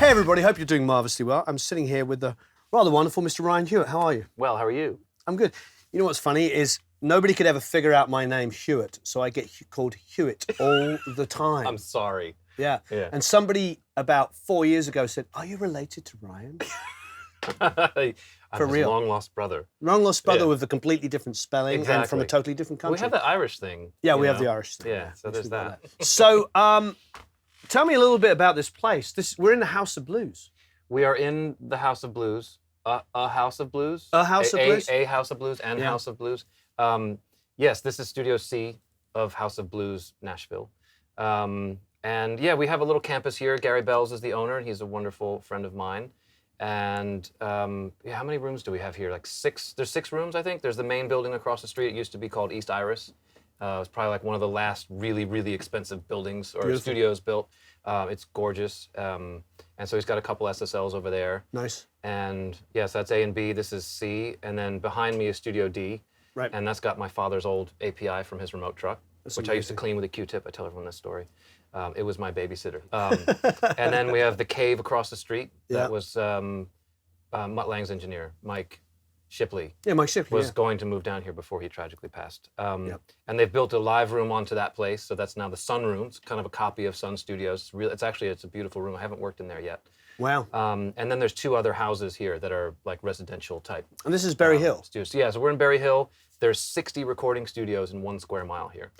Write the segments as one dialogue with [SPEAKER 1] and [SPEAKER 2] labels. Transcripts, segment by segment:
[SPEAKER 1] Hey everybody, hope you're doing marvellously well. I'm sitting here with the rather wonderful Mr. Ryan Hewitt. How are you?
[SPEAKER 2] Well, how are you?
[SPEAKER 1] I'm good. You know what's funny is nobody could ever figure out my name, Hewitt, so I get called Hewitt all the time.
[SPEAKER 2] I'm sorry.
[SPEAKER 1] Yeah. And somebody about 4 years ago said, "Are you related to Ryan?"
[SPEAKER 2] I'm his
[SPEAKER 1] real.
[SPEAKER 2] long-lost brother.
[SPEAKER 1] Long lost brother with a completely different spelling and from a totally different country.
[SPEAKER 2] We have the Irish thing.
[SPEAKER 1] Yeah, we have the Irish thing.
[SPEAKER 2] Yeah, so there's that.
[SPEAKER 1] So, tell me a little bit about this place. We're in the House of Blues.
[SPEAKER 2] We are in the House of Blues. A House of Blues.
[SPEAKER 1] A House of Blues?
[SPEAKER 2] A House of Blues and House of Blues. Yes, this is Studio C of House of Blues, Nashville. And yeah, we have a little campus here. Gary Bells is the owner, and he's a wonderful friend of mine. And yeah, how many rooms do we have here? Like 6? There's 6 rooms, I think. There's the main building across the street. It used to be called East Iris. It was probably like one of the last really, really expensive buildings or studios built. It's gorgeous. And so he's got a couple SSLs over there.
[SPEAKER 1] Nice.
[SPEAKER 2] And yes, that's A and B. This is C. And then behind me is Studio D.
[SPEAKER 1] Right.
[SPEAKER 2] And that's got my father's old API from his remote truck, which I used to clean with a Q-tip. I tell everyone this story. It was my babysitter. And then we have the cave across the street. That was Mutt Lange's engineer, Mike Shipley.
[SPEAKER 1] Yeah, Mike Shipley
[SPEAKER 2] was going to move down here before he tragically passed. And they've built a live room onto that place, so that's now the Sun Room. It's kind of a copy of Sun Studios. It's a beautiful room. I haven't worked in there yet.
[SPEAKER 1] Wow.
[SPEAKER 2] And then there's 2 other houses here that are like residential type.
[SPEAKER 1] And this is Berry Hill.
[SPEAKER 2] Studios. Yeah, so we're in Berry Hill. There's 60 recording studios in 1 square mile here.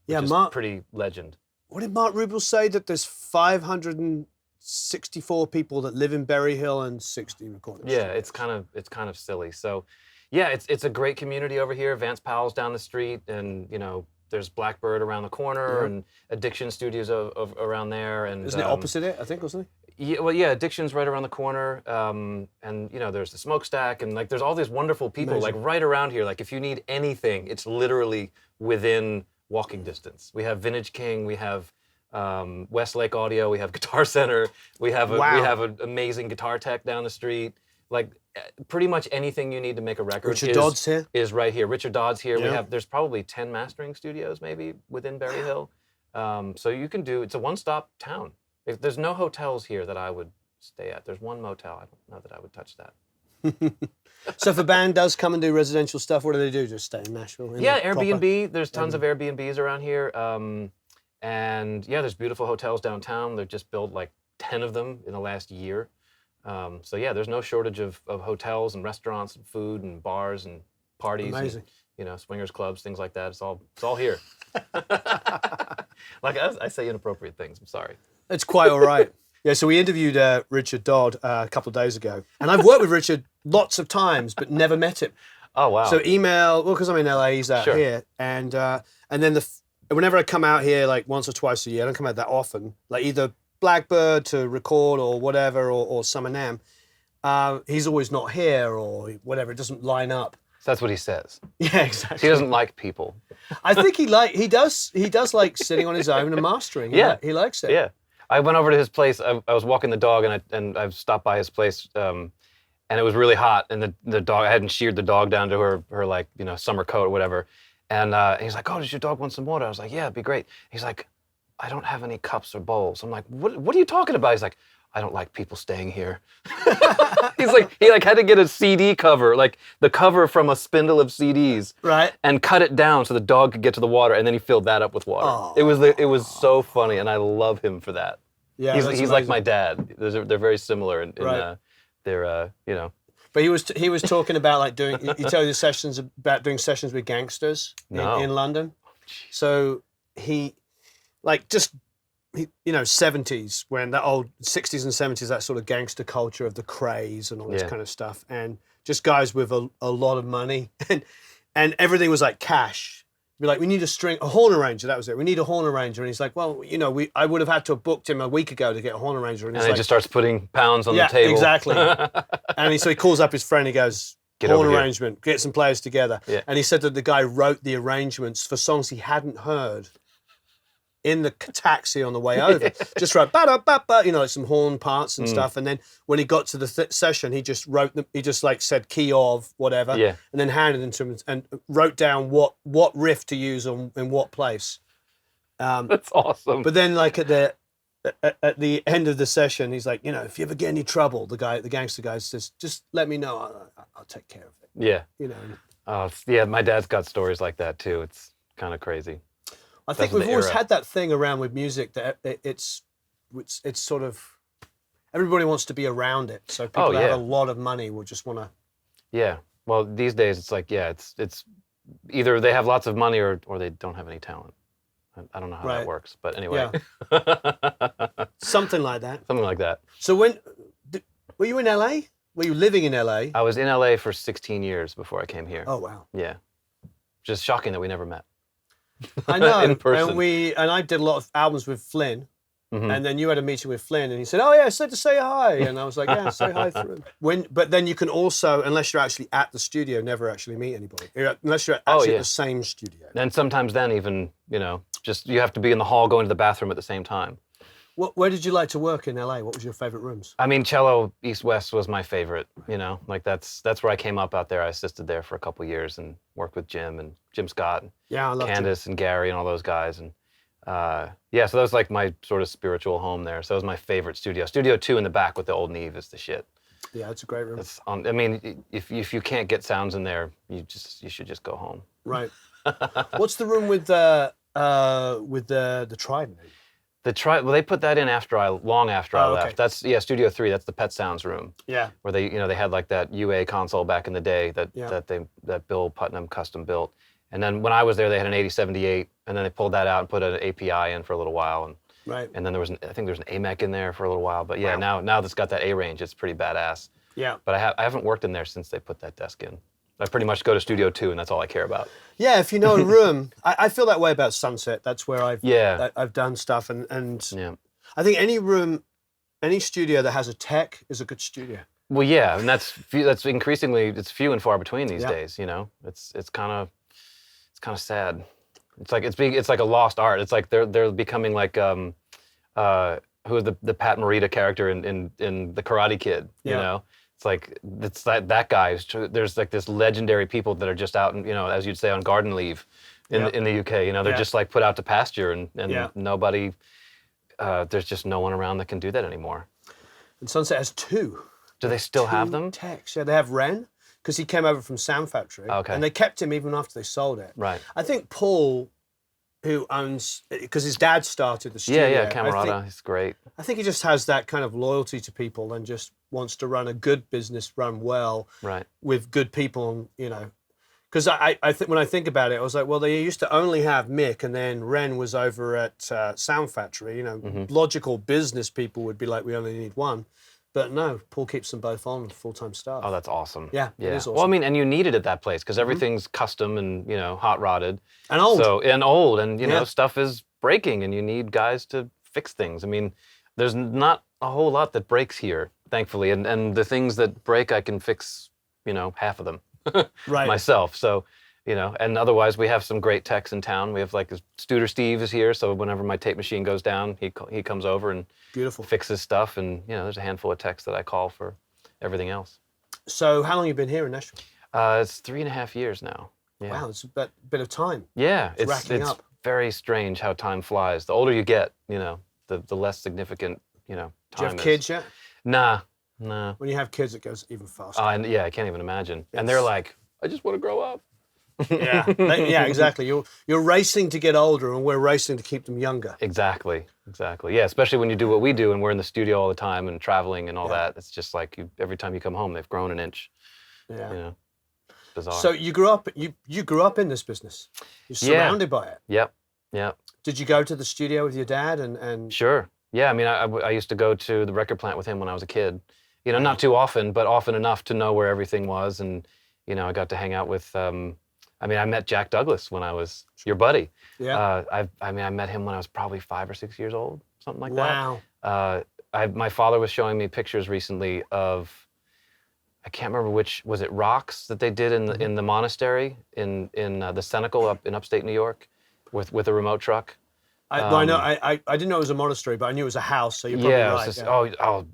[SPEAKER 1] Yeah,
[SPEAKER 2] which is
[SPEAKER 1] Mark.
[SPEAKER 2] Pretty legend.
[SPEAKER 1] What did Mark Rubel say? That there's 564 people that live in Berry Hill and 60 recording studios.
[SPEAKER 2] Yeah, it's kind of silly. So, yeah, it's a great community over here. Vance Powell's down the street, and you know, there's Blackbird around the corner, and Addiction Studios around there, and
[SPEAKER 1] isn't it opposite it? I think, wasn't it?
[SPEAKER 2] Yeah, well, yeah, Addiction's right around the corner, and you know, there's the Smokestack, and like, there's all these wonderful people like right around here. Like, if you need anything, it's literally within walking distance. We have Vintage King, we have Westlake Audio, we have Guitar Center, we have an amazing guitar tech down the street. Like, pretty much anything you need to make a record
[SPEAKER 1] Dodd's here?
[SPEAKER 2] Is right here. Richard Dodd's here. Yeah. There's probably 10 mastering studios maybe within Berry Hill. So you can it's a one-stop town. There's no hotels here that I would stay at. There's one motel. I don't know that I would touch that.
[SPEAKER 1] So if a band does come and do residential stuff, what do they do? Just stay in Nashville?
[SPEAKER 2] Yeah, Airbnb. There's tons of Airbnbs around here. And yeah, there's beautiful hotels downtown. They've just built like 10 of them in the last year. So yeah, there's no shortage of hotels and restaurants and food and bars and parties.
[SPEAKER 1] Amazing.
[SPEAKER 2] And, you know, swingers clubs, things like that. It's all here. Like I say inappropriate things. I'm sorry.
[SPEAKER 1] It's quite all right. Yeah, so we interviewed Richard Dodd a couple of days ago, and I've worked with Richard lots of times, but never met him.
[SPEAKER 2] Oh wow!
[SPEAKER 1] So because I'm in LA, he's out here, and then whenever I come out here, like once or twice a year, I don't come out that often. Like either Blackbird to record or whatever, or Summer NAMM, he's always not here or whatever. It doesn't line up.
[SPEAKER 2] So that's what he says.
[SPEAKER 1] Yeah, exactly.
[SPEAKER 2] He doesn't like people.
[SPEAKER 1] I think he does like sitting on his own and mastering.
[SPEAKER 2] Yeah,
[SPEAKER 1] he likes it.
[SPEAKER 2] Yeah. I went over to his place. I was walking the dog, and I stopped by his place, and it was really hot. And the dog, I hadn't sheared the dog down to her like, you know, summer coat or whatever. And he's like, "Oh, does your dog want some water?" I was like, "Yeah, it'd be great." He's like, "I don't have any cups or bowls." I'm like, "What are you talking about?" He's like, "I don't like people staying here." He's like, he had to get a CD cover, like the cover from a spindle of CDs,
[SPEAKER 1] right,
[SPEAKER 2] and cut it down so the dog could get to the water, and then he filled that up with water. Oh. It was so funny, and I love him for that.
[SPEAKER 1] Yeah,
[SPEAKER 2] he's like my dad. They're very similar in their you know.
[SPEAKER 1] But he was talking about like doing. He told you sessions about doing sessions with gangsters in London. So he, like, just. You know, 70s, when that old 60s and 70s, that sort of gangster culture of the craze and all this kind of stuff, and just guys with a lot of money, and everything was like cash. Be like, we need a horn arranger. That was it. We need a horn arranger, and he's like, well, you know, I would have had to have booked him a week ago to get a horn arranger, and
[SPEAKER 2] he just starts putting pounds on the table.
[SPEAKER 1] Exactly. And so he calls up his friend. He goes, horn arrangement, get some players together. Yeah. And he said that the guy wrote the arrangements for songs he hadn't heard. In the taxi on the way over, just wrote ba-da-ba-ba, you know, like some horn parts and stuff. And then when he got to the session, he just wrote them. He just like said key of whatever, and then handed them to him and wrote down what riff to use in what place.
[SPEAKER 2] That's awesome.
[SPEAKER 1] But then, like at at the end of the session, he's like, if you ever get any trouble, the gangster guy says, just let me know. I'll take care of it.
[SPEAKER 2] Yeah.
[SPEAKER 1] Yeah,
[SPEAKER 2] my dad's got stories like that too. It's kind of crazy.
[SPEAKER 1] I think we've always had that thing around with music that it's sort of, everybody wants to be around it. So people that have a lot of money will just want to.
[SPEAKER 2] Yeah. Well, these days it's like, it's either they have lots of money or they don't have any talent. I don't know how that works, but anyway.
[SPEAKER 1] Yeah. Something like that.
[SPEAKER 2] Something like that.
[SPEAKER 1] So were you in LA? Were you living in LA?
[SPEAKER 2] I was in LA for 16 years before I came here.
[SPEAKER 1] Oh, wow.
[SPEAKER 2] Yeah. Just shocking that we never met.
[SPEAKER 1] I know.
[SPEAKER 2] In person.
[SPEAKER 1] And I did a lot of albums with Flynn.
[SPEAKER 2] Mm-hmm.
[SPEAKER 1] And then you had a meeting with Flynn, and he said, "Oh yeah, I said to say hi." And I was like, "Yeah, say hi through." But then you can also, unless you're actually at the studio, never actually meet anybody. Unless you're actually at the same studio.
[SPEAKER 2] And sometimes then even, just you have to be in the hall going to the bathroom at the same time.
[SPEAKER 1] Where did you like to work in LA? What was your favorite rooms?
[SPEAKER 2] I mean, cello East West was my favorite. Like that's where I came up out there. I assisted there for a couple of years and worked with Jim Scott, and
[SPEAKER 1] I loved
[SPEAKER 2] Candace and Gary and all those guys. And so that was like my sort of spiritual home there. So that was my favorite studio. Studio 2 in the back with the old Neve is the shit.
[SPEAKER 1] Yeah, it's a great room.
[SPEAKER 2] I mean, if you can't get sounds in there, you should just go home.
[SPEAKER 1] Right. What's the room with the Trident?
[SPEAKER 2] Well, they put that in long after I left. That's Studio 3. That's the Pet Sounds room.
[SPEAKER 1] Yeah.
[SPEAKER 2] Where they had like that UA console back in the day that Bill Putnam custom built. And then when I was there, they had an 8078, and then they pulled that out and put an API in for a little while. And then I think there was an AMEC in there for a little while. But yeah, now that's got that A range, it's pretty badass.
[SPEAKER 1] Yeah.
[SPEAKER 2] But I haven't worked in there since they put that desk in. I pretty much go to Studio 2, and that's all I care about.
[SPEAKER 1] Yeah, if you know a room, I feel that way about Sunset. That's where I've done stuff, and I think any studio that has a tech is a good studio.
[SPEAKER 2] Well, yeah, and that's increasingly, it's few and far between these days. It's kind of sad. It's like a lost art. It's like they're becoming like who is the Pat Morita character in the Karate Kid. It's like that guy. There's like this legendary people that are just out and as you'd say on garden leave in the UK. They're just like put out to pasture and nobody. There's just no one around that can do that anymore.
[SPEAKER 1] And Sunset has 2.
[SPEAKER 2] Do they still have them?
[SPEAKER 1] Techs. Yeah, they have Ren. Because he came over from Sound Factory, and they kept him even after they sold it.
[SPEAKER 2] Right.
[SPEAKER 1] I think Paul, who owns, because his dad started the studio.
[SPEAKER 2] Yeah, Camerata, he's great.
[SPEAKER 1] I think he just has that kind of loyalty to people and just wants to run a good business, run well, with good people, Because I think when I think about it, I was like, well, they used to only have Mick, and then Ren was over at Sound Factory. Logical business people would be like, we only need one. But no, Paul keeps them both on full-time staff.
[SPEAKER 2] Oh, that's awesome.
[SPEAKER 1] Yeah, it is awesome.
[SPEAKER 2] Well, I mean, and you need it at that place because everything's custom and, hot rodded.
[SPEAKER 1] And old.
[SPEAKER 2] And stuff is breaking and you need guys to fix things. I mean, there's not a whole lot that breaks here, thankfully. And the things that break, I can fix, half of them myself. So, and otherwise we have some great techs in town. We have like Studer Steve is here. So whenever my tape machine goes down, he comes over and fixes stuff. And, there's a handful of techs that I call for everything else.
[SPEAKER 1] So how long have you been here in Nashville?
[SPEAKER 2] It's 3.5 years now. Yeah.
[SPEAKER 1] Wow, it's a bit of time.
[SPEAKER 2] Yeah,
[SPEAKER 1] it's
[SPEAKER 2] very strange how time flies. The older you get, the less significant, time
[SPEAKER 1] Do you have kids yet?
[SPEAKER 2] Nah.
[SPEAKER 1] When you have kids, it goes even faster.
[SPEAKER 2] I can't even imagine. And they're like, I just want to grow up.
[SPEAKER 1] Yeah, exactly. You're racing to get older, and we're racing to keep them younger.
[SPEAKER 2] Exactly. Yeah, especially when you do what we do, and we're in the studio all the time and traveling and all that. It's just like every time you come home, they've grown an inch.
[SPEAKER 1] Yeah.
[SPEAKER 2] Bizarre.
[SPEAKER 1] So you grew up in this business. You're surrounded by it.
[SPEAKER 2] Yep.
[SPEAKER 1] Did you go to the studio with your dad and?
[SPEAKER 2] Sure. Yeah. I mean, I used to go to the record plant with him when I was a kid. Not too often, but often enough to know where everything was, and I got to hang out with. I met Jack Douglas when I was your buddy.
[SPEAKER 1] Yeah.
[SPEAKER 2] I met him when I was probably 5 or 6 years old, something like
[SPEAKER 1] that.
[SPEAKER 2] Wow. My father was showing me pictures recently of, I can't remember which, was it rocks that they did in the monastery in the Cenacle up in upstate New York with a remote truck.
[SPEAKER 1] I know. I didn't know it was a monastery, but I knew it was a house. So you're probably right.
[SPEAKER 2] Just,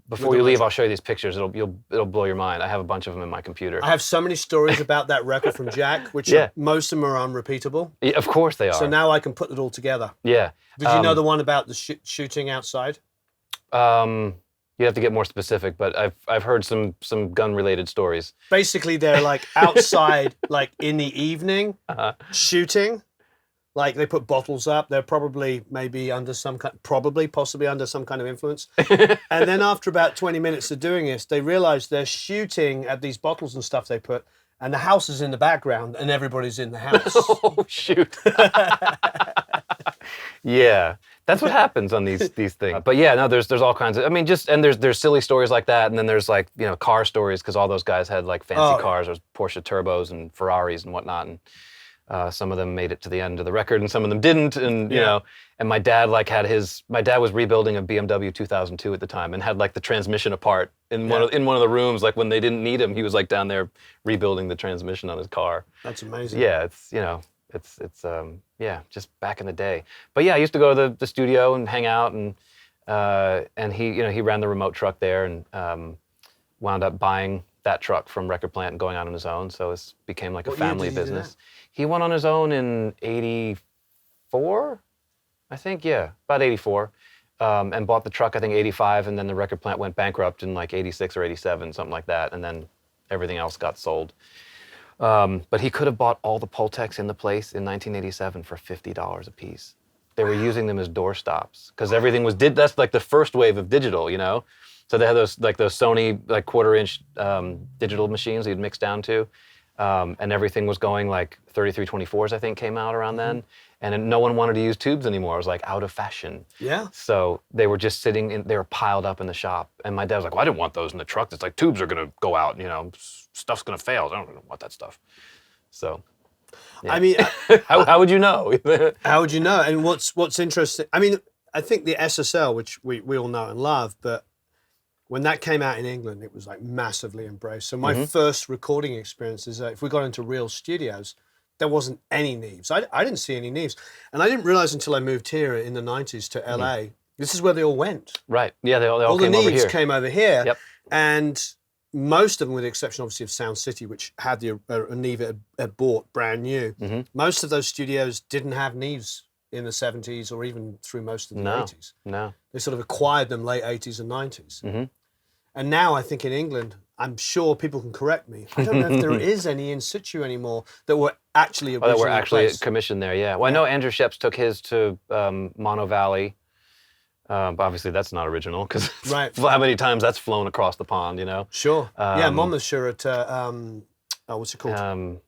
[SPEAKER 2] before you leave, I'll show you these pictures. It'll blow your mind. I have a bunch of them in my computer.
[SPEAKER 1] I have so many stories about that record from Jack, which most of them are unrepeatable.
[SPEAKER 2] Yeah, of course they are.
[SPEAKER 1] So now I can put it all together.
[SPEAKER 2] Yeah.
[SPEAKER 1] Did you know the one about the shooting outside?
[SPEAKER 2] You have to get more specific, but I've heard some gun-related stories.
[SPEAKER 1] Basically, they're like outside, like in the evening, shooting. Like they put bottles up. They're probably maybe under possibly under some kind of influence. And then after about 20 minutes of doing this, they realize they're shooting at these bottles and stuff they put, and the house is in the background, and everybody's in the house.
[SPEAKER 2] Oh shoot! Yeah, that's what happens on these things. But yeah, no, there's all kinds of. I mean, and there's silly stories like that, and then there's like car stories because all those guys had like fancy cars. There's Porsche turbos and Ferraris and whatnot, and some of them made it to the end of the record, and some of them didn't. And you know, and my dad my dad was rebuilding a BMW 2002 at the time, and had like the transmission apart in one of the rooms. Like when they didn't need him, he was like down there rebuilding the transmission on his car.
[SPEAKER 1] That's amazing.
[SPEAKER 2] Yeah, it's just back in the day. But yeah, I used to go to the studio and hang out, and he ran the remote truck there, and wound up buying that truck from Record Plant and going out on his own. So it became like a family business. He went on his own in '84, I think. Yeah, about '84, and bought the truck I think '85, and then the Record Plant went bankrupt in like '86 or '87, something like that, and then everything else got sold. But he could have bought all the Pultecs in the place in 1987 for $50 a piece. They were using them as doorstops because everything was that's like the first wave of digital, So they had those Sony like 1/4-inch digital machines you'd mix down to, and everything was going like 3324s I think came out around then, and no one wanted to use tubes anymore. It was like out of fashion.
[SPEAKER 1] Yeah.
[SPEAKER 2] So they were just they were piled up in the shop, and my dad was like, "Well, I didn't want those in the truck. It's like tubes are gonna go out, stuff's gonna fail. I don't want that stuff." So. Yeah.
[SPEAKER 1] I mean,
[SPEAKER 2] how would you know?
[SPEAKER 1] How would you know? And what's interesting? I mean, I think the SSL, which we all know and love, but when that came out in England, it was like massively embraced. So my first recording experience is if we got into real studios, there wasn't any Neves. I didn't see any Neves, and I didn't realize until I moved here in the '90s to LA. This is where they all went.
[SPEAKER 2] Right. Yeah, they all came
[SPEAKER 1] the
[SPEAKER 2] over
[SPEAKER 1] Neves
[SPEAKER 2] here.
[SPEAKER 1] came over here.
[SPEAKER 2] Yep.
[SPEAKER 1] And most of them, with the exception obviously of Sound City, which had a Neve had bought brand new, most of those studios didn't have Neves in the 70s or even through most of the 80s.
[SPEAKER 2] No.
[SPEAKER 1] They sort of acquired them late 80s and 90s. And now I think in England, I'm sure people can correct me, I don't know if there is any in situ anymore that were actually originally
[SPEAKER 2] that were actually
[SPEAKER 1] placed.
[SPEAKER 2] commissioned there, yeah. Well, I know Andrew Sheps took his to Mono Valley. But obviously that's not original because how many times that's flown across the pond,
[SPEAKER 1] Sure. Yeah, Mom was sure at, what's it called?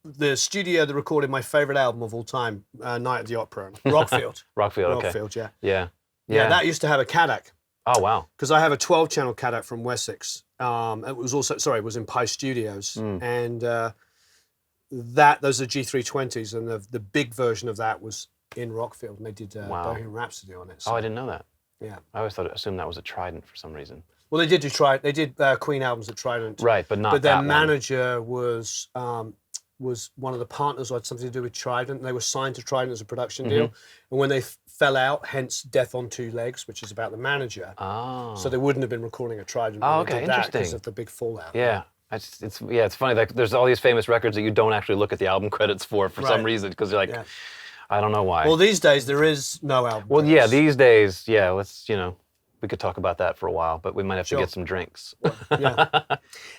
[SPEAKER 1] The studio that recorded my favorite album of all time, Night at the Opera, Rockfield.
[SPEAKER 2] Rockfield,
[SPEAKER 1] yeah.
[SPEAKER 2] Yeah,
[SPEAKER 1] that used to have a Cadac.
[SPEAKER 2] Oh, wow.
[SPEAKER 1] Because I have a 12-channel Cadac from Wessex. It was in Pye Studios. And those are G320s, and the big version of that was in Rockfield, and they did Bohemian Rhapsody on it. So.
[SPEAKER 2] Oh, I didn't know that.
[SPEAKER 1] Yeah.
[SPEAKER 2] I always assumed that was a Trident for some reason.
[SPEAKER 1] Well, they did Trident. They did Queen albums at Trident.
[SPEAKER 2] Right, but not
[SPEAKER 1] But their
[SPEAKER 2] that
[SPEAKER 1] manager was one of the partners who had something to do with Trident. And they were signed to Trident as a production deal. And when they fell out, hence Death on Two Legs, which is about the manager.
[SPEAKER 2] Oh.
[SPEAKER 1] So they wouldn't have been recording a Trident.
[SPEAKER 2] Oh, okay, interesting.
[SPEAKER 1] Because of the big fallout.
[SPEAKER 2] Yeah. It's funny. Like, there's all these famous records that you don't actually look at the album credits for some reason because you're like... Yeah. I don't know why.
[SPEAKER 1] Well, these days there is no album.
[SPEAKER 2] Well, yeah, these days, let's, we could talk about that for a while, but we might have to get some drinks.
[SPEAKER 1] Yeah.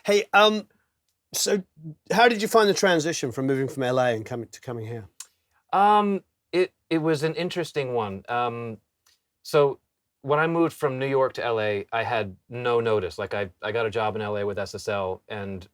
[SPEAKER 1] Hey, so how did you find the transition from moving from LA and coming here?
[SPEAKER 2] It was an interesting one. So when I moved from New York to LA, I had no notice. Like I got a job in LA with SSL, and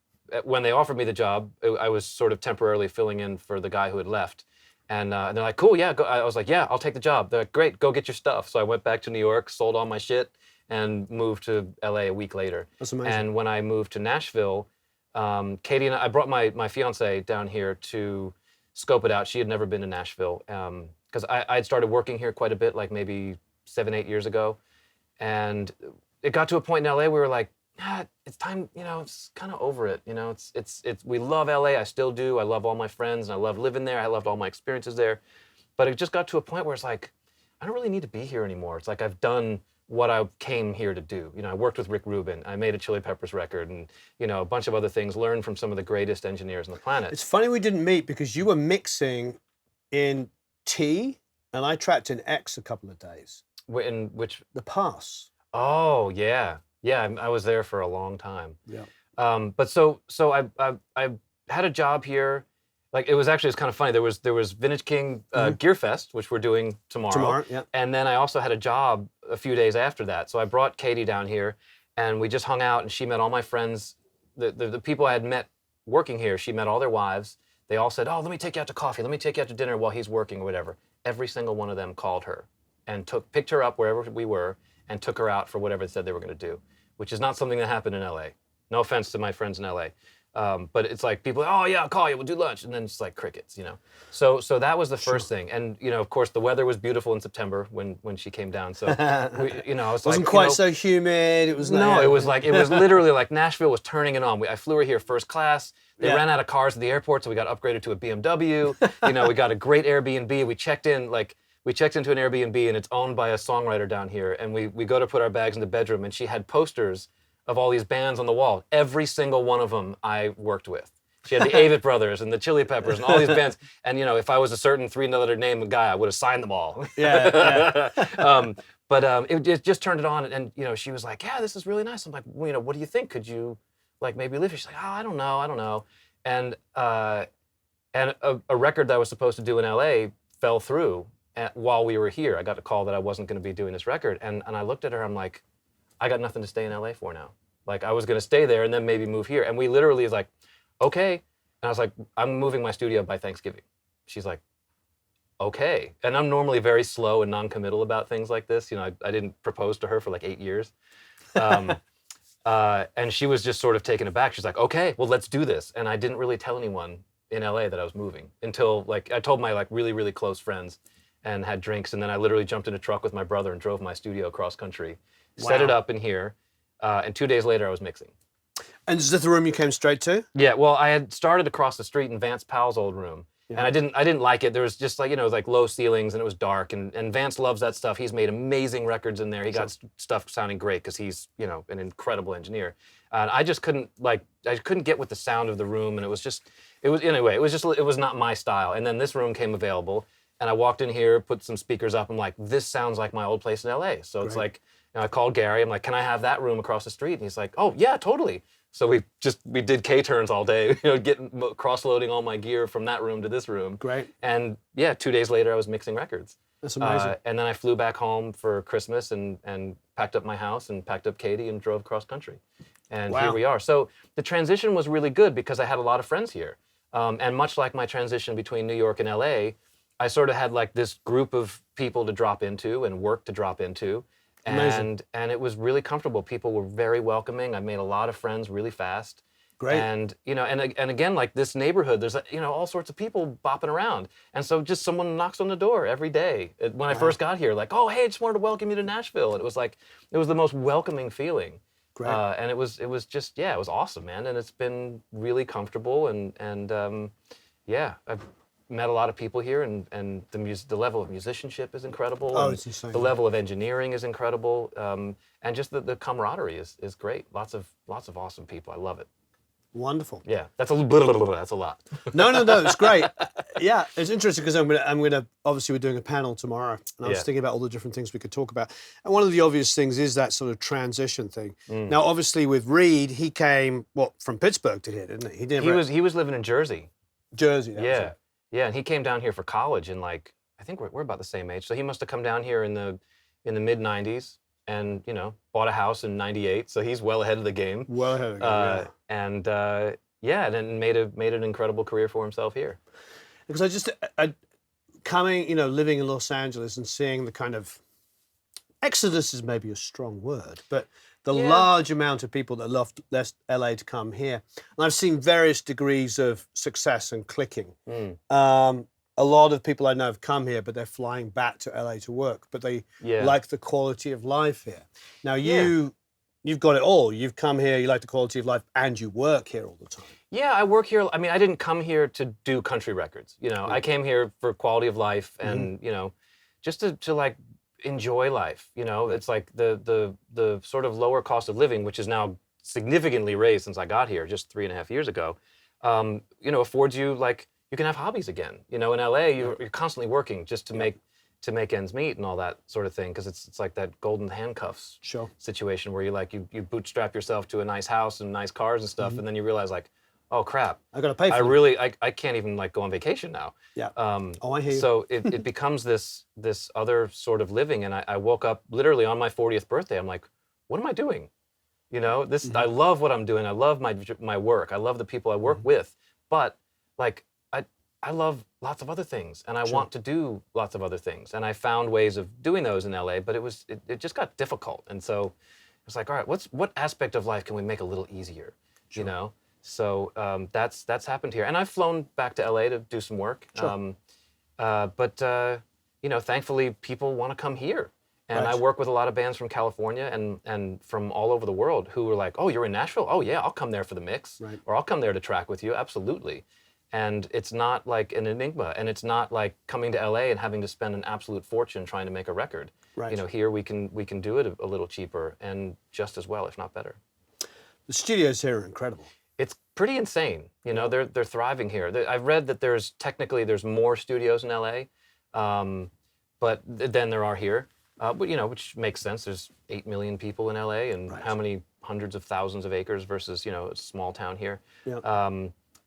[SPEAKER 2] when they offered me the job, I was sort of temporarily filling in for the guy who had left. And they're like, cool, yeah. Go. I was like, yeah, I'll take the job. They're like, great, go get your stuff. So I went back to New York, sold all my shit, and moved to LA a week later.
[SPEAKER 1] That's amazing.
[SPEAKER 2] And when I moved to Nashville, Katie and I brought my fiance down here to scope it out. She had never been to Nashville because I had started working here quite a bit, like maybe 7-8 years ago. And it got to a point in LA we were like, it's time, it's kind of over it. We love LA, I still do. I love all my friends and I love living there. I loved all my experiences there. But it just got to a point where it's like, I don't really need to be here anymore. It's like I've done what I came here to do. I worked with Rick Rubin. I made a Chili Peppers record and, a bunch of other things, learned from some of the greatest engineers on the planet.
[SPEAKER 1] It's funny we didn't meet because you were mixing in T and I tracked in X a couple of days.
[SPEAKER 2] In which?
[SPEAKER 1] The Pass.
[SPEAKER 2] Oh yeah, yeah. I was there for a long time.
[SPEAKER 1] Yeah.
[SPEAKER 2] But so I had a job here. Like it's kind of funny. There was Vintage King Gear Fest, which we're doing tomorrow.
[SPEAKER 1] Tomorrow, yeah.
[SPEAKER 2] And then I also had a job a few days after that. So I brought Katie down here, and we just hung out, and she met all my friends, the people I had met working here. She met all their wives. They all said, "Oh, let me take you out to coffee. Let me take you out to dinner while he's working or whatever." Every single one of them called her and picked her up wherever we were and took her out for whatever they said they were going to do, which is not something that happened in LA. No offense to my friends in LA. But it's like people, "Oh yeah, I'll call you, we'll do lunch," and then it's like crickets, you know. So that was the first thing, and you know, of course, the weather was beautiful in September when she came down. So you know, I was
[SPEAKER 1] wasn't quite so humid. It was
[SPEAKER 2] no, it was literally like Nashville was turning it on. I flew her here first class. They ran out of cars at the airport, so we got upgraded to a BMW. You know, we got a great Airbnb. We checked into an Airbnb, and it's owned by a songwriter down here. And we go to put our bags in the bedroom, and she had posters of all these bands on the wall. Every single one of them I worked with. She had the Avett Brothers and the Chili Peppers and all these bands. And you know, if I was a certain three-letter name guy, I would have signed them all.
[SPEAKER 1] Yeah.
[SPEAKER 2] It just turned it on, and you know, she was like, "Yeah, this is really nice." I'm like, "Well, you know, what do you think? Could you like maybe live here?" She's like, "Oh, I don't know." And a record that I was supposed to do in LA fell through while we were here. I got a call that I wasn't going to be doing this record, and I looked at her. I'm like, I got nothing to stay in LA for now. Like I was going to stay there and then maybe move here. And we literally was like, okay. And I was like, I'm moving my studio by Thanksgiving. She's like, okay. And I'm normally very slow and non-committal about things like this. You know, I didn't propose to her for like 8 years. And she was just sort of taken aback. She's like, okay, well, let's do this. And I didn't really tell anyone in LA that I was moving until like I told my like really, really close friends and had drinks. And then I literally jumped in a truck with my brother and drove my studio across country, set it up in here. And 2 days later I was mixing.
[SPEAKER 1] And is this the room you came straight to?
[SPEAKER 2] Yeah, well, I had started across the street in Vance Powell's old room. Yeah. And I didn't like it. There was just like, you know, like low ceilings and it was dark. And Vance loves that stuff. He's made amazing records in there. He got stuff sounding great because he's, you know, an incredible engineer. And I just couldn't get with the sound of the room. And it was not my style. And then this room came available and I walked in here, put some speakers up. I'm like, this sounds like my old place in LA. So it's like, you know, I called Gary. I'm like, can I have that room across the street? And he's like, oh yeah, totally. So we did K-turns all day, you know, cross-loading all my gear from that room to this room.
[SPEAKER 1] Great.
[SPEAKER 2] And yeah, 2 days later I was mixing records.
[SPEAKER 1] That's amazing.
[SPEAKER 2] And then I flew back home for Christmas and packed up my house and packed up Katie and drove cross country. And here we are. So the transition was really good because I had a lot of friends here. And much like my transition between New York and LA, I sort of had like this group of people to drop into and work to drop into. And it was really comfortable. People were very welcoming. I made a lot of friends really fast.
[SPEAKER 1] Great.
[SPEAKER 2] And you know, and again, like this neighborhood, there's you know all sorts of people bopping around. And so just someone knocks on the door every day. When I first got here, like, oh hey, I just wanted to welcome you to Nashville. And it was like it was the most welcoming feeling.
[SPEAKER 1] Great.
[SPEAKER 2] And it was just it was awesome, man. And it's been really comfortable and yeah, I've met a lot of people here, and the level of musicianship is incredible.
[SPEAKER 1] Oh, it's insane.
[SPEAKER 2] The level of engineering is incredible, and just the camaraderie is great. Lots of awesome people. I love it.
[SPEAKER 1] Wonderful.
[SPEAKER 2] Yeah, that's a lot.
[SPEAKER 1] No, it's great. Yeah, it's interesting because I'm gonna obviously we're doing a panel tomorrow, and I was thinking about all the different things we could talk about. And one of the obvious things is that sort of transition thing. Now, obviously with Reed, he came from Pittsburgh to here, didn't he?
[SPEAKER 2] He was living in Jersey.
[SPEAKER 1] Jersey.
[SPEAKER 2] Yeah, and he came down here for college in like I think we're about the same age, so he must have come down here in the mid '90s, and you know bought a house in '98, so he's well ahead of the game.
[SPEAKER 1] Well ahead of the game.
[SPEAKER 2] And and then made an incredible career for himself here.
[SPEAKER 1] Because coming, you know, living in Los Angeles and seeing the kind of exodus is maybe a strong word, but the large amount of people that left LA to come here. And I've seen various degrees of success and clicking. A lot of people I know have come here, but they're flying back to LA to work, but they like the quality of life here. Now you've got it all. You've come here, you like the quality of life, and you work here all the time. Yeah,
[SPEAKER 2] I work here. I mean, I didn't come here to do country records. You know, I came here for quality of life and, you know, just to like enjoy life. You know, it's like the sort of lower cost of living, which is now significantly raised since I got here just 3.5 years ago, you know, affords you like, you can have hobbies again. You know, in LA, you're constantly working just to make, to make ends meet and all that sort of thing, because it's like that golden handcuffs situation where you bootstrap yourself to a nice house and nice cars and stuff, and then you realize like, oh crap,
[SPEAKER 1] I gotta pay for it.
[SPEAKER 2] I can't even like go on vacation now.
[SPEAKER 1] Yeah. I hear you.
[SPEAKER 2] So it becomes this other sort of living, and I woke up literally on my 40th birthday. I'm like, what am I doing? You know, this I love what I'm doing. I love my work. I love the people I work with, but like I love lots of other things, and I want to do lots of other things. And I found ways of doing those in LA, but it just got difficult. And so it's like, all right, what aspect of life can we make a little easier? You know? So that's happened here. And I've flown back to LA to do some work. But you know, thankfully people want to come here. And I work with a lot of bands from California and from all over the world who are like, oh, you're in Nashville? Oh yeah, I'll come there for the mix. Or I'll come there to track with you, absolutely. And it's not like an enigma, and it's not like coming to LA and having to spend an absolute fortune trying to make a record. You know, here we can do it a little cheaper and just as well, if not better.
[SPEAKER 1] The studios here are incredible.
[SPEAKER 2] It's pretty insane. You know, they're thriving here. I've read that there's more studios in LA, but than there are here. But you know, which makes sense. There's 8 million people in LA, and how many hundreds of thousands of acres versus, you know, a small town here.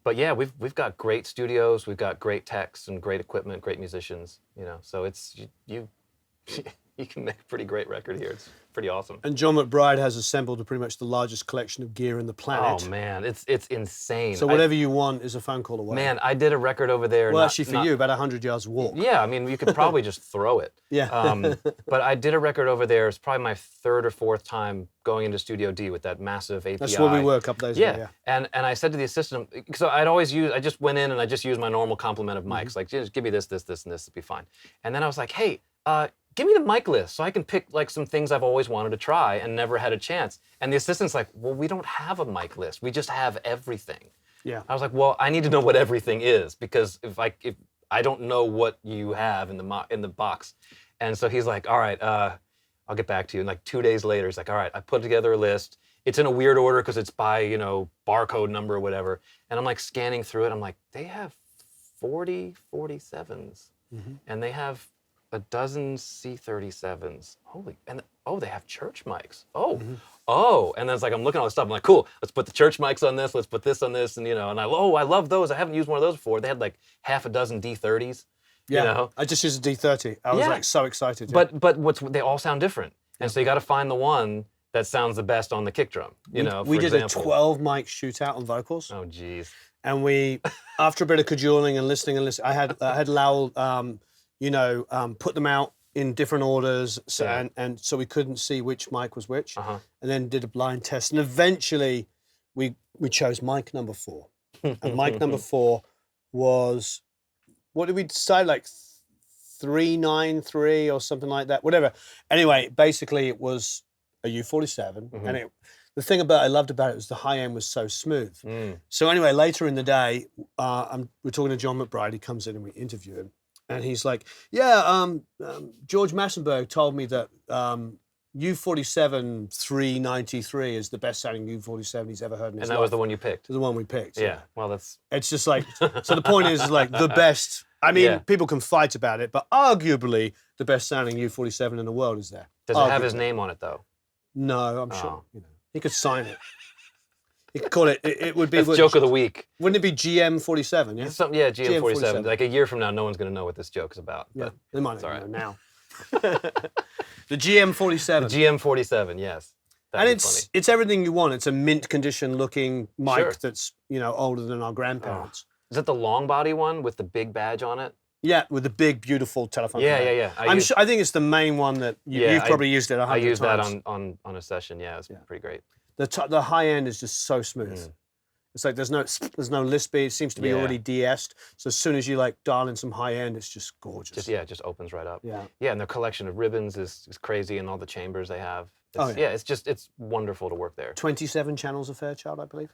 [SPEAKER 2] But yeah, we've got great studios, we've got great techs and great equipment, great musicians. You know, so it's you can make a pretty great record here. It's pretty awesome.
[SPEAKER 1] And John McBride has assembled pretty much the largest collection of gear in the planet.
[SPEAKER 2] Oh man, it's insane.
[SPEAKER 1] So whatever you want is a phone call away.
[SPEAKER 2] Man, I did a record over there.
[SPEAKER 1] Well, actually, for you, about 100 yards walk.
[SPEAKER 2] Yeah, I mean, you could probably just throw it. But I did a record over there. It's probably my 3rd or 4th time going into Studio D with that massive API.
[SPEAKER 1] That's where we were a couple days ago.
[SPEAKER 2] And I said to the assistant, so I just went in and I just used my normal complement of mics, like just give me this, and this, it'll be fine. And then I was like, hey, give me the mic list so I can pick like some things I've always wanted to try and never had a chance. And the assistant's like, well, we don't have a mic list. We just have everything. I was like, well, I need to know what everything is, because if I don't know what you have in the box. And so he's like, all right, I'll get back to you. And like 2 days later, he's like, all right, I put together a list. It's in a weird order because it's by, you know, barcode number or whatever. And I'm like scanning through it. I'm like, they have 40 47s. And they have a dozen C37s. They have church mics. And then it's like, I'm looking at all this stuff. I'm like, cool, let's put the church mics on this, let's put this on this, and you know, and I love those. I haven't used one of those before. They had like half a dozen D30s. You know? I
[SPEAKER 1] just used a D30. I was like so excited.
[SPEAKER 2] But they all sound different. And so you got to find the one that sounds the best on the kick drum, you know,
[SPEAKER 1] we did a 12 mic shootout on vocals.
[SPEAKER 2] Oh, geez.
[SPEAKER 1] And we, after a bit of cajoling and listening, I had Lowell, put them out in different orders, and so we couldn't see which mic was which, and then did a blind test, and eventually we chose mic number 4, and mic number 4 was, what did we decide, like 393 or something like that, whatever. Anyway, basically it was a U47, and the thing I loved about it was the high end was so smooth. So anyway, later in the day, we're talking to John McBride. He comes in and we interview him. And he's like, George Massenburg told me that U47 393 is the best sounding U47 he's ever heard in his life.
[SPEAKER 2] And that was the one you picked?
[SPEAKER 1] The one we picked.
[SPEAKER 2] Yeah. Well, that's...
[SPEAKER 1] It's just like, so the point is like the best, I mean, people can fight about it, but arguably the best sounding U47 in the world is there.
[SPEAKER 2] Does it have his name on it though?
[SPEAKER 1] No, I'm sure. You know, he could sign it. You could call it, it would be...
[SPEAKER 2] It's joke of the week.
[SPEAKER 1] Wouldn't it be GM47, yeah?
[SPEAKER 2] GM47. Like a year from now, no one's going to know what this joke is about.
[SPEAKER 1] Yeah, they might not know now. The GM47.
[SPEAKER 2] The GM47, yes.
[SPEAKER 1] And it's everything you want. It's a mint condition looking mic that's, you know, older than our grandparents.
[SPEAKER 2] Is it the long body one with the big badge on it?
[SPEAKER 1] Yeah, with the big, beautiful telephone.
[SPEAKER 2] Yeah.
[SPEAKER 1] I think it's the main one that you've probably used it 100 times.
[SPEAKER 2] I used that on a session, it's pretty great.
[SPEAKER 1] The high end is just so smooth. It's like there's no lispy. It seems to be already de-essed. So as soon as you like dial in some high end, it's just gorgeous.
[SPEAKER 2] It just opens right up. Yeah, and their collection of ribbons is crazy, and all the chambers they have. It's wonderful to work there.
[SPEAKER 1] 27 channels of Fairchild, I believe.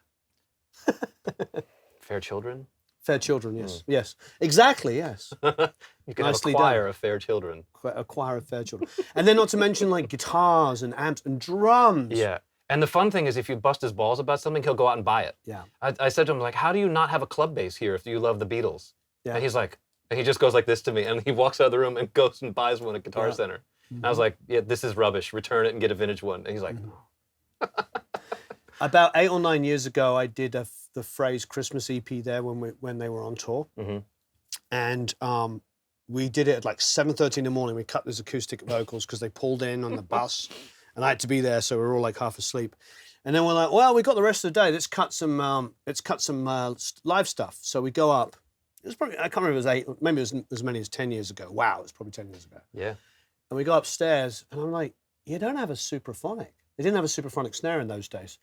[SPEAKER 2] Fair Children?
[SPEAKER 1] Fair Children, yes. Yes. Exactly, yes.
[SPEAKER 2] You can have a choir of Fair Children.
[SPEAKER 1] A choir of Fair Children. And then not to mention like guitars and amps and drums.
[SPEAKER 2] Yeah. And the fun thing is if you bust his balls about something, he'll go out and buy it.
[SPEAKER 1] Yeah.
[SPEAKER 2] I said to him, like, how do you not have a club bass here if you love the Beatles? Yeah. And he's like, And he just goes like this to me, and he walks out of the room and goes and buys one at Guitar Center. And I was like, yeah, this is rubbish. Return it and get a vintage one. And he's like,
[SPEAKER 1] About 8 or 9 years ago, I did the Phrase Christmas EP there when they were on tour. And we did it at like 7:30 in the morning. We cut those acoustic vocals because they pulled in on the bus, and I had to be there, so we were all like half asleep. And then we're like, well, we got the rest of the day. Let's cut some live stuff. So we go up. It was probably, I can't remember if it was 8, maybe it was as many as 10 years ago. Wow, it was probably 10 years ago.
[SPEAKER 2] yeah.
[SPEAKER 1] And we go upstairs, and I'm like, you don't have a supraphonic. They didn't have a supraphonic snare in those days.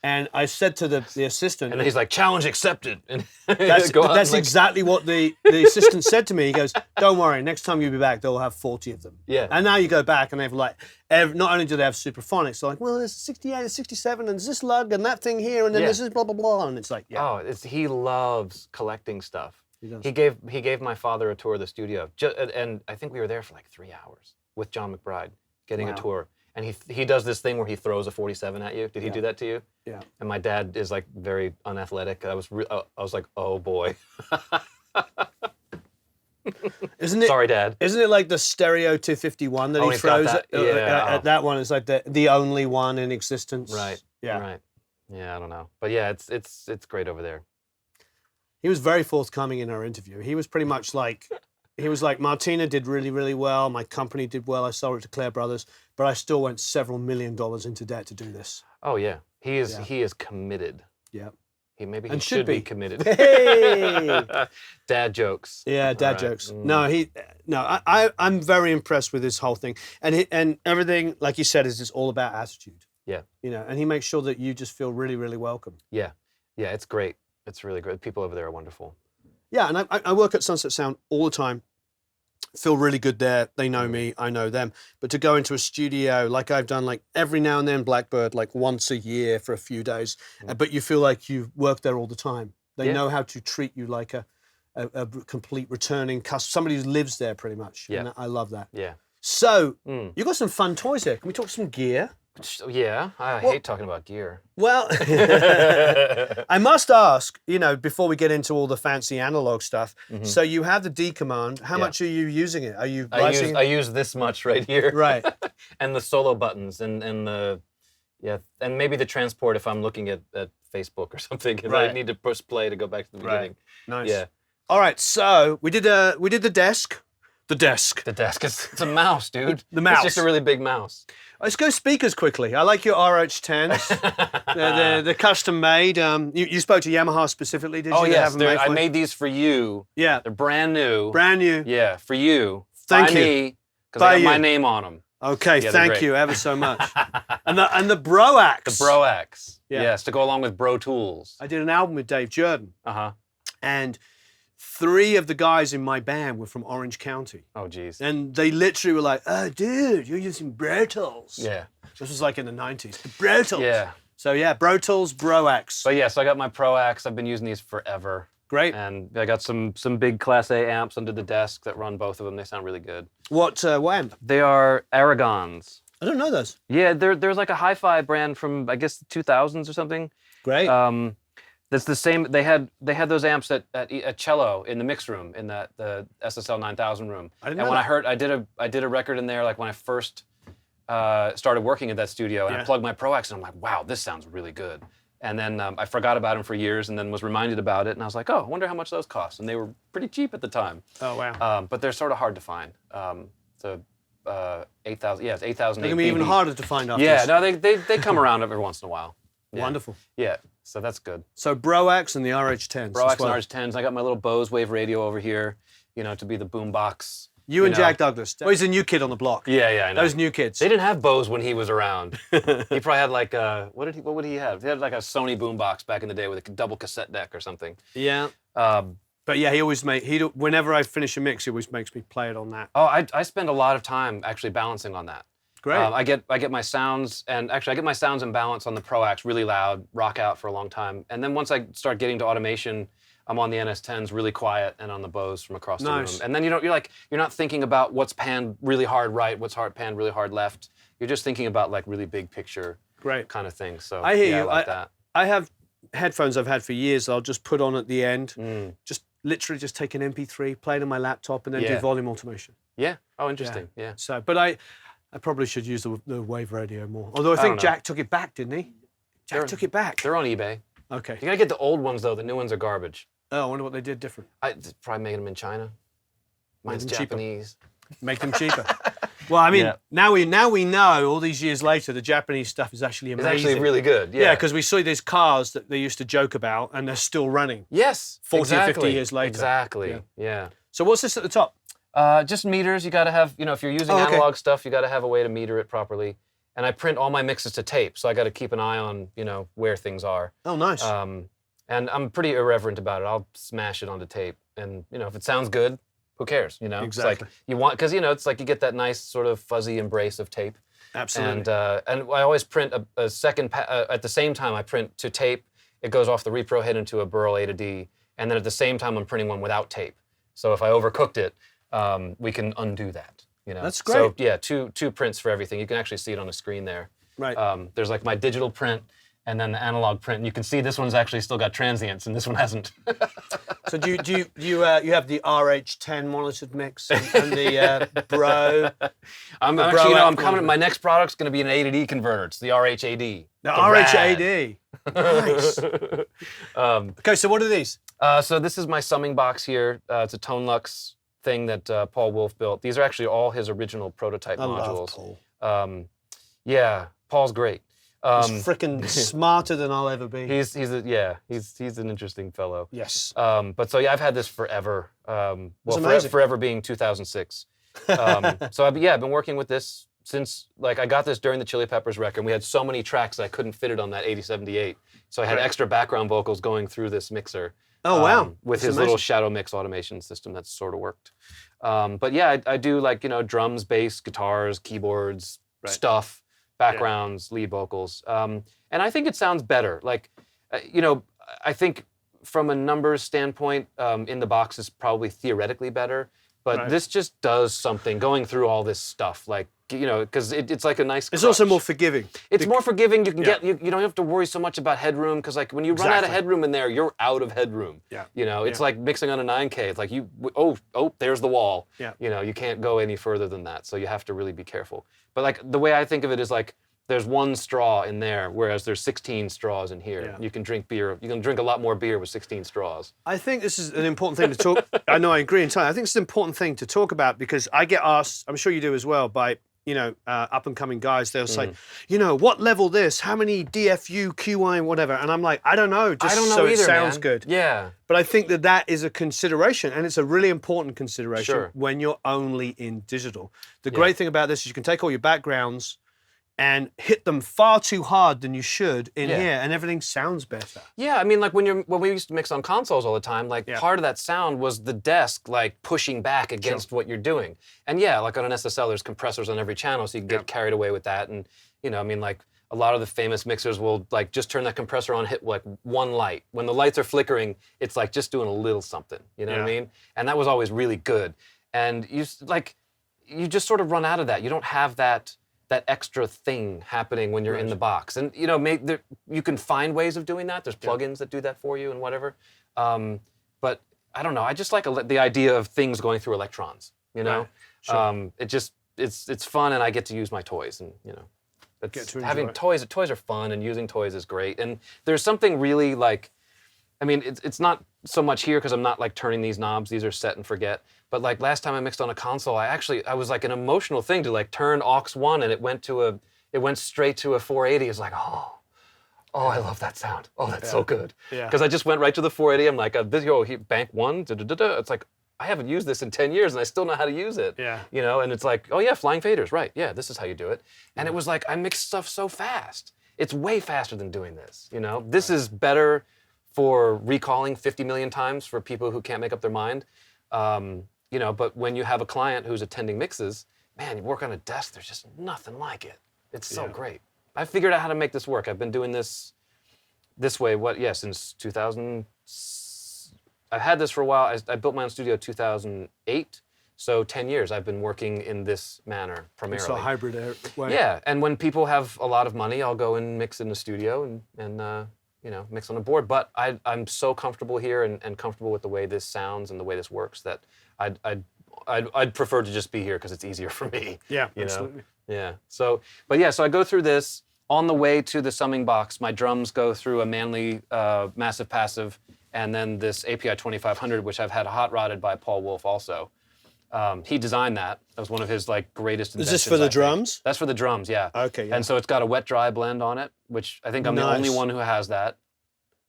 [SPEAKER 1] And I said to the assistant...
[SPEAKER 2] And then he's like, challenge accepted. And
[SPEAKER 1] that's exactly what the assistant said to me. He goes, don't worry, next time you'll be back, they'll have 40 of them.
[SPEAKER 2] Yeah.
[SPEAKER 1] And now you go back, and they've like, not only do they have supraphonics, they're like, well, there's 68, there's 67, and there's this lug, and that thing here, and then there's this blah, blah, blah. And it's like, yeah.
[SPEAKER 2] Oh, he loves collecting stuff.
[SPEAKER 1] He does.
[SPEAKER 2] He gave my father a tour of the studio. And I think we were there for like 3 hours with John McBride, getting a tour. And he does this thing where he throws a 47 at you. Did he do that to you?
[SPEAKER 1] Yeah.
[SPEAKER 2] And my dad is like very unathletic. I was like, oh boy. Sorry, Dad.
[SPEAKER 1] Isn't it like the Stereo 251 that he throws? At that one is like the only one in existence.
[SPEAKER 2] Right.
[SPEAKER 1] Yeah.
[SPEAKER 2] Right. Yeah, I don't know, but yeah, it's great over there.
[SPEAKER 1] He was very forthcoming in our interview. He was pretty much like. He was like, Martina did really, really well. My company did well. I sold it to Avett Brothers, but I still went several $1 million into debt to do this.
[SPEAKER 2] Oh yeah, he is committed.
[SPEAKER 1] Yeah,
[SPEAKER 2] he should be committed.
[SPEAKER 1] Hey,
[SPEAKER 2] dad jokes.
[SPEAKER 1] Yeah, dad jokes. I'm very impressed with this whole thing, and everything, like you said, is just all about attitude.
[SPEAKER 2] Yeah,
[SPEAKER 1] and he makes sure that you just feel really, really welcome.
[SPEAKER 2] Yeah, it's great. It's really great. People over there are wonderful. Yeah,
[SPEAKER 1] and I work at Sunset Sound all the time. Feel really good there. They know me, I know them. But to go into a studio like I've done, like every now and then, Blackbird, like once a year for a few days, but you feel like you work there all the time. They know how to treat you like a complete returning customer, somebody who lives there pretty much.
[SPEAKER 2] Yeah,
[SPEAKER 1] and I love that.
[SPEAKER 2] Yeah.
[SPEAKER 1] So you got some fun toys here. Can we talk some gear?
[SPEAKER 2] Yeah, I hate talking about gear.
[SPEAKER 1] Well, I must ask, before we get into all the fancy analog stuff, so you have the D command. How much are you using it? Are you
[SPEAKER 2] I use this much right here.
[SPEAKER 1] Right.
[SPEAKER 2] And the solo buttons and and maybe the transport if I'm looking at Facebook or something, because I need to push play to go back to the beginning.
[SPEAKER 1] Nice.
[SPEAKER 2] Yeah.
[SPEAKER 1] All right, so we did the desk. The desk.
[SPEAKER 2] The desk. It's a mouse, dude.
[SPEAKER 1] The mouse.
[SPEAKER 2] It's just a really big mouse.
[SPEAKER 1] Let's go speakers quickly. I like your RH10s. They're custom made. You spoke to Yamaha specifically, did you?
[SPEAKER 2] Oh, yes. I made these for you.
[SPEAKER 1] Yeah.
[SPEAKER 2] They're brand new.
[SPEAKER 1] Brand new.
[SPEAKER 2] Yeah, for you.
[SPEAKER 1] Thank you.
[SPEAKER 2] Me, because I got my name on them.
[SPEAKER 1] Okay, thank you ever so much. and the Broax.
[SPEAKER 2] The Broax. Yeah. Yes, to go along with Bro Tools.
[SPEAKER 1] I did an album with Dave Jordan.
[SPEAKER 2] Uh-huh.
[SPEAKER 1] And 3 of the guys in my band were from Orange County.
[SPEAKER 2] Oh, geez.
[SPEAKER 1] And they literally were like, oh, dude, you're using Bro Tools.
[SPEAKER 2] Yeah.
[SPEAKER 1] This was like in the 90s. The Bro Tools.
[SPEAKER 2] Yeah.
[SPEAKER 1] So yeah, Bro Tools, Broax.
[SPEAKER 2] But yeah, so I got my Proax. I've been using these forever.
[SPEAKER 1] Great.
[SPEAKER 2] And I got some big Class A amps under the desk that run both of them. They sound really good.
[SPEAKER 1] What amp?
[SPEAKER 2] They are Aragons.
[SPEAKER 1] I don't know those.
[SPEAKER 2] Yeah, there's like a hi-fi brand from, I guess, the 2000s or something.
[SPEAKER 1] Great.
[SPEAKER 2] That's the same. They had those amps at Cello in the mix room in the SSL 9000 room.
[SPEAKER 1] I didn't know.
[SPEAKER 2] And when I heard, I did a record in there like when I first started working at that studio, and I plugged my Proax, and I'm like, wow, this sounds really good. And then I forgot about them for years, and then was reminded about it, and I was like, oh, I wonder how much those cost. And they were pretty cheap at the time.
[SPEAKER 1] Oh wow.
[SPEAKER 2] But they're sort of hard to find. So 8,000. Yeah, it's 8,000.
[SPEAKER 1] They're gonna be even harder to find after.
[SPEAKER 2] Yeah, no, they come around every once in a while. Yeah.
[SPEAKER 1] Wonderful.
[SPEAKER 2] Yeah. So that's good.
[SPEAKER 1] So Broax and the RH10s.
[SPEAKER 2] Broax and RH10s. I got my little Bose Wave radio over here, to be the boom box.
[SPEAKER 1] You and Jack Douglas. Oh, he's a new kid on the block.
[SPEAKER 2] Yeah, I know.
[SPEAKER 1] Those new kids.
[SPEAKER 2] They didn't have Bose when he was around. He probably had like what would he have? He had like a Sony boombox back in the day with a double cassette deck or something.
[SPEAKER 1] Yeah. But yeah, he always whenever I finish a mix, he always makes me play it on that.
[SPEAKER 2] Oh, I spend a lot of time actually balancing on that.
[SPEAKER 1] Great.
[SPEAKER 2] I get my sounds, and actually I get my sounds and balance on the Proax really loud, rock out for a long time. And then once I start getting to automation, I'm on the NS10s really quiet and on the Bose from across the room. And then you're not thinking about what's panned really hard right, what's panned really hard left. You're just thinking about like really big picture kind of things. So
[SPEAKER 1] I hear you.
[SPEAKER 2] I like that.
[SPEAKER 1] I have headphones I've had for years that I'll just put on at the end, just literally just take an MP3, play it on my laptop, and then do volume automation.
[SPEAKER 2] Yeah. Oh, interesting. Yeah.
[SPEAKER 1] So, but I probably should use the wave radio more. Although I think Jack took it back, didn't he? Jack took it back.
[SPEAKER 2] They're on eBay.
[SPEAKER 1] Okay.
[SPEAKER 2] You gotta get the old ones though. The new ones are garbage.
[SPEAKER 1] Oh, I wonder what they did different.
[SPEAKER 2] Probably making them in China. Mine's Japanese.
[SPEAKER 1] Make them cheaper. Well, I mean, now we know all these years later the Japanese stuff is actually amazing.
[SPEAKER 2] It's actually really good. Yeah.
[SPEAKER 1] Yeah, because we saw these cars that they used to joke about, and they're still running.
[SPEAKER 2] Yes.
[SPEAKER 1] 40 or 50 years later.
[SPEAKER 2] Exactly. Yeah.
[SPEAKER 1] So what's this at the top?
[SPEAKER 2] Just meters. You got to have, if you're using analog stuff, you got to have a way to meter it properly. And I print all my mixes to tape, so I got to keep an eye on, where things are.
[SPEAKER 1] Oh, nice.
[SPEAKER 2] And I'm pretty irreverent about it. I'll smash it onto tape, and if it sounds good, who cares?
[SPEAKER 1] Exactly.
[SPEAKER 2] It's like you want, because it's like you get that nice sort of fuzzy embrace of tape.
[SPEAKER 1] Absolutely.
[SPEAKER 2] And I always print a second at the same time I print to tape. It goes off the repro head into a Burl A to D, and then at the same time I'm printing one without tape. So if I overcooked it, we can undo that.
[SPEAKER 1] That's great.
[SPEAKER 2] So yeah, two prints for everything. You can actually see it on the screen there.
[SPEAKER 1] Right.
[SPEAKER 2] There's like my digital print and then the analog print. And you can see this one's actually still got transients and this one hasn't.
[SPEAKER 1] So do you have the RH10 monitored mix and the Bro?
[SPEAKER 2] I'm coming. My next product's going to be an A to D converter. It's the RHAD.
[SPEAKER 1] The RHAD. Nice. Okay, so what are these?
[SPEAKER 2] So this is my summing box here. It's a Tone Lux thing that Paul Wolf built. These are actually all his original prototype modules.
[SPEAKER 1] Love Paul.
[SPEAKER 2] Yeah, Paul's great.
[SPEAKER 1] He's freaking smarter than I'll ever be.
[SPEAKER 2] He's an interesting fellow.
[SPEAKER 1] Yes.
[SPEAKER 2] But so yeah, I've had this forever. Forever being 2006. So I've been working with this since I got this during the Chili Peppers record. We had so many tracks that I couldn't fit it on that 8078. So I had extra background vocals going through this mixer.
[SPEAKER 1] Oh wow!
[SPEAKER 2] With his little shadow mix automation system that sort of worked. But yeah, I do drums, bass, guitars, keyboards, stuff, backgrounds, lead vocals, and I think it sounds better. I think from a numbers standpoint, in the box is probably theoretically better, but this just does something going through all this stuff. Because it's like a nice crutch.
[SPEAKER 1] It's also more forgiving.
[SPEAKER 2] It's more forgiving. You can you don't have to worry so much about headroom, because when you run out of headroom in there, you're out of headroom.
[SPEAKER 1] Yeah.
[SPEAKER 2] It's like mixing on a 9K. It's like there's the wall.
[SPEAKER 1] Yeah.
[SPEAKER 2] You can't go any further than that. So you have to really be careful. But the way I think of it is there's one straw in there, whereas there's 16 straws in here. Yeah. You can drink beer. You can drink a lot more beer with 16 straws.
[SPEAKER 1] I think this is an important thing to talk. I know I agree entirely. I think it's an important thing to talk about, because I get asked, I'm sure you do as well, by up and coming guys. They'll say, what level this? How many DFU, QI, and whatever? And I'm like, I don't know. Just
[SPEAKER 2] I don't know
[SPEAKER 1] so
[SPEAKER 2] either,
[SPEAKER 1] it sounds
[SPEAKER 2] man.
[SPEAKER 1] good.
[SPEAKER 2] Yeah.
[SPEAKER 1] But I think that is a consideration, and it's a really important consideration
[SPEAKER 2] Sure.
[SPEAKER 1] when you're only in digital. The great thing about this is you can take all your backgrounds and hit them far too hard than you should in here, and everything sounds better.
[SPEAKER 2] Yeah, I mean, when we used to mix on consoles all the time, part of that sound was the desk pushing back against what you're doing. And on an SSL, there's compressors on every channel, so you can get carried away with that. And a lot of the famous mixers will just turn that compressor on, hit one light. When the lights are flickering, it's just doing a little something. You know what I mean? And that was always really good. And you just sort of run out of that. You don't have that extra thing happening when you're in the box. And, you can find ways of doing that. There's plugins that do that for you and whatever. But I don't know. I just like the idea of things going through electrons, Right. Sure. It's fun, and I get to use my toys, and, having toys are fun, and using toys is great. And there's something really it's not so much here because I'm not turning these knobs. These are set and forget. But last time I mixed on a console, I was an emotional thing to turn aux 1, and it went straight to a 480. It's I love that sound. Oh, that's so good. Yeah. Because I just went right to the 480. I'm like, bank 1, da-da-da-da. It's I haven't used this in 10 years, and I still know how to use it.
[SPEAKER 1] Yeah.
[SPEAKER 2] And it's flying faders, right? Yeah, this is how you do it. And it was I mixed stuff so fast. It's way faster than doing this. This is better for recalling 50 million times for people who can't make up their mind. But when you have a client who's attending mixes, man, you work on a desk, there's just nothing like it. It's so great. I figured out how to make this work. I've been doing this way, since 2000. I've had this for a while. I built my own studio in 2008. So 10 years I've been working in this manner primarily.
[SPEAKER 1] It's a hybrid way.
[SPEAKER 2] Yeah, and when people have a lot of money, I'll go and mix in the studio and mix on a board. But I'm so comfortable here and comfortable with the way this sounds and the way this works that I'd prefer to just be here because it's easier for me.
[SPEAKER 1] Yeah, absolutely.
[SPEAKER 2] Yeah. So I go through this. On the way to the summing box, my drums go through a Manley massive passive, and then this API 2500, which I've had hot rodded by Paul Wolf also. He designed that. That was one of his greatest inventions.
[SPEAKER 1] Is this for the drums?
[SPEAKER 2] That's for the drums, yeah.
[SPEAKER 1] Okay. Yeah.
[SPEAKER 2] And so it's got a wet-dry blend on it, which I think I'm the only one who has that.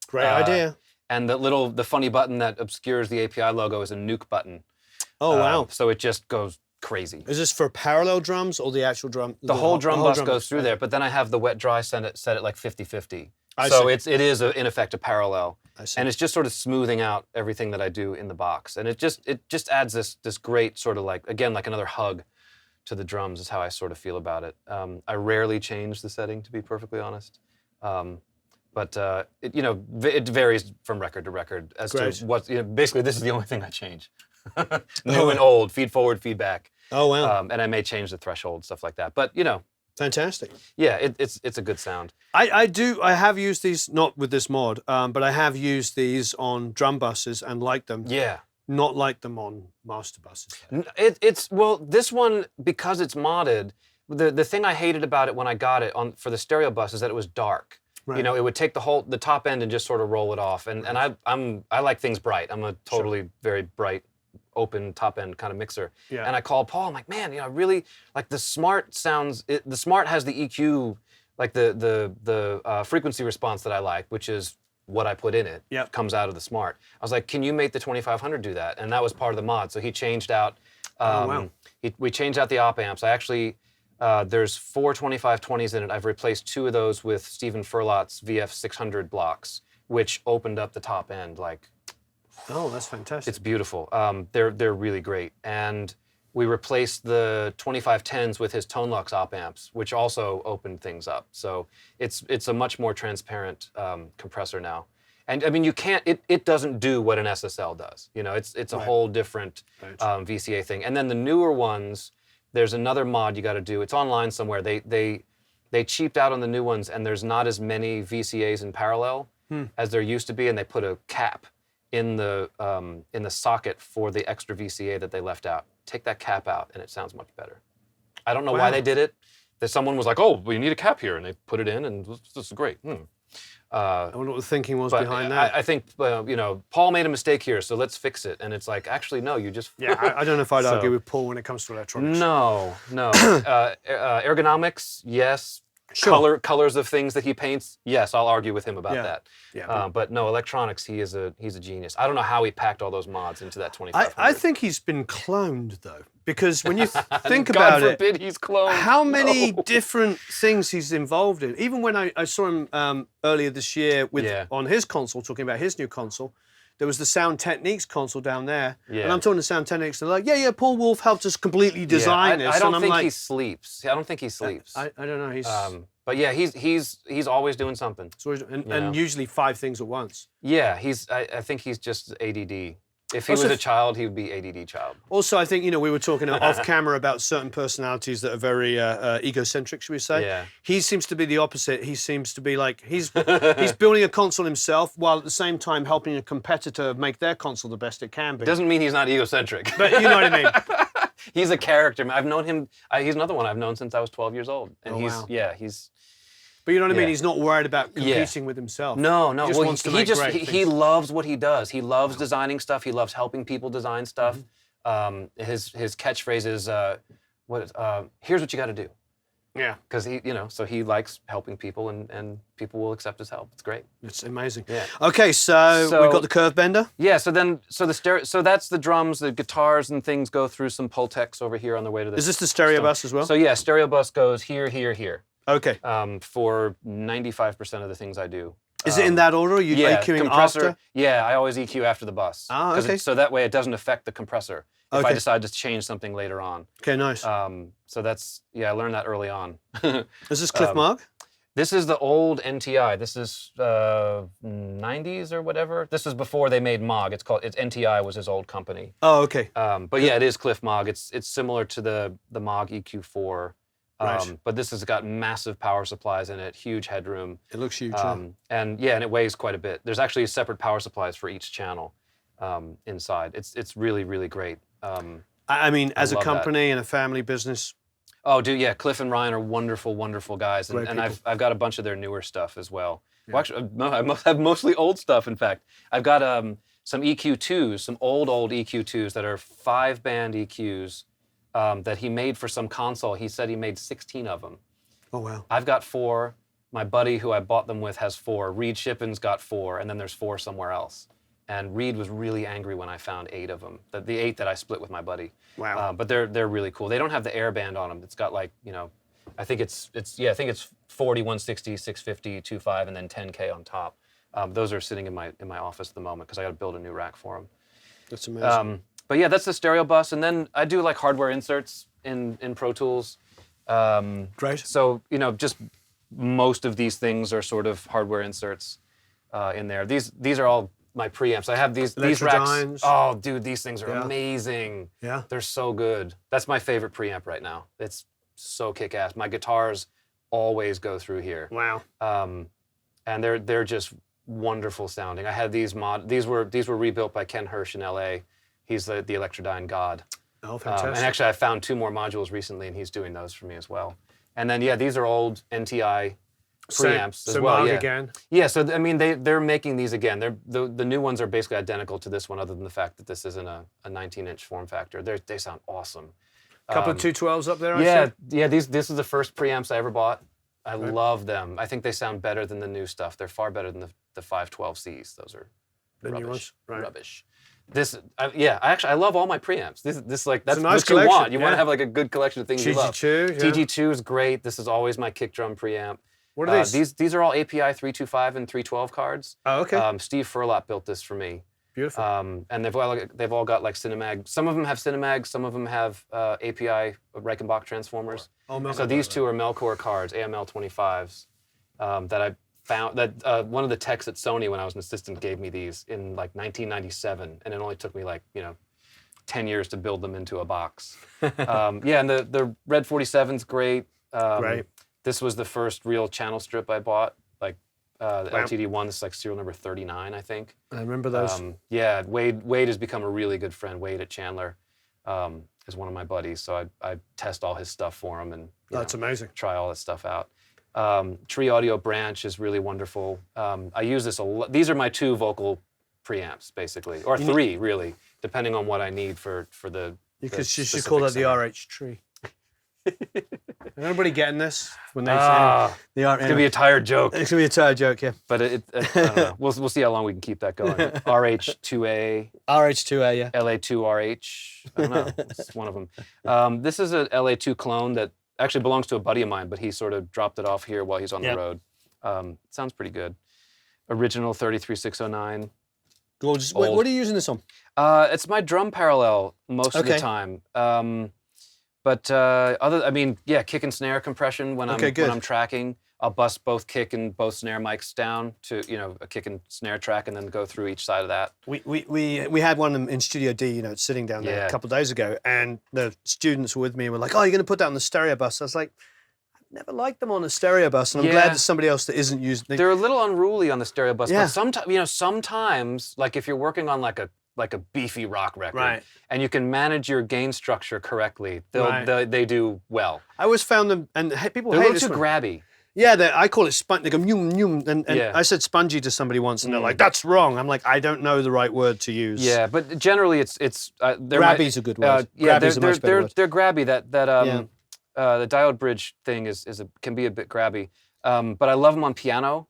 [SPEAKER 1] Great idea.
[SPEAKER 2] And the funny button that obscures the API logo is a nuke button.
[SPEAKER 1] Oh, wow.
[SPEAKER 2] So it just goes crazy.
[SPEAKER 1] Is this for parallel drums or the actual drum?
[SPEAKER 2] The whole drum bus goes through there, but then I have the wet-dry set at like 50-50. So it is in effect a parallel. And it's just sort of smoothing out everything that I do in the box. And it just adds this great sort of like another hug to the drums is how I sort of feel about it. I rarely change the setting, to be perfectly honest. But it varies from record to record as to what, basically this is the only thing I change. New and old, feed forward, feedback.
[SPEAKER 1] Oh, wow.
[SPEAKER 2] And I may change the threshold, stuff like that. But,
[SPEAKER 1] Fantastic.
[SPEAKER 2] Yeah, it's a good sound.
[SPEAKER 1] I have used these, not with this mod, but I have used these on drum buses and liked them.
[SPEAKER 2] Yeah.
[SPEAKER 1] Not like them on master buses.
[SPEAKER 2] This one, because it's modded, the thing I hated about it when I got it for the stereo bus is that it was dark. Right. It would take the top end and just sort of roll it off. And I like things bright. I'm a totally very bright, open top end kind of mixer. Yeah. And I called Paul. I'm like, man, I really like the Smart sounds. The Smart has the EQ, like the frequency response that I like, which is what I put in it. Yep. Comes out of the Smart. I was like, can you make the 2500 do that? And that was part of the mod. So he changed out. We changed out the op amps. I actually. There's 4 2520s in it. I've replaced 2 of those with Stephen Furlot's VF600 blocks, which opened up the top end like.
[SPEAKER 1] Oh, that's fantastic.
[SPEAKER 2] It's beautiful. They're really great. And we replaced the 2510s with his Tonelux op amps, which also opened things up. So it's a much more transparent compressor now. And I mean, you can't. It doesn't do what an SSL does. It's a whole different VCA thing. And then the newer ones. There's another mod you got to do. It's online somewhere. They cheaped out on the new ones, and there's not as many VCAs in parallel as there used to be, and they put a cap in the socket for the extra VCA that they left out. Take that cap out, and it sounds much better. I don't know why they did it. Someone was like, "Oh, we need a cap here," and they put it in, and this is great.
[SPEAKER 1] I wonder what the thinking was behind that.
[SPEAKER 2] I think, Paul made a mistake here, so let's fix it. And it's like, actually, no, you just...
[SPEAKER 1] Yeah, I don't know if I'd argue with Paul when it comes to electronics.
[SPEAKER 2] No. Ergonomics, yes.
[SPEAKER 1] Sure.
[SPEAKER 2] Colors of things that he paints, yes, I'll argue with him about that.
[SPEAKER 1] Yeah.
[SPEAKER 2] But no, electronics, he's a genius. I don't know how he packed all those mods into that 2500.
[SPEAKER 1] I think he's been cloned, though. Because when you think about
[SPEAKER 2] God forbid he's cloned.
[SPEAKER 1] How many different things he's involved in. Even when I saw him earlier this year on his console, talking about his new console, there was the Sound Techniques console down there. Yeah. And I'm talking to Sound Techniques, and they're like, yeah, Paul Wolf helped us completely design this.
[SPEAKER 2] I don't think he sleeps. I don't think he sleeps.
[SPEAKER 1] I don't know. He's...
[SPEAKER 2] but yeah, he's always doing something.
[SPEAKER 1] And usually 5 things at once.
[SPEAKER 2] Yeah, I think he's just ADD. If he was a child, he would be ADD child.
[SPEAKER 1] Also, I think, we were talking off camera about certain personalities that are very egocentric, should we say? Yeah. He seems to be the opposite. He seems to be like, he's building a console himself while at the same time helping a competitor make their console the best it can be.
[SPEAKER 2] Doesn't mean he's not egocentric.
[SPEAKER 1] But you know what I mean.
[SPEAKER 2] He's a character. I've known him, he's another one I've known since I was 12 years old. And he's...
[SPEAKER 1] But you know what I mean? He's not worried about competing with himself.
[SPEAKER 2] No.
[SPEAKER 1] He just wants to make great things.
[SPEAKER 2] He loves what he does. He loves designing stuff. He loves helping people design stuff. His catchphrase is, here's what you got to do. Yeah. Because he likes helping people, and people will accept his help. It's great.
[SPEAKER 1] It's amazing. Yeah. Okay, so we've got the curve bender.
[SPEAKER 2] Yeah. So that's the drums, the guitars and things go through some Pultecs over here on the way to the.
[SPEAKER 1] Is this the stereo bus as well?
[SPEAKER 2] So yeah, stereo bus goes here, here, here.
[SPEAKER 1] Okay.
[SPEAKER 2] For 95% of the things I do.
[SPEAKER 1] Is it in that order? Or are you EQing
[SPEAKER 2] compressor,
[SPEAKER 1] after?
[SPEAKER 2] Yeah, I always EQ after the bus.
[SPEAKER 1] Ah, okay.
[SPEAKER 2] So that way it doesn't affect the compressor if I decide to change something later on.
[SPEAKER 1] Okay, nice.
[SPEAKER 2] So that's, I learned that early on.
[SPEAKER 1] Is this Cliff Mark?
[SPEAKER 2] This is the old NTI. This is 90s or whatever. This is before they made Moog. It's NTI was his old company.
[SPEAKER 1] Oh, okay.
[SPEAKER 2] But yeah, it is Cliff Moog. It's similar to the Moog EQ4.
[SPEAKER 1] Right.
[SPEAKER 2] But this has got massive power supplies in it, huge headroom.
[SPEAKER 1] It looks huge.
[SPEAKER 2] And it weighs quite a bit. There's actually separate power supplies for each channel inside. It's really, really great.
[SPEAKER 1] I mean, as a
[SPEAKER 2] love
[SPEAKER 1] company and a family business.
[SPEAKER 2] Oh, dude, yeah. Cliff and Ryan are wonderful, wonderful guys, and I've got a bunch of their newer stuff as well. Yeah. Well, actually, I have mostly old stuff. In fact, I've got some EQ2s, some old EQ2s that are 5-band EQs that he made for some console. He said he made 16 of them.
[SPEAKER 1] Oh wow!
[SPEAKER 2] I've got 4. My buddy who I bought them with has 4. Reed Shippin's got 4, and then there's 4 somewhere else. And Reed was really angry when I found 8 of them. The 8 that I split with my buddy.
[SPEAKER 1] Wow.
[SPEAKER 2] But they're really cool. They don't have the air band on them. It's got like, I think it's 40, 160, 650, 2.5, and then 10K on top. Those are sitting in my office at the moment because I got to build a new rack for them.
[SPEAKER 1] That's amazing.
[SPEAKER 2] But yeah, that's the stereo bus, and then I do like hardware inserts in Pro Tools.
[SPEAKER 1] Great.
[SPEAKER 2] So just most of these things are sort of hardware inserts in there. These are all my preamps. I have these racks. Oh, dude, these things are amazing.
[SPEAKER 1] Yeah.
[SPEAKER 2] They're so good. That's my favorite preamp right now. It's so kick-ass. My guitars always go through here.
[SPEAKER 1] Wow.
[SPEAKER 2] And they're just wonderful sounding. I had these were rebuilt by Ken Hirsch in LA. He's the Electrodyne god.
[SPEAKER 1] Oh, fantastic.
[SPEAKER 2] And actually I found 2 more modules recently and he's doing those for me as well. And then these are old NTI preamps as well.
[SPEAKER 1] Moog again.
[SPEAKER 2] Yeah, so I mean they're making these again. The new ones are basically identical to this one, other than the fact that this isn't a 19-inch form factor. They sound awesome.
[SPEAKER 1] Couple of 212s up there.
[SPEAKER 2] Yeah. This is the first preamps I ever bought. I love them. I think they sound better than the new stuff. They're far better than the 512Cs. Those are
[SPEAKER 1] the
[SPEAKER 2] rubbish.
[SPEAKER 1] New ones? Right.
[SPEAKER 2] Rubbish. I love all my preamps. That's
[SPEAKER 1] nice
[SPEAKER 2] what
[SPEAKER 1] collection.
[SPEAKER 2] you want. You want to have like a good collection of things you love.
[SPEAKER 1] TG2.
[SPEAKER 2] TG2 is great. This is always my kick drum preamp.
[SPEAKER 1] What are these?
[SPEAKER 2] These are all API 325 and 312 cards.
[SPEAKER 1] Oh, okay.
[SPEAKER 2] Steve Furlop built this for me.
[SPEAKER 1] Beautiful.
[SPEAKER 2] And they've all got like Cinemag. Some of them have Cinemag. Some of them have API Reichenbach transformers.
[SPEAKER 1] Oh,
[SPEAKER 2] so these 2 are Melcore cards, AML 25s, that I found. That one of the techs at Sony when I was an assistant gave me these in like 1997, and it only took me like 10 years to build them into a box. And the Red 47's great.
[SPEAKER 1] Great.
[SPEAKER 2] This was the first real channel strip I bought, the LTD1. This is like serial number 39, I think.
[SPEAKER 1] I remember those.
[SPEAKER 2] Wade has become a really good friend. Wade at Chandler is one of my buddies, so I test all his stuff for him and
[SPEAKER 1] that's amazing.
[SPEAKER 2] Try all that stuff out. Tree Audio Branch is really wonderful. I use this a lot. These are my 2 vocal preamps, basically, or 3 really, depending on what I need for the.
[SPEAKER 1] You should call that the RH tree. Is anybody getting this when they say the
[SPEAKER 2] It's gonna be a tired joke.
[SPEAKER 1] It's gonna be a tired joke, yeah.
[SPEAKER 2] But I don't know. We'll see how long we can keep that going. RH2A.
[SPEAKER 1] RH2A, yeah.
[SPEAKER 2] LA2RH. I don't know. It's one of them. This is a LA2 clone that actually belongs to a buddy of mine, but he sort of dropped it off here while he's on the road. Sounds pretty good. Original 33609.
[SPEAKER 1] Gorgeous. What are you using this on?
[SPEAKER 2] It's my drum parallel most of the time. Kick and snare compression when I'm tracking. I'll bust both kick and both snare mics down to a kick and snare track, and then go through each side of that.
[SPEAKER 1] We had one in Studio D, sitting down there a couple of days ago, and the students were with me and were like, "Oh, you're going to put that on the stereo bus?" I was like, "I've never liked them on a stereo bus, and I'm glad there's somebody else that isn't using."
[SPEAKER 2] They're a little unruly on the stereo bus, but sometimes, like if you're working on like a beefy rock record, and you can manage your gain structure correctly, they do well.
[SPEAKER 1] I always found them, and people
[SPEAKER 2] they're
[SPEAKER 1] hate
[SPEAKER 2] a little too grabby.
[SPEAKER 1] Yeah, I call it sponge. They go and I said spongy to somebody once, and they're like, "That's wrong." I'm like, I don't know the right word to use.
[SPEAKER 2] Yeah, but generally it's
[SPEAKER 1] grabby's a good word. Grabby's a much better word.
[SPEAKER 2] They're grabby. The diode bridge thing can be a bit grabby, but I love them on piano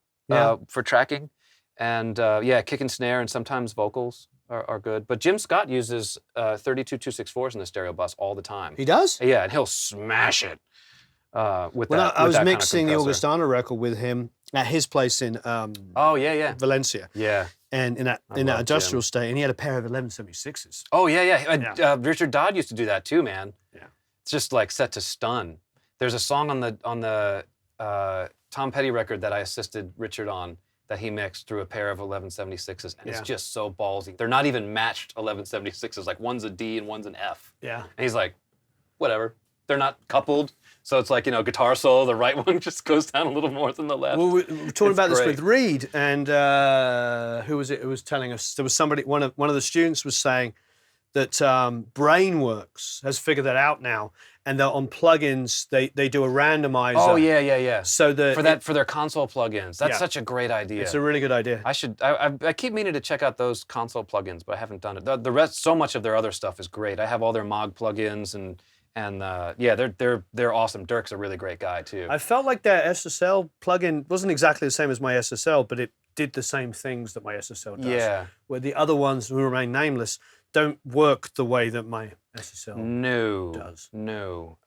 [SPEAKER 2] for tracking, and kick and snare, and sometimes vocals are good. But Jim Scott uses 32 264s in the stereo bus all the time.
[SPEAKER 1] He does?
[SPEAKER 2] Yeah, and he'll smash it. I
[SPEAKER 1] was mixing the Augustana record with him at his place in Valencia.
[SPEAKER 2] Yeah.
[SPEAKER 1] And in that industrial state, and he had a pair of 1176s.
[SPEAKER 2] Oh yeah. Richard Dodd used to do that too, man.
[SPEAKER 1] Yeah.
[SPEAKER 2] It's just like set to stun. There's a song on the Tom Petty record that I assisted Richard on that he mixed through a pair of 1176s, and it's just so ballsy. They're not even matched 1176s. Like one's a D and one's an F.
[SPEAKER 1] Yeah.
[SPEAKER 2] And he's like, whatever. they're not coupled. So it's like, guitar solo, the right one just goes down a little more than the left.
[SPEAKER 1] Well, we were talking about this with Reed, and who was it who was telling us? There was somebody, one of the students was saying that Brainworks has figured that out now, and that on plugins they do a randomizer.
[SPEAKER 2] Oh yeah.
[SPEAKER 1] So that
[SPEAKER 2] for their console plugins, that's such a great idea.
[SPEAKER 1] It's a really good idea.
[SPEAKER 2] I keep meaning to check out those console plugins, but I haven't done it. The rest, so much of their other stuff is great. I have all their Moog plugins and they're awesome. Dirk's a really great guy too.
[SPEAKER 1] I felt like their SSL plugin wasn't exactly the same as my SSL, but it did the same things that my SSL does.
[SPEAKER 2] Yeah.
[SPEAKER 1] Where the other ones, who remain nameless, don't work the way that my SSL does.
[SPEAKER 2] No.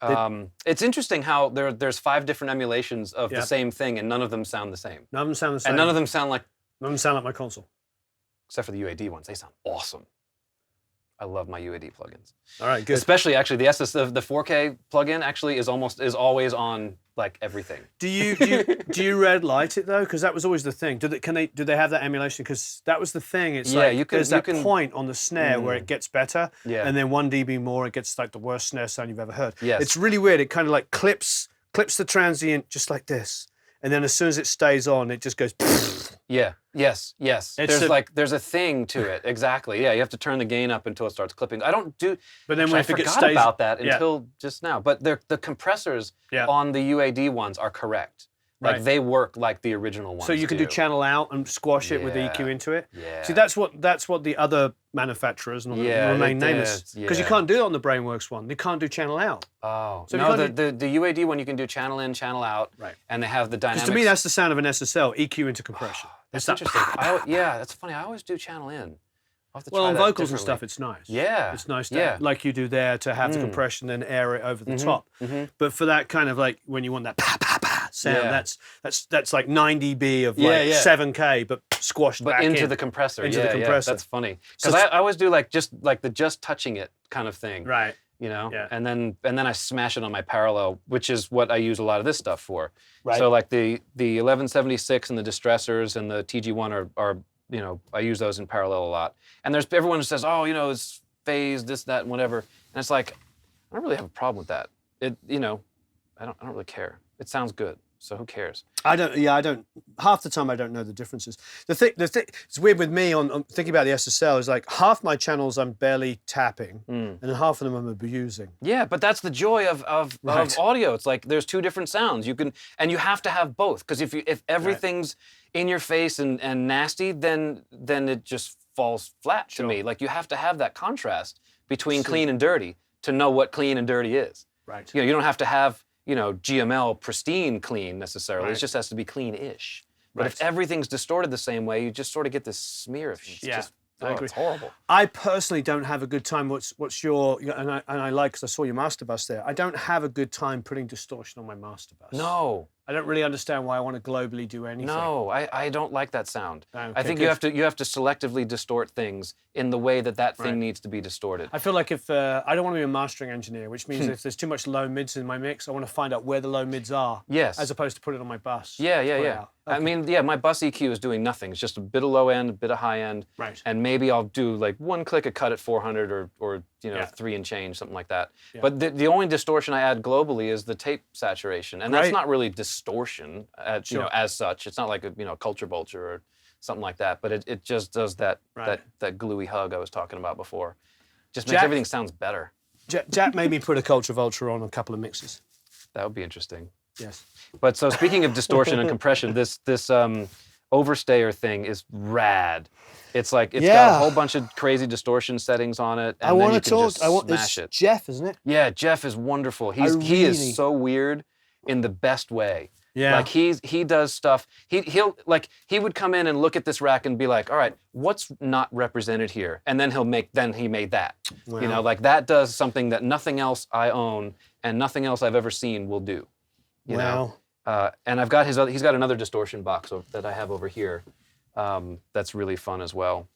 [SPEAKER 2] It's interesting how there's 5 different emulations of the same thing, and none of them sound the same.
[SPEAKER 1] None of them sound the same.
[SPEAKER 2] And none of them sound like
[SPEAKER 1] my console.
[SPEAKER 2] Except for the UAD ones. They sound awesome. I love my UAD plugins.
[SPEAKER 1] All right, good.
[SPEAKER 2] Especially actually the 4K plugin actually is always on like everything.
[SPEAKER 1] Do you red light it though? Because that was always the thing. Do they have that emulation? Because that was the thing. It's there's that point on the snare where it gets better, and then 1 dB more, it gets like the worst snare sound you've ever heard.
[SPEAKER 2] Yes.
[SPEAKER 1] It's really weird. It kind of like clips the transient just like this, and then as soon as it stays on, it just goes.
[SPEAKER 2] Yeah. Yes. There's a thing to it. Exactly. Yeah. You have to turn the gain up until it starts clipping. I don't do.
[SPEAKER 1] But then
[SPEAKER 2] I forgot about that until just now. But the compressors on the UAD ones are correct. Like they work like the original ones.
[SPEAKER 1] So you can do channel out and squash it with EQ into it.
[SPEAKER 2] Yeah.
[SPEAKER 1] See, that's what the other manufacturers remain nameless, because you can't do it on the Brainworks one. They can't do channel out.
[SPEAKER 2] Oh. So no, the UAD one you can do channel in, channel out.
[SPEAKER 1] Right.
[SPEAKER 2] And they have the dynamics.
[SPEAKER 1] To me, that's the sound of an SSL, EQ into compression.
[SPEAKER 2] That's interesting. That's funny. I always do channel in.
[SPEAKER 1] Well, on vocals and stuff, it's nice.
[SPEAKER 2] Yeah.
[SPEAKER 1] It's nice to, like you do there, to have the compression and air it over the top. But for that kind of like, when you want that pa-pa-pa sound, that's like 9 dB of like 7K, but squashed back
[SPEAKER 2] into the compressor.
[SPEAKER 1] Into the compressor.
[SPEAKER 2] That's funny. Because I always do like the just touching it kind of thing.
[SPEAKER 1] Right.
[SPEAKER 2] And then I smash it on my parallel, which is what I use a lot of this stuff for.
[SPEAKER 1] Right.
[SPEAKER 2] So like the 1176 and the distressors and the TG1 are I use those in parallel a lot. And there's everyone who says, it's phase, this, that, and whatever. And it's like, I don't really have a problem with that. I don't really care. It sounds good. So who cares?
[SPEAKER 1] I don't. Half the time I don't know the differences. The thing, it's weird with me on thinking about the SSL is like half my channels I'm barely tapping, and half of them I'm abusing.
[SPEAKER 2] Yeah, but that's the joy of audio. It's like there's 2 different sounds. You have to have both, because if everything's in your face and nasty, then it just falls flat to me. Like you have to have that contrast between clean and dirty to know what clean and dirty is.
[SPEAKER 1] Right.
[SPEAKER 2] You don't have to have GML pristine clean necessarily. Right. It just has to be clean-ish. But if everything's distorted the same way, you just sort of get this smear of things. I agree. It's horrible.
[SPEAKER 1] I personally don't have a good time. What's your, and I like, because I saw your master bus there, I don't have a good time putting distortion on my master bus.
[SPEAKER 2] No.
[SPEAKER 1] I don't really understand why I want to globally do anything.
[SPEAKER 2] No, I don't like that sound.
[SPEAKER 1] Okay,
[SPEAKER 2] I think you have to selectively distort things in the way that thing needs to be distorted.
[SPEAKER 1] I feel like if I don't want to be a mastering engineer, which means if there's too much low mids in my mix, I want to find out where the low mids are.
[SPEAKER 2] Yes.
[SPEAKER 1] As opposed to put it on my bus.
[SPEAKER 2] Yeah.
[SPEAKER 1] Okay.
[SPEAKER 2] I mean, my bus EQ is doing nothing. It's just a bit of low end, a bit of high end.
[SPEAKER 1] Right.
[SPEAKER 2] And maybe I'll do like 1 click a cut at 400 or 3 and change, something like that. Yeah. But the only distortion I add globally is the tape saturation, and that's not really distortion as such. It's not like a culture vulture or something like that. But it just does that gluey hug I was talking about before. Just makes everything sounds better.
[SPEAKER 1] Jack made me put a culture vulture on a couple of mixes.
[SPEAKER 2] That would be interesting.
[SPEAKER 1] Yes.
[SPEAKER 2] But so speaking of distortion and compression, this overstayer thing is rad. It's like it's got a whole bunch of crazy distortion settings on it, and then you can just smash it.
[SPEAKER 1] Jeff, isn't it?
[SPEAKER 2] Yeah, Jeff is wonderful. He is so weird in the best way.
[SPEAKER 1] Yeah.
[SPEAKER 2] Like he does stuff. He would come in and look at this rack and be like, all right, what's not represented here? And then he made that.
[SPEAKER 1] Wow.
[SPEAKER 2] Like that does something that nothing else I own and nothing else I've ever seen will do. You know? And I've got he's got another distortion box that I have over here. That's really fun as well.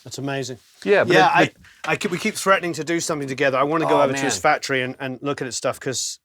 [SPEAKER 1] That's amazing.
[SPEAKER 2] Yeah,
[SPEAKER 1] but we keep threatening to do something together. I want to go over to his factory and look at his stuff, because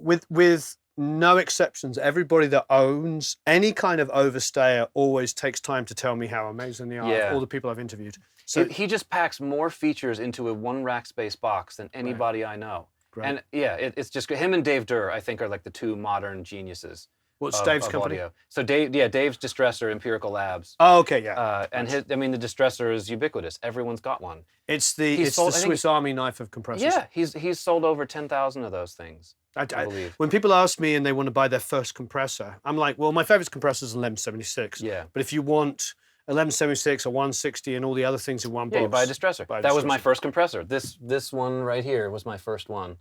[SPEAKER 1] with no exceptions, everybody that owns any kind of overstayer always takes time to tell me how amazing they are. All the people I've interviewed. So
[SPEAKER 2] he just packs more features into a one rack space box than anybody I know.
[SPEAKER 1] Great.
[SPEAKER 2] And yeah, it's just him and Dave Durr, I think, are like the two modern geniuses.
[SPEAKER 1] What's Dave's
[SPEAKER 2] of
[SPEAKER 1] company?
[SPEAKER 2] Audio. So Dave's Distressor, Empirical Labs.
[SPEAKER 1] Oh, okay, yeah.
[SPEAKER 2] And the Distressor is ubiquitous. Everyone's got one.
[SPEAKER 1] It's the Swiss Army knife of compressors.
[SPEAKER 2] Yeah, he's sold over 10,000 of those things. I believe.
[SPEAKER 1] When people ask me and they want to buy their first compressor, I'm like, well, my favorite compressor is an 1176.
[SPEAKER 2] Yeah.
[SPEAKER 1] But if you want 1176 or 160 and all the other things in one box,
[SPEAKER 2] you buy a Distressor. That was my first compressor. This one right here was my first one.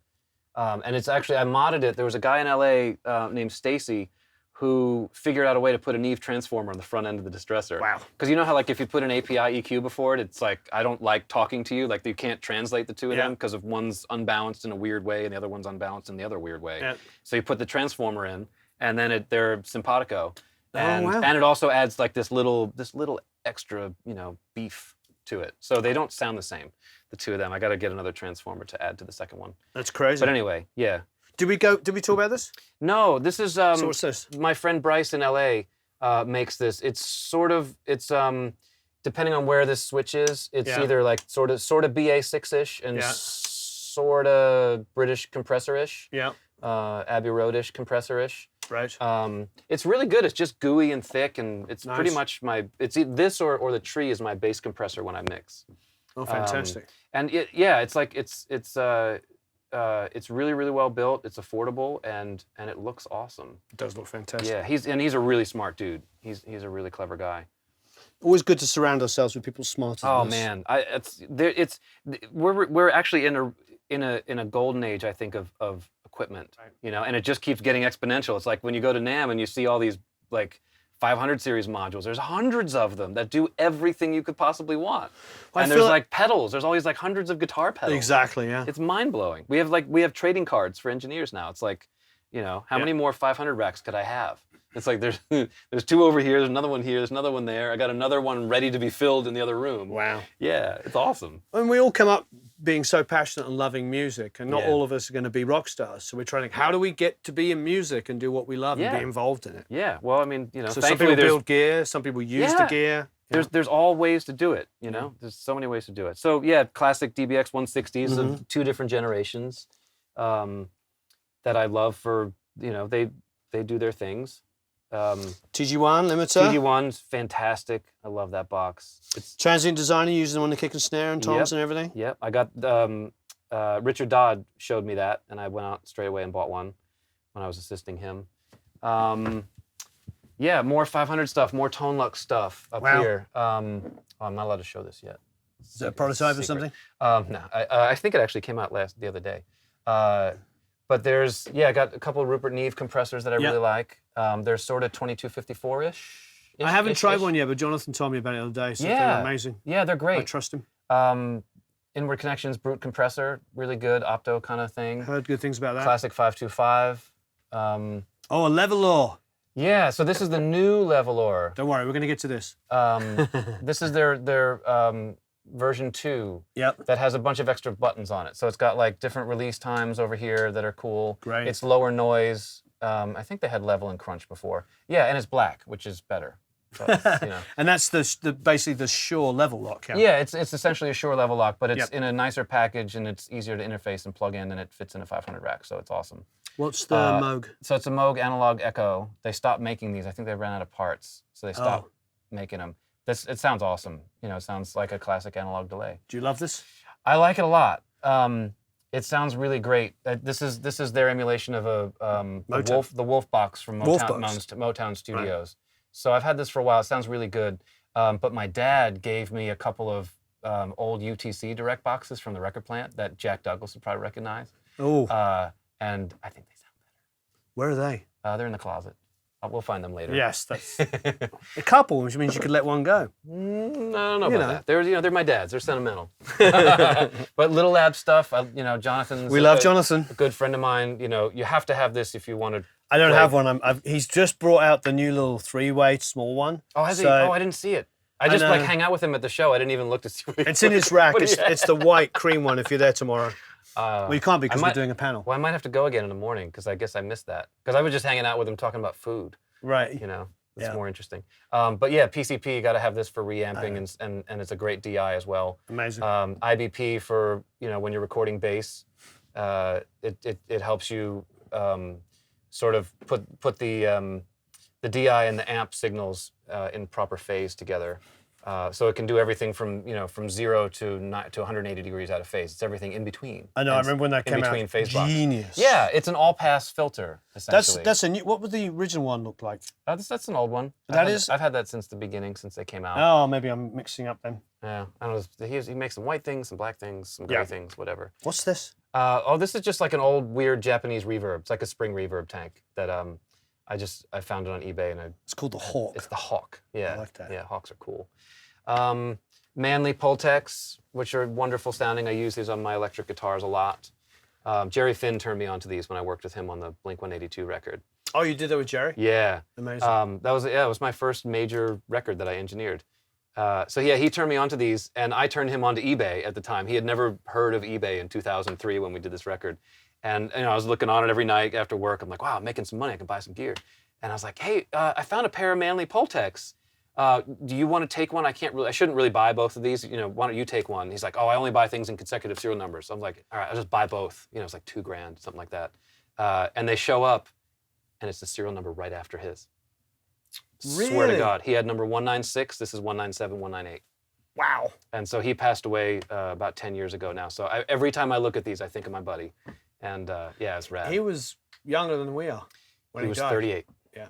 [SPEAKER 2] And it's actually, I modded it. There was a guy in LA named Stacy who figured out a way to put a Neve transformer on the front end of the Distressor.
[SPEAKER 1] Wow.
[SPEAKER 2] Because you know how like if you put an API EQ before it, it's like, I don't like talking to you. Like you can't translate the two of them because of one's unbalanced in a weird way and the other one's unbalanced in the other weird way. Yeah. So you put the transformer in and then they're simpatico. And, and it also adds like this little extra, beef to it. So they don't sound the same, the two of them. I got to get another transformer to add to the second one.
[SPEAKER 1] That's crazy.
[SPEAKER 2] But anyway, yeah.
[SPEAKER 1] Did we talk about this?
[SPEAKER 2] No, this is
[SPEAKER 1] So what's this?
[SPEAKER 2] My friend Bryce in LA makes this. It's depending on where this switch is, it's either like sort of BA6-ish and sort of British compressor-ish.
[SPEAKER 1] Yeah.
[SPEAKER 2] Abbey Road-ish compressor-ish.
[SPEAKER 1] Right.
[SPEAKER 2] It's really good. It's just gooey and thick, and it's pretty much this or the Tree is my bass compressor when I mix.
[SPEAKER 1] Oh, fantastic.
[SPEAKER 2] And it's really, really well built. It's affordable, and it looks awesome.
[SPEAKER 1] It does look fantastic.
[SPEAKER 2] Yeah, he's a really smart dude. He's a really clever guy.
[SPEAKER 1] Always good to surround ourselves with people smarter than us.
[SPEAKER 2] Oh man, we're actually in a golden age, I think, of equipment. Right. And it just keeps getting exponential. It's like when you go to NAMM and you see all these like 500 series modules. There's hundreds of them that do everything you could possibly want. Well, and there's like pedals. There's always like hundreds of guitar pedals.
[SPEAKER 1] Exactly, yeah.
[SPEAKER 2] It's mind-blowing. We have trading cards for engineers now. It's like, how many more 500 racks could I have? It's like there's two over here, there's another one here, there's another one there. I got another one ready to be filled in the other room.
[SPEAKER 1] Wow.
[SPEAKER 2] Yeah, it's awesome.
[SPEAKER 1] And we all come up being so passionate and loving music, and not all of us are going to be rock stars. So we're trying to, how do we get to be in music and do what we love and be involved in it?
[SPEAKER 2] Yeah, well, I mean,
[SPEAKER 1] so some people build gear, some people use the gear.
[SPEAKER 2] There's all ways to do it, There's so many ways to do it. So yeah, classic DBX 160s of two different generations that I love for, they do their things.
[SPEAKER 1] TG1 limiter.
[SPEAKER 2] TG1's fantastic. I love that box. It's
[SPEAKER 1] transient designer using them on the kick and snare and toms and everything.
[SPEAKER 2] Yep. I got Richard Dodd showed me that, and I went out straight away and bought one when I was assisting him. Yeah, more 500 stuff, more Tone Lux stuff up here. I'm not allowed to show this yet.
[SPEAKER 1] Is that a prototype or something?
[SPEAKER 2] No, I think it actually came out the other day. But I got a couple of Rupert Neve compressors that I really like. They're sort of 2254-ish.
[SPEAKER 1] I haven't tried one yet, but Jonathan told me about it the other day. So they're amazing.
[SPEAKER 2] Yeah, they're great.
[SPEAKER 1] I trust him.
[SPEAKER 2] Inward Connections Brute compressor, really good, opto kind of thing.
[SPEAKER 1] Heard good things about that.
[SPEAKER 2] Classic 525.
[SPEAKER 1] A Levelor.
[SPEAKER 2] Yeah, so this is the new Levelor.
[SPEAKER 1] Don't worry, we're going to get to this.
[SPEAKER 2] This is their version 2 that has a bunch of extra buttons on it. So it's got like different release times over here that are cool.
[SPEAKER 1] Great.
[SPEAKER 2] It's lower noise. I think they had level and crunch before. Yeah, and it's black, which is better. So,
[SPEAKER 1] And that's basically the Shure level lock.
[SPEAKER 2] Yeah, it's essentially a Shure level lock, but it's in a nicer package and it's easier to interface and plug in, and it fits in a 500 rack, so it's awesome.
[SPEAKER 1] What's the Moog?
[SPEAKER 2] So it's a Moog Analog Echo. They stopped making these. I think they ran out of parts, so they stopped making them. It sounds awesome. It sounds like a classic analog delay.
[SPEAKER 1] Do you love this?
[SPEAKER 2] I like it a lot. It sounds really great. This is their emulation of the Wolf Box from Motown Studios. Right. So I've had this for a while. It sounds really good. But my dad gave me a couple of old UTC direct boxes from the record plant that Jack Douglas would probably recognize.
[SPEAKER 1] Oh.
[SPEAKER 2] And I think they sound better.
[SPEAKER 1] Where are they?
[SPEAKER 2] They're in the closet. We'll find them later.
[SPEAKER 1] Yes, that's a couple, which means you could let one go.
[SPEAKER 2] I don't know about that. They're my dad's. They're sentimental. But Little Lab stuff, Jonathan's.
[SPEAKER 1] We love Jonathan.
[SPEAKER 2] A good friend of mine. You have to have this if you want to.
[SPEAKER 1] I don't have one. He's just brought out the new little 3-way small one.
[SPEAKER 2] Oh, has he? Oh, I didn't see it. I just hang out with him at the show. I didn't even look to see what he
[SPEAKER 1] It's in his rack. It's the white cream one if you're there tomorrow. Well, you can't because we're doing a panel.
[SPEAKER 2] Well, I might have to go again in the morning because I guess I missed that. Because I was just hanging out with him talking about food.
[SPEAKER 1] Right.
[SPEAKER 2] It's more interesting. But yeah, PCP, you got to have this for reamping, and it's a great DI as well.
[SPEAKER 1] Amazing.
[SPEAKER 2] IBP for, when you're recording bass. It helps you sort of put the DI and the amp signals in proper phase together. So it can do everything from 0 to 180 degrees out of phase. It's everything in between.
[SPEAKER 1] I know. I remember when that came out.
[SPEAKER 2] Phase
[SPEAKER 1] Genius.
[SPEAKER 2] blocks. Yeah, it's an all-pass filter essentially.
[SPEAKER 1] That's a new. What would the original one look like?
[SPEAKER 2] That's an old one. I've had that since the beginning, since they came out.
[SPEAKER 1] Oh, maybe I'm mixing up then.
[SPEAKER 2] Yeah, I don't know. He makes some white things, some black things, some gray things, whatever.
[SPEAKER 1] What's this?
[SPEAKER 2] This is just like an old weird Japanese reverb. It's like a spring reverb tank that I found it on eBay and
[SPEAKER 1] it's called the Hawk.
[SPEAKER 2] It's the Hawk. Yeah,
[SPEAKER 1] I like that.
[SPEAKER 2] Yeah, Hawks are cool. Manly Pultecs, which are wonderful sounding. I use these on my electric guitars a lot. Jerry Finn turned me on to these when I worked with him on the Blink-182 record.
[SPEAKER 1] Oh, you did that with Jerry?
[SPEAKER 2] Yeah.
[SPEAKER 1] Amazing.
[SPEAKER 2] It was my first major record that I engineered. So yeah, he turned me on to these, and I turned him on to eBay at the time. He had never heard of eBay in 2003 when we did this record. And I was looking on it every night after work. I'm like, wow, I'm making some money. I can buy some gear. And I was like, hey, I found a pair of Manly Pultecs. Do you want to take one? I shouldn't really buy both of these. Why don't you take one? He's like, oh, I only buy things in consecutive serial numbers. So I'm like, all right, I'll just buy both. It's like $2,000, something like that. And they show up, and it's the serial number right after his.
[SPEAKER 1] Really?
[SPEAKER 2] Swear to God, he had number 196. This is 197, 198.
[SPEAKER 1] Wow.
[SPEAKER 2] And so he passed away about 10 years ago now. So every time I look at these, I think of my buddy. And yeah, it's rad.
[SPEAKER 1] He was younger than we are when he
[SPEAKER 2] was
[SPEAKER 1] died.
[SPEAKER 2] 38.
[SPEAKER 1] Yeah.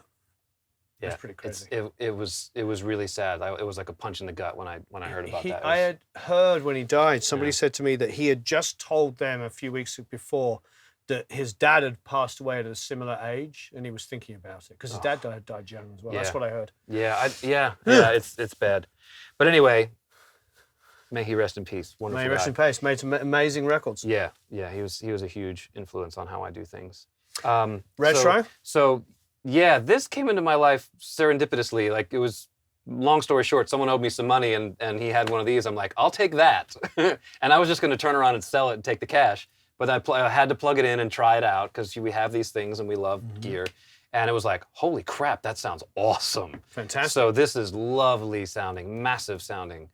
[SPEAKER 2] Yeah,
[SPEAKER 1] that's pretty crazy.
[SPEAKER 2] It was really sad. It was like a punch in the gut when I heard about that.
[SPEAKER 1] I had heard when he died, somebody said to me that he had just told them a few weeks before that his dad had passed away at a similar age, and he was thinking about it because his dad died young as well.
[SPEAKER 2] Yeah.
[SPEAKER 1] That's what I heard.
[SPEAKER 2] Yeah, it's bad. But anyway, may he rest in peace. Wonderful
[SPEAKER 1] May he rest in peace. Made some amazing records.
[SPEAKER 2] Yeah, he was a huge influence on how I do things.
[SPEAKER 1] Retro?
[SPEAKER 2] So yeah, this came into my life serendipitously. Like, it was, long story short, someone owed me some money and he had one of these. I'm like, I'll take that. And I was just going to turn around and sell it and take the cash. But I had to plug it in and try it out because we have these things and we love gear. And it was like, holy crap, that sounds awesome.
[SPEAKER 1] Fantastic.
[SPEAKER 2] So this is lovely sounding, massive sounding.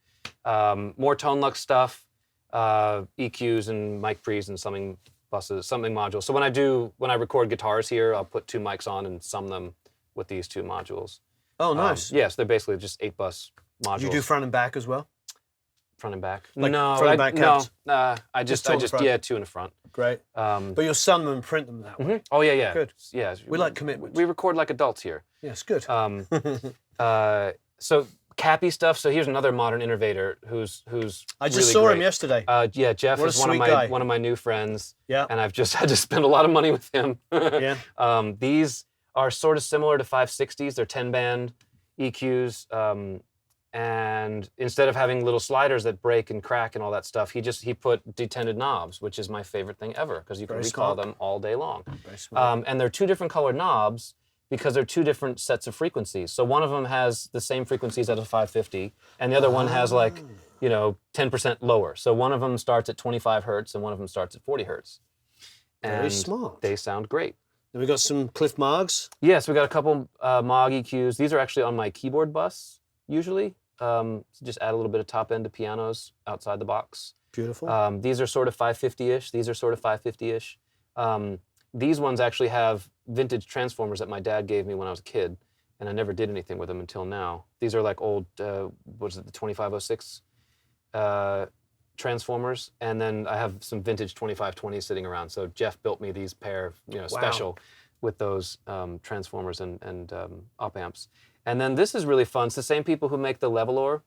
[SPEAKER 2] More Tone Lux stuff, EQs and mic pre's and summing buses, summing modules. So when I record guitars here, I'll put 2 mics on and sum them with these 2 modules.
[SPEAKER 1] Oh, nice.
[SPEAKER 2] Yes, they're basically just 8-bus modules.
[SPEAKER 1] You do front and back as well?
[SPEAKER 2] Front and back?
[SPEAKER 1] Like
[SPEAKER 2] no,
[SPEAKER 1] front and back cabs?
[SPEAKER 2] I just 2 in the front.
[SPEAKER 1] Great. But you'll sum them and print them that way.
[SPEAKER 2] Oh yeah.
[SPEAKER 1] Good.
[SPEAKER 2] Yeah.
[SPEAKER 1] We like commitment.
[SPEAKER 2] We record like adults here.
[SPEAKER 1] Yes, good.
[SPEAKER 2] So Cappy stuff. So here's another modern innovator who's
[SPEAKER 1] I just
[SPEAKER 2] really
[SPEAKER 1] saw
[SPEAKER 2] great.
[SPEAKER 1] him yesterday.
[SPEAKER 2] Yeah, Jeff
[SPEAKER 1] What a
[SPEAKER 2] is one of
[SPEAKER 1] sweet guy.
[SPEAKER 2] my new friends.
[SPEAKER 1] Yeah.
[SPEAKER 2] And I've just had to spend a lot of money with him.
[SPEAKER 1] Yeah.
[SPEAKER 2] These are sort of similar to 560s. They're 10-band EQs. And instead of having little sliders that break and crack and all that stuff, he put detented knobs, which is my favorite thing ever because you can recall them all day long.
[SPEAKER 1] Very smart.
[SPEAKER 2] And they're 2 different colored knobs because they're 2 different sets of frequencies. So one of them has the same frequencies as a 550, and the other one has 10% lower. So one of them starts at 25 hertz and one of them starts at 40 hertz. And
[SPEAKER 1] Very smart.
[SPEAKER 2] they sound great.
[SPEAKER 1] Then we got some Cliff Margs.
[SPEAKER 2] Yes, we got a couple Moog EQs. These are actually on my keyboard bus usually. Just add a little bit of top end to pianos outside the box.
[SPEAKER 1] Beautiful.
[SPEAKER 2] These are sort of 550-ish. These are sort of 550-ish. These ones actually have vintage transformers that my dad gave me when I was a kid, and I never did anything with them until now. These are like old, the 2506 transformers, and then I have some vintage 2520s sitting around. So Jeff built me these pair, special with those transformers and op amps. And then this is really fun. It's the same people who make the Levelor.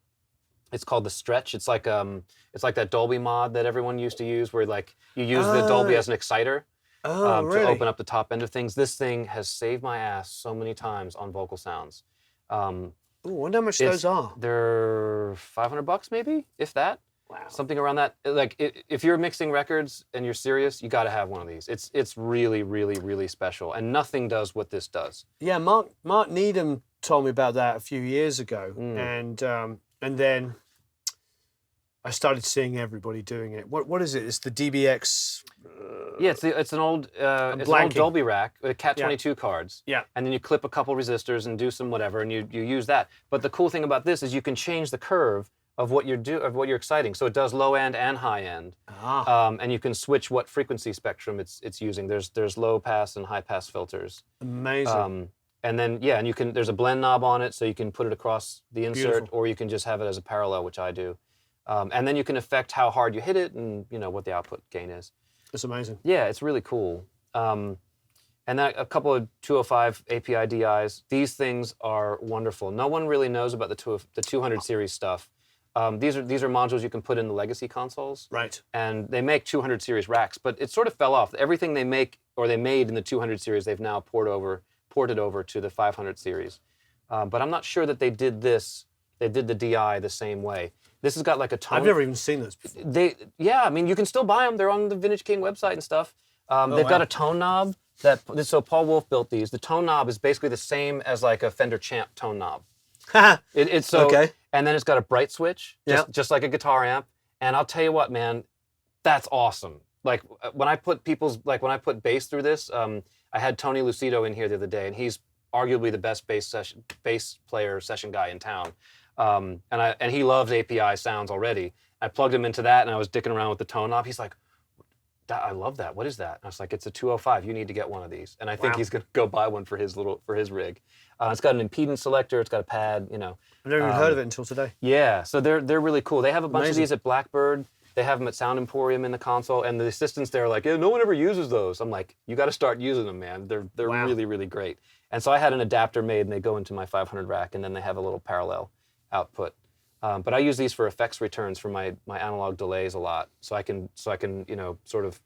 [SPEAKER 2] It's called the Stretch. It's like that Dolby mod that everyone used to use, where like you use the Dolby as an exciter
[SPEAKER 1] Really?
[SPEAKER 2] to open up the top end of things. This thing has saved my ass so many times on vocal sounds.
[SPEAKER 1] Ooh, I wonder how much those are.
[SPEAKER 2] They're $500 maybe, if that.
[SPEAKER 1] Wow.
[SPEAKER 2] Something around that. Like, if you're mixing records and you're serious, you got to have one of these. It's really, really, really special, and nothing does what this does.
[SPEAKER 1] Yeah, Mark Needham told me about that a few years ago, and then I started seeing everybody doing it. What is it? It's the DBX.
[SPEAKER 2] Yeah, it's an old Dolby rack with Cat 22 cards.
[SPEAKER 1] Yeah.
[SPEAKER 2] And then you clip a couple resistors and do some whatever, and you use that. But the cool thing about this is you can change the curve of what you're exciting. So it does low end and high end. And you can switch what frequency spectrum it's using. There's low pass and high pass filters.
[SPEAKER 1] Amazing.
[SPEAKER 2] And then and there's a blend knob on it, so you can put it across the insert, or you can just have it as a parallel, which I do. And then you can affect how hard you hit it and what the output gain is.
[SPEAKER 1] It's amazing.
[SPEAKER 2] Yeah, it's really cool. And then a couple of 205 API DIs. These things are wonderful. No one really knows about the 200 series stuff. These are modules you can put in the legacy consoles.
[SPEAKER 1] Right.
[SPEAKER 2] And they make 200 series racks, but it sort of fell off. Everything they make or they made in the 200 series, they've now ported over to the 500 series. But I'm not sure that they did this. They did the DI the same way. This has got like a tone.
[SPEAKER 1] I've never even seen those before.
[SPEAKER 2] I mean, you can still buy them. They're on the Vintage King website and stuff. They've got a tone knob so Paul Wolf built these. The tone knob is basically the same as like a Fender Champ tone knob. It's so,
[SPEAKER 1] okay.
[SPEAKER 2] And then it's got a bright switch, just like a guitar amp. And I'll tell you what, man, that's awesome. Like when I put bass through this, I had Tony Lucido in here the other day, and he's arguably the best bass player session guy in town. And he loves API sounds already. I plugged him into that, and I was dicking around with the tone knob. He's like, I love that. What is that? And I was like, it's a 205. You need to get one of these. And I think he's going to go buy one for his rig. It's got an impedance selector. It's got a pad.
[SPEAKER 1] I've never even heard of it until today.
[SPEAKER 2] Yeah, so they're really cool. They have a bunch of these at Blackbird. They have them at Sound Emporium in the console, and the assistants there are like, no one ever uses those. I'm like, you got to start using them, man. They're really, really great. And so I had an adapter made, and they go into my 500 rack, and then they have a little parallel output. But I use these for effects returns for my analog delays a lot, so I can sort of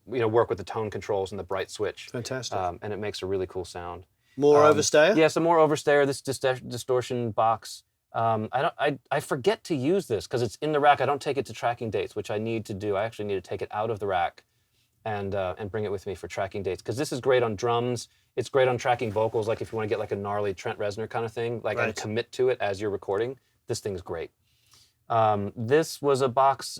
[SPEAKER 2] work with the tone controls and the bright switch.
[SPEAKER 1] Fantastic.
[SPEAKER 2] And it makes a really cool sound.
[SPEAKER 1] More overstayer?
[SPEAKER 2] Yeah, some more overstayer. This distortion box. I forget to use this because it's in the rack. I don't take it to tracking dates, which I need to do. I actually need to take it out of the rack and bring it with me for tracking dates, because this is great on drums. It's great on tracking vocals, like if you want to get like a gnarly Trent Reznor kind of thing, and commit to it as you're recording. This thing's great. This was a box.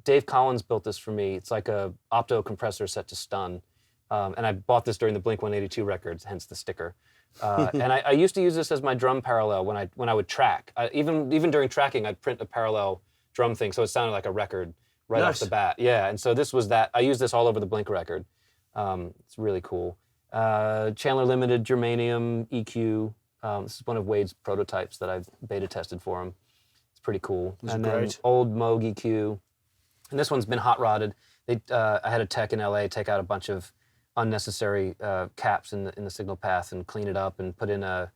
[SPEAKER 2] Dave Collins built this for me. It's like a opto compressor set to stun. And I bought this during the Blink-182 records, hence the sticker. And I used to use this as my drum parallel when I would track. Even during tracking, I'd print a parallel drum thing, so it sounded like a record right off the bat. Yeah, and so this was that. I used this all over the Blink record. It's really cool. Chandler Limited Germanium EQ. This is one of Wade's prototypes that I've beta tested for him. It's pretty cool. And then old Moog EQ. And this one's been hot rodded. I had a tech in LA take out a bunch of unnecessary caps in the signal path and clean it up and put in a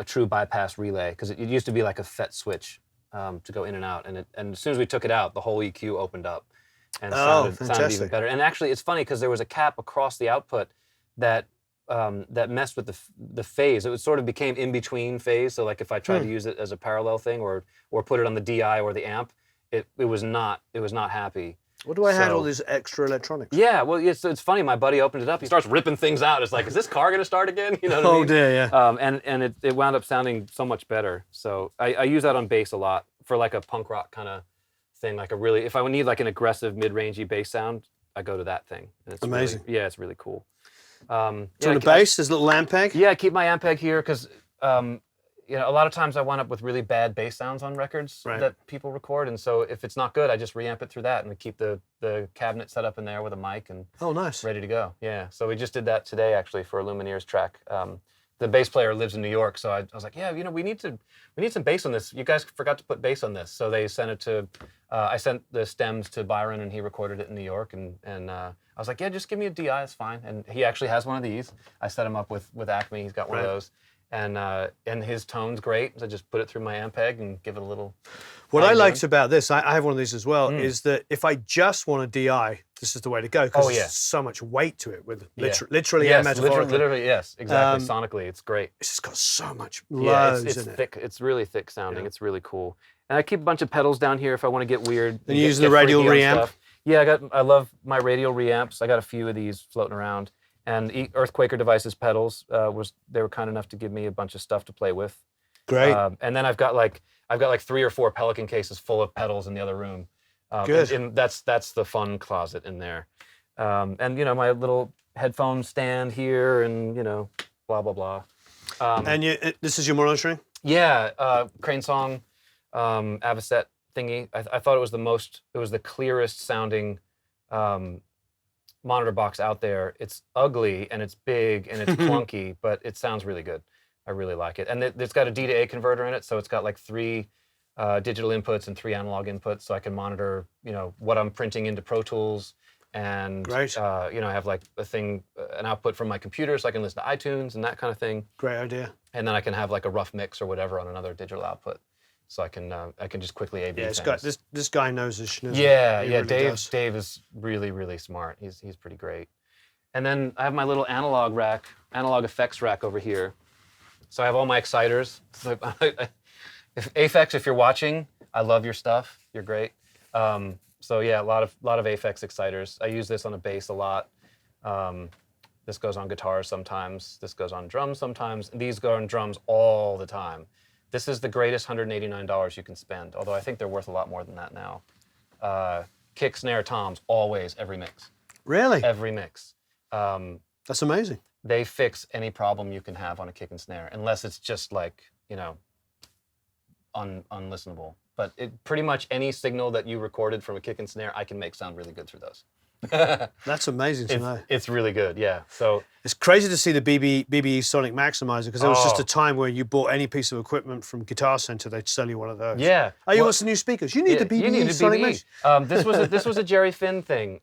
[SPEAKER 2] true bypass relay, because it used to be like a FET switch to go in and out, and as soon as we took it out, the whole EQ opened up and sounded even better. And actually, it's funny because there was a cap across the output that messed with the phase. It sort of became in between phase. So like if I tried to use it as a parallel thing or put it on the DI or the amp, it was not happy.
[SPEAKER 1] What do I have all these extra electronics?
[SPEAKER 2] Yeah, well, it's funny. My buddy opened it up. He starts ripping things out. It's like, is this car going to start again? You know what I mean?
[SPEAKER 1] Dear, yeah.
[SPEAKER 2] And it wound up sounding so much better. So I use that on bass a lot for like a punk rock kind of thing. Like if I need like an aggressive mid-rangey bass sound, I go to that thing. And it's
[SPEAKER 1] amazing.
[SPEAKER 2] Really, it's really cool.
[SPEAKER 1] So on the bass, there's a little Ampeg?
[SPEAKER 2] Yeah, I keep my Ampeg here because a lot of times I wind up with really bad bass sounds on records that people record, and so if it's not good, I just reamp it through that and keep the cabinet set up in there with a mic and ready to go. Yeah, so we just did that today actually for a Lumineers track. The bass player lives in New York, so I was like, yeah, we need some bass on this. You guys forgot to put bass on this, so they sent it to. I sent the stems to Byron, and he recorded it in New York, and I was like, yeah, just give me a DI, it's fine. And he actually has one of these. I set him up with Acme. He's got one of those. And his tone's great, so just put it through my Ampeg and give it a little.
[SPEAKER 1] What I liked about this, I have one of these as well, is that if I just want a DI, this is the way to go, because there's so much weight to it, with literally and metaphorically.
[SPEAKER 2] Literally, yes, exactly. Sonically, it's great.
[SPEAKER 1] It's just got so much loads
[SPEAKER 2] it's
[SPEAKER 1] in
[SPEAKER 2] thick. It's really thick sounding. It's really cool. And I keep a bunch of pedals down here if I want to get weird.
[SPEAKER 1] And using the radial reamp?
[SPEAKER 2] Yeah, I love my radial reamps. I got a few of these floating around. And Earthquaker Devices pedals they were kind enough to give me a bunch of stuff to play with.
[SPEAKER 1] Great.
[SPEAKER 2] And then I've got like 3 or 4 Pelican cases full of pedals in the other room.
[SPEAKER 1] Good.
[SPEAKER 2] And that's the fun closet in there. And you know, my little headphone stand here, and you know, blah blah blah.
[SPEAKER 1] And this is your monitoring?
[SPEAKER 2] Yeah, Crane Song, Avett thingy. I thought it was the clearest sounding monitor box out there. It's ugly and it's big and it's clunky, but it sounds really good. I really like it. And it's got a D to A converter in it, so it's got like 3 digital inputs and 3 analog inputs, so I can monitor, you know, what I'm printing into Pro Tools. And you know, I have like an output from my computer, so I can listen to iTunes and that kind of thing.
[SPEAKER 1] Great idea.
[SPEAKER 2] And then I can have like a rough mix or whatever on another digital output, so I can just quickly A/B things.
[SPEAKER 1] This guy knows his schnoozle.
[SPEAKER 2] Yeah,
[SPEAKER 1] He
[SPEAKER 2] yeah.
[SPEAKER 1] really does.
[SPEAKER 2] Dave is really smart. He's pretty great. And then I have my little analog effects rack over here. So I have all my exciters. So if Aphex, if you're watching, I love your stuff. You're great. So yeah, a lot of Aphex exciters. I use this on a bass a lot. This goes on guitars sometimes. This goes on drums sometimes. And these go on drums all the time. This is the greatest $189 you can spend, although I think they're worth a lot more than that now. Kick, snare, toms, always, every mix.
[SPEAKER 1] Really?
[SPEAKER 2] Every mix.
[SPEAKER 1] That's amazing.
[SPEAKER 2] They fix any problem you can have on a kick and snare, unless it's just like, you know, unlistenable. But pretty much any signal that you recorded from a kick and snare, I can make sound really good through those.
[SPEAKER 1] That's amazing to know.
[SPEAKER 2] It's really good, yeah. So
[SPEAKER 1] it's crazy to see the BBE Sonic Maximizer, because there was just a time where you bought any piece of equipment from Guitar Center, they'd sell you one of those.
[SPEAKER 2] Yeah.
[SPEAKER 1] Oh, you want some new speakers? You need the BBE Sonic Maximizer.
[SPEAKER 2] This was a Jerry Finn thing.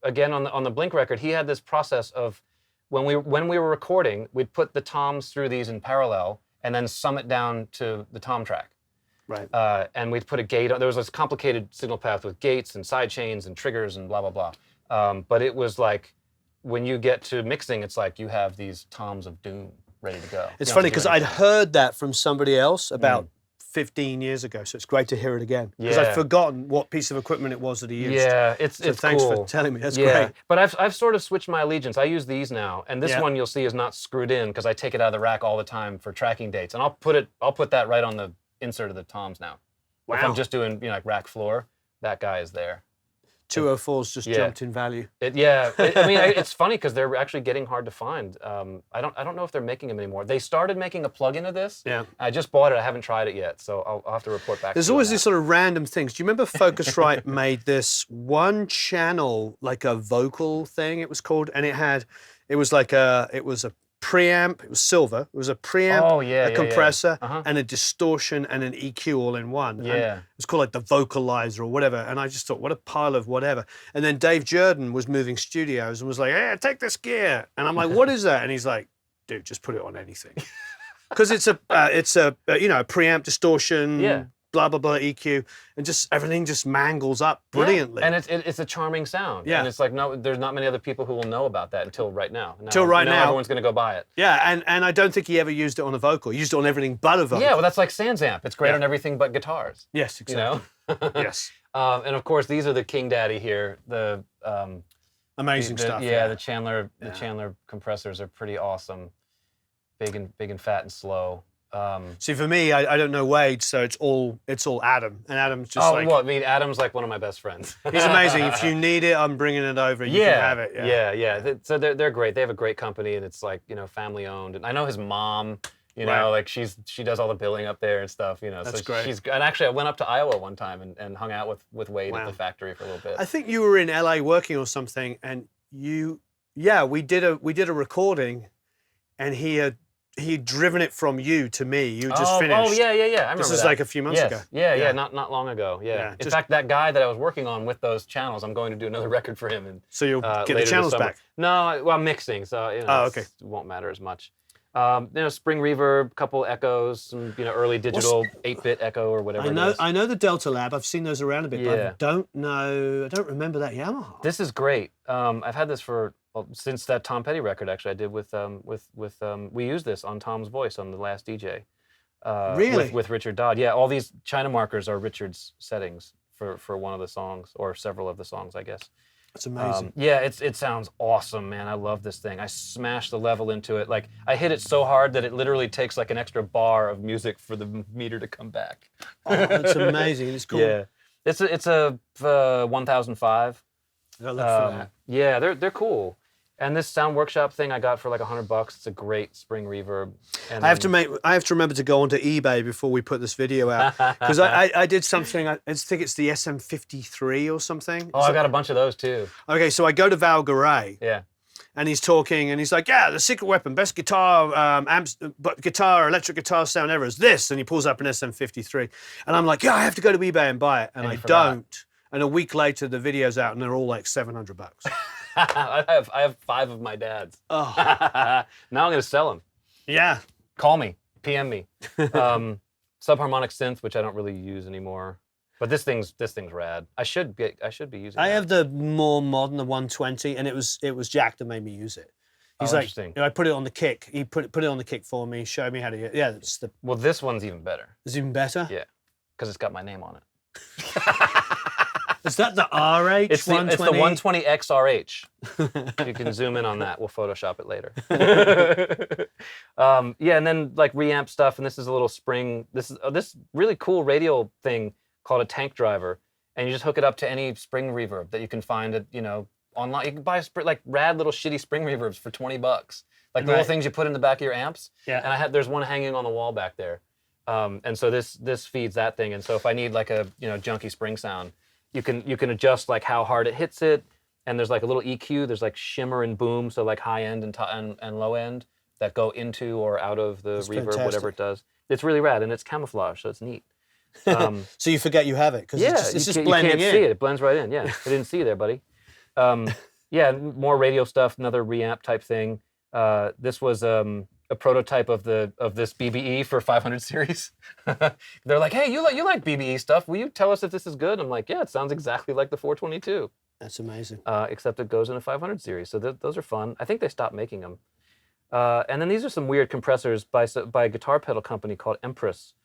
[SPEAKER 2] Again, on the Blink record, he had this process of when we were recording, we'd put the toms through these in parallel and then sum it down to the tom track.
[SPEAKER 1] Right.
[SPEAKER 2] And we'd put a gate on. There was this complicated signal path with gates and side chains and triggers and blah, blah, blah. But it was like, when you get to mixing, it's like you have these toms of doom ready to go.
[SPEAKER 1] It's funny because I'd heard that from somebody else about 15 years ago, so it's great to hear it again. Because I'd forgotten what piece of equipment it was that he used.
[SPEAKER 2] Yeah, it's
[SPEAKER 1] thanks
[SPEAKER 2] cool.
[SPEAKER 1] for telling me. That's great.
[SPEAKER 2] But I've sort of switched my allegiance. I use these now, and this one you'll see is not screwed in because I take it out of the rack all the time for tracking dates, and I'll put that right on the insert of the toms now. Wow. If I'm just doing, you know, like rack floor, that guy is there.
[SPEAKER 1] 204's just jumped in value.
[SPEAKER 2] I mean, it's funny because they're actually getting hard to find. I don't know if they're making them anymore. They started making a plug-in of this. Yeah. I just bought it. I haven't tried it yet, so I'll have to report back.
[SPEAKER 1] There's always these sort of random things. Do you remember Focusrite made this one channel, like a vocal thing, it was called, and it was a preamp, it was silver, it was a preamp, a compressor, and a distortion and an EQ all in one. Yeah. And it was called like the vocalizer or whatever, and I just thought, what a pile of whatever. And then Dave Jordan was moving studios and was like, hey, take this gear. And I'm like, what is that? And he's like, dude, just put it on anything. Because it's a preamp, distortion, blah, blah, blah, EQ, and just everything just mangles up brilliantly.
[SPEAKER 2] And it's a charming sound. Yeah. And it's like, no, there's not many other people who will know about that until right now.
[SPEAKER 1] Until right now.
[SPEAKER 2] Everyone's going to go buy it.
[SPEAKER 1] Yeah, and I don't think he ever used it on a vocal. He used it on everything but a vocal.
[SPEAKER 2] Yeah, well, that's like Sans Amp. It's great on everything but guitars.
[SPEAKER 1] Yes, exactly.
[SPEAKER 2] You know?
[SPEAKER 1] Yes.
[SPEAKER 2] And of course, these are the King Daddy here. The
[SPEAKER 1] amazing stuff.
[SPEAKER 2] Yeah, the Chandler compressors are pretty awesome. Big and fat and slow.
[SPEAKER 1] See, for me, I don't know Wade, so it's all Adam, and Adam's just
[SPEAKER 2] Adam's like one of my best friends.
[SPEAKER 1] He's amazing. If you need it, I'm bringing it over. You can have it.
[SPEAKER 2] Yeah. So they're great. They have a great company, and it's like, you know, family owned. And I know his mom. You know, like she does all the billing up there and stuff. You know,
[SPEAKER 1] that's
[SPEAKER 2] so
[SPEAKER 1] great.
[SPEAKER 2] And actually, I went up to Iowa one time and hung out with Wade at the factory for a little bit.
[SPEAKER 1] I think you were in LA working or something, and we did a recording, and he'd driven it from you to me. You just finished.
[SPEAKER 2] Oh, yeah. I remember
[SPEAKER 1] this was like a few months ago.
[SPEAKER 2] Yeah, not long ago. Yeah. In fact, that guy that I was working on with those channels, I'm going to do another record for him. And
[SPEAKER 1] so you'll get the channels back?
[SPEAKER 2] No, well, I'm mixing, so it won't matter as much. Spring reverb, couple echoes, some early digital 8-bit echo or whatever.
[SPEAKER 1] I know the Delta Lab. I've seen those around a bit, but I don't remember that Yamaha.
[SPEAKER 2] This is great. I've had this since that Tom Petty record. Actually, I did with we used this on Tom's Voice on the last DJ.
[SPEAKER 1] Really?
[SPEAKER 2] With Richard Dodd. Yeah, all these China markers are Richard's settings for one of the songs or several of the songs, I guess.
[SPEAKER 1] That's amazing.
[SPEAKER 2] It sounds awesome, man. I love this thing. I smashed the level into it. Like, I hit it so hard that it literally takes like an extra bar of music for the meter to come back.
[SPEAKER 1] Oh, that's amazing. It's cool.
[SPEAKER 2] Yeah. It's a 1005.
[SPEAKER 1] I gotta look for that.
[SPEAKER 2] Yeah, they're cool. And this Sound Workshop thing I got for like $100. It's a great spring reverb. And
[SPEAKER 1] I have to remember to go onto eBay before we put this video out because I did something. I think it's the SM53 or something.
[SPEAKER 2] Oh, I got a bunch of those too.
[SPEAKER 1] Okay, so I go to Val Garay.
[SPEAKER 2] Yeah.
[SPEAKER 1] And he's talking, and he's like, "Yeah, the secret weapon, best guitar, electric guitar sound ever is this." And he pulls up an SM53, and I'm like, "Yeah, I have to go to eBay and buy it," and I don't. And a week later, the video's out, and they're all like $700.
[SPEAKER 2] I have 5 of my dad's.
[SPEAKER 1] Oh.
[SPEAKER 2] Now I'm gonna sell them.
[SPEAKER 1] Yeah.
[SPEAKER 2] Call me, PM me. Subharmonic synth, which I don't really use anymore. But this thing's rad. I should be using.
[SPEAKER 1] I have the more modern, the 120, and it was Jack that made me use it. He's like, I put it on the kick. He put it on the kick for me, showed me how to use it. Yeah, it's the.
[SPEAKER 2] Well, this one's even better.
[SPEAKER 1] It's even better.
[SPEAKER 2] Yeah, because it's got my name on it.
[SPEAKER 1] Is that the RH?
[SPEAKER 2] It's the 120 XRH. You can zoom in on that. We'll Photoshop it later. Yeah, and then like reamp stuff, and this is a little spring. This is this really cool radial thing called a tank driver, and you just hook it up to any spring reverb that you can find at online. You can buy like rad little shitty spring reverbs for $20, like the little things you put in the back of your amps.
[SPEAKER 1] Yeah.
[SPEAKER 2] And there's one hanging on the wall back there, and so this feeds that thing. And so if I need like a junky spring sound, you can adjust like how hard it hits it, and there's like a little EQ. There's like shimmer and boom, so like high end and low end that go into or out of the reverb,
[SPEAKER 1] fantastic.
[SPEAKER 2] whatever it does. It's really rad, and it's camouflage, so it's neat.
[SPEAKER 1] So you forget you have it because it's just blending in.
[SPEAKER 2] You can't see it. It blends right in. Yeah, I didn't see you there, buddy. Yeah, more radio stuff, another reamp type thing. This was a prototype of this BBE for 500 series. They're like, hey, you like BBE stuff? Will you tell us if this is good? I'm like, yeah, it sounds exactly like the 422.
[SPEAKER 1] That's amazing.
[SPEAKER 2] Except it goes in a 500 series. So those are fun. I think they stopped making them. And then these are some weird compressors by a guitar pedal company called Empress.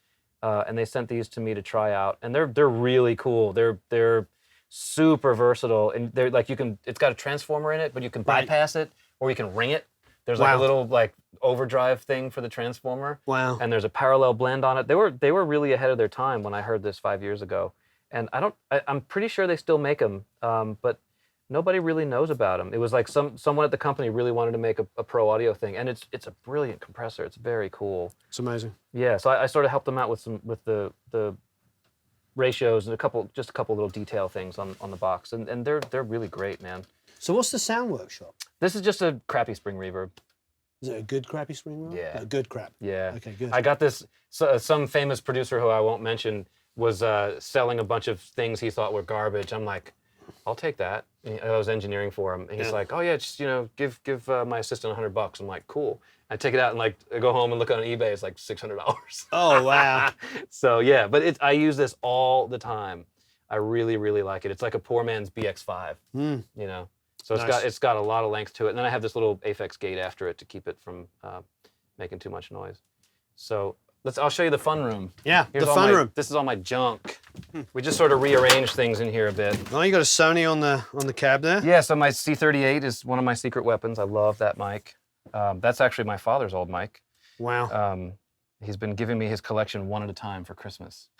[SPEAKER 2] And they sent these to me to try out, and they're really cool. They're super versatile, and they're like it's got a transformer in it, but you can bypass it or you can ring it. There's like a little like overdrive thing for the transformer.
[SPEAKER 1] Wow.
[SPEAKER 2] And there's a parallel blend on it. They were really ahead of their time when I heard this 5 years ago, and I'm pretty sure they still make them, but nobody really knows about them. It was like someone at the company really wanted to make a pro audio thing, and it's a brilliant compressor. It's very cool.
[SPEAKER 1] It's amazing.
[SPEAKER 2] Yeah, so I sort of helped them out with the ratios and a couple little detail things on the box, and they're really great, man.
[SPEAKER 1] So what's the Sound Workshop?
[SPEAKER 2] This is just a crappy spring reverb.
[SPEAKER 1] Is it a good crappy spring reverb?
[SPEAKER 2] Yeah.
[SPEAKER 1] A good crap.
[SPEAKER 2] Yeah.
[SPEAKER 1] Okay, good.
[SPEAKER 2] I got this. Some famous producer who I won't mention was selling a bunch of things he thought were garbage. I'm like, I'll take that. And I was engineering for him, and he's like, "Oh yeah, just give my assistant $100." I'm like, "Cool." I take it out and like I go home and look on eBay. It's like $600.
[SPEAKER 1] Oh wow.
[SPEAKER 2] So yeah, but I use this all the time. I really really like it. It's like a poor man's BX5. So it's got a lot of length to it, and then I have this little Aphex gate after it to keep it from making too much noise. So I'll show you the fun room.
[SPEAKER 1] Yeah, the fun room.
[SPEAKER 2] This is all my junk. We just sort of rearranged things in here a bit.
[SPEAKER 1] Oh, you got a Sony on the cab there?
[SPEAKER 2] Yeah, so my C38 is one of my secret weapons. I love that mic. That's actually my father's old mic.
[SPEAKER 1] Wow.
[SPEAKER 2] He's been giving me his collection one at a time for Christmas.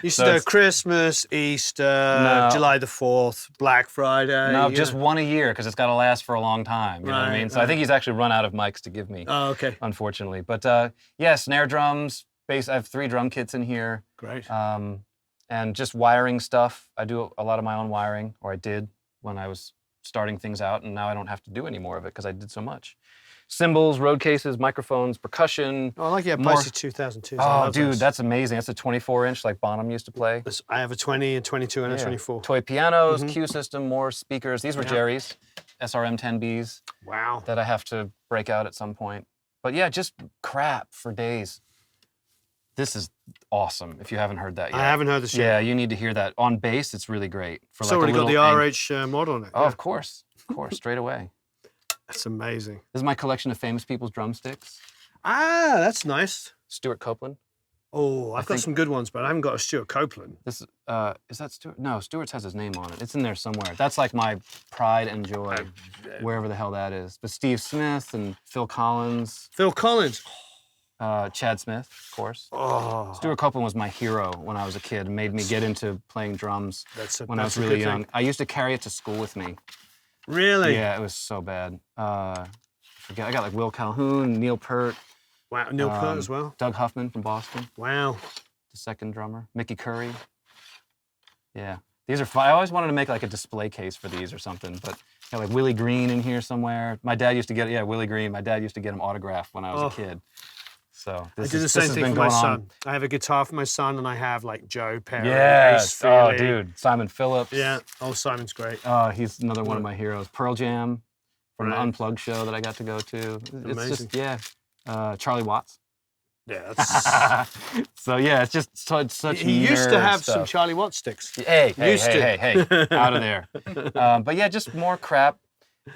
[SPEAKER 1] Used to do Christmas, Easter, July the 4th, Black Friday.
[SPEAKER 2] No, just one a year because it's got to last for a long time. You know what I mean? So I think he's actually run out of mics to give me.
[SPEAKER 1] Oh, okay.
[SPEAKER 2] Unfortunately. But yeah, snare drums, bass. I have 3 drum kits in here.
[SPEAKER 1] Great.
[SPEAKER 2] And just wiring stuff. I do a lot of my own wiring, or I did when I was starting things out, and now I don't have to do any more of it because I did so much. Cymbals, road cases, microphones, percussion.
[SPEAKER 1] Oh, I like your Posse 2002.
[SPEAKER 2] Oh, dude, that's amazing. That's a 24-inch like Bonham used to play.
[SPEAKER 1] I have a 20, a 22, and a 24.
[SPEAKER 2] Toy pianos, Q system, more speakers. These were Jerry's SRM 10Bs.
[SPEAKER 1] Wow.
[SPEAKER 2] That I have to break out at some point. But yeah, just crap for days. This is awesome if you haven't heard that yet.
[SPEAKER 1] I haven't heard this yet.
[SPEAKER 2] Yeah, you need to hear that. On bass, it's really great.
[SPEAKER 1] It's already got the RH model on it.
[SPEAKER 2] Oh, of course, straight away.
[SPEAKER 1] That's amazing.
[SPEAKER 2] This is my collection of famous people's drumsticks.
[SPEAKER 1] Ah, that's nice.
[SPEAKER 2] Stuart Copeland.
[SPEAKER 1] Oh, I've got some good ones, but I haven't got a Stuart Copeland.
[SPEAKER 2] This is that Stuart? No, Stuart's has his name on it. It's in there somewhere. That's like my pride and joy, wherever the hell that is. But Steve Smith and Phil Collins.
[SPEAKER 1] Phil Collins.
[SPEAKER 2] Chad Smith, of course.
[SPEAKER 1] Oh,
[SPEAKER 2] Stuart Copeland was my hero when I was a kid. Made me get into playing drums when I was really young. I used to carry it to school with me.
[SPEAKER 1] Really?
[SPEAKER 2] Yeah, it was so bad. I got like Will Calhoun, Neil Peart.
[SPEAKER 1] Wow, Neil Peart as well.
[SPEAKER 2] Doug Huffman from Boston.
[SPEAKER 1] Wow.
[SPEAKER 2] The second drummer. Mickey Curry. Yeah. These are fun. I always wanted to make like a display case for these or something, but got like Willie Green in here somewhere. My dad used to get Willie Green. My dad used to get him autographed when I was a kid. So
[SPEAKER 1] I do the same thing for my son. I have a guitar for my son, and I have like Joe Perry.
[SPEAKER 2] Yes. Oh, dude. Simon Phillips.
[SPEAKER 1] Yeah. Oh, Simon's great.
[SPEAKER 2] Oh, he's another one of my heroes. Pearl Jam from the Unplugged show that I got to go to.
[SPEAKER 1] Amazing.
[SPEAKER 2] It's just, Charlie Watts.
[SPEAKER 1] Yeah, that's...
[SPEAKER 2] So yeah, it's just such.
[SPEAKER 1] He used to have
[SPEAKER 2] stuff.
[SPEAKER 1] some Charlie Watts sticks.
[SPEAKER 2] Hey, out of there. But yeah, just more crap.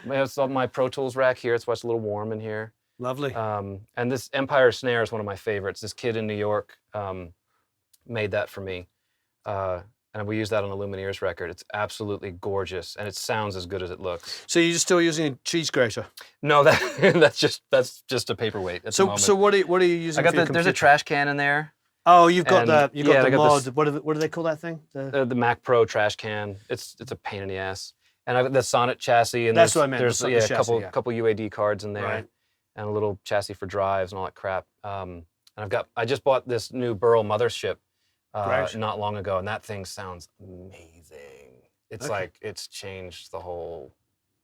[SPEAKER 2] It's on my Pro Tools rack here. It's why it's a little warm in here.
[SPEAKER 1] Lovely.
[SPEAKER 2] And this Empire snare is one of my favorites. This kid in New York made that for me. And we use that on the Lumineers record. It's absolutely gorgeous, and it sounds as good as it looks.
[SPEAKER 1] So you're still using a cheese grater?
[SPEAKER 2] No, that's just a paperweight at the moment.
[SPEAKER 1] So what are you using?
[SPEAKER 2] There's a trash can in there.
[SPEAKER 1] Oh, you've got the mod.
[SPEAKER 2] This,
[SPEAKER 1] what do they call that thing?
[SPEAKER 2] The Mac Pro trash can. It's a pain in the ass. And I've got the Sonnet chassis, and
[SPEAKER 1] that's what I meant.
[SPEAKER 2] There's a couple UAD cards in there,
[SPEAKER 1] right.
[SPEAKER 2] And a little chassis for drives and all that crap. And I just bought this new Burl Mothership. Not long ago, and that thing sounds amazing. It's like it's changed the whole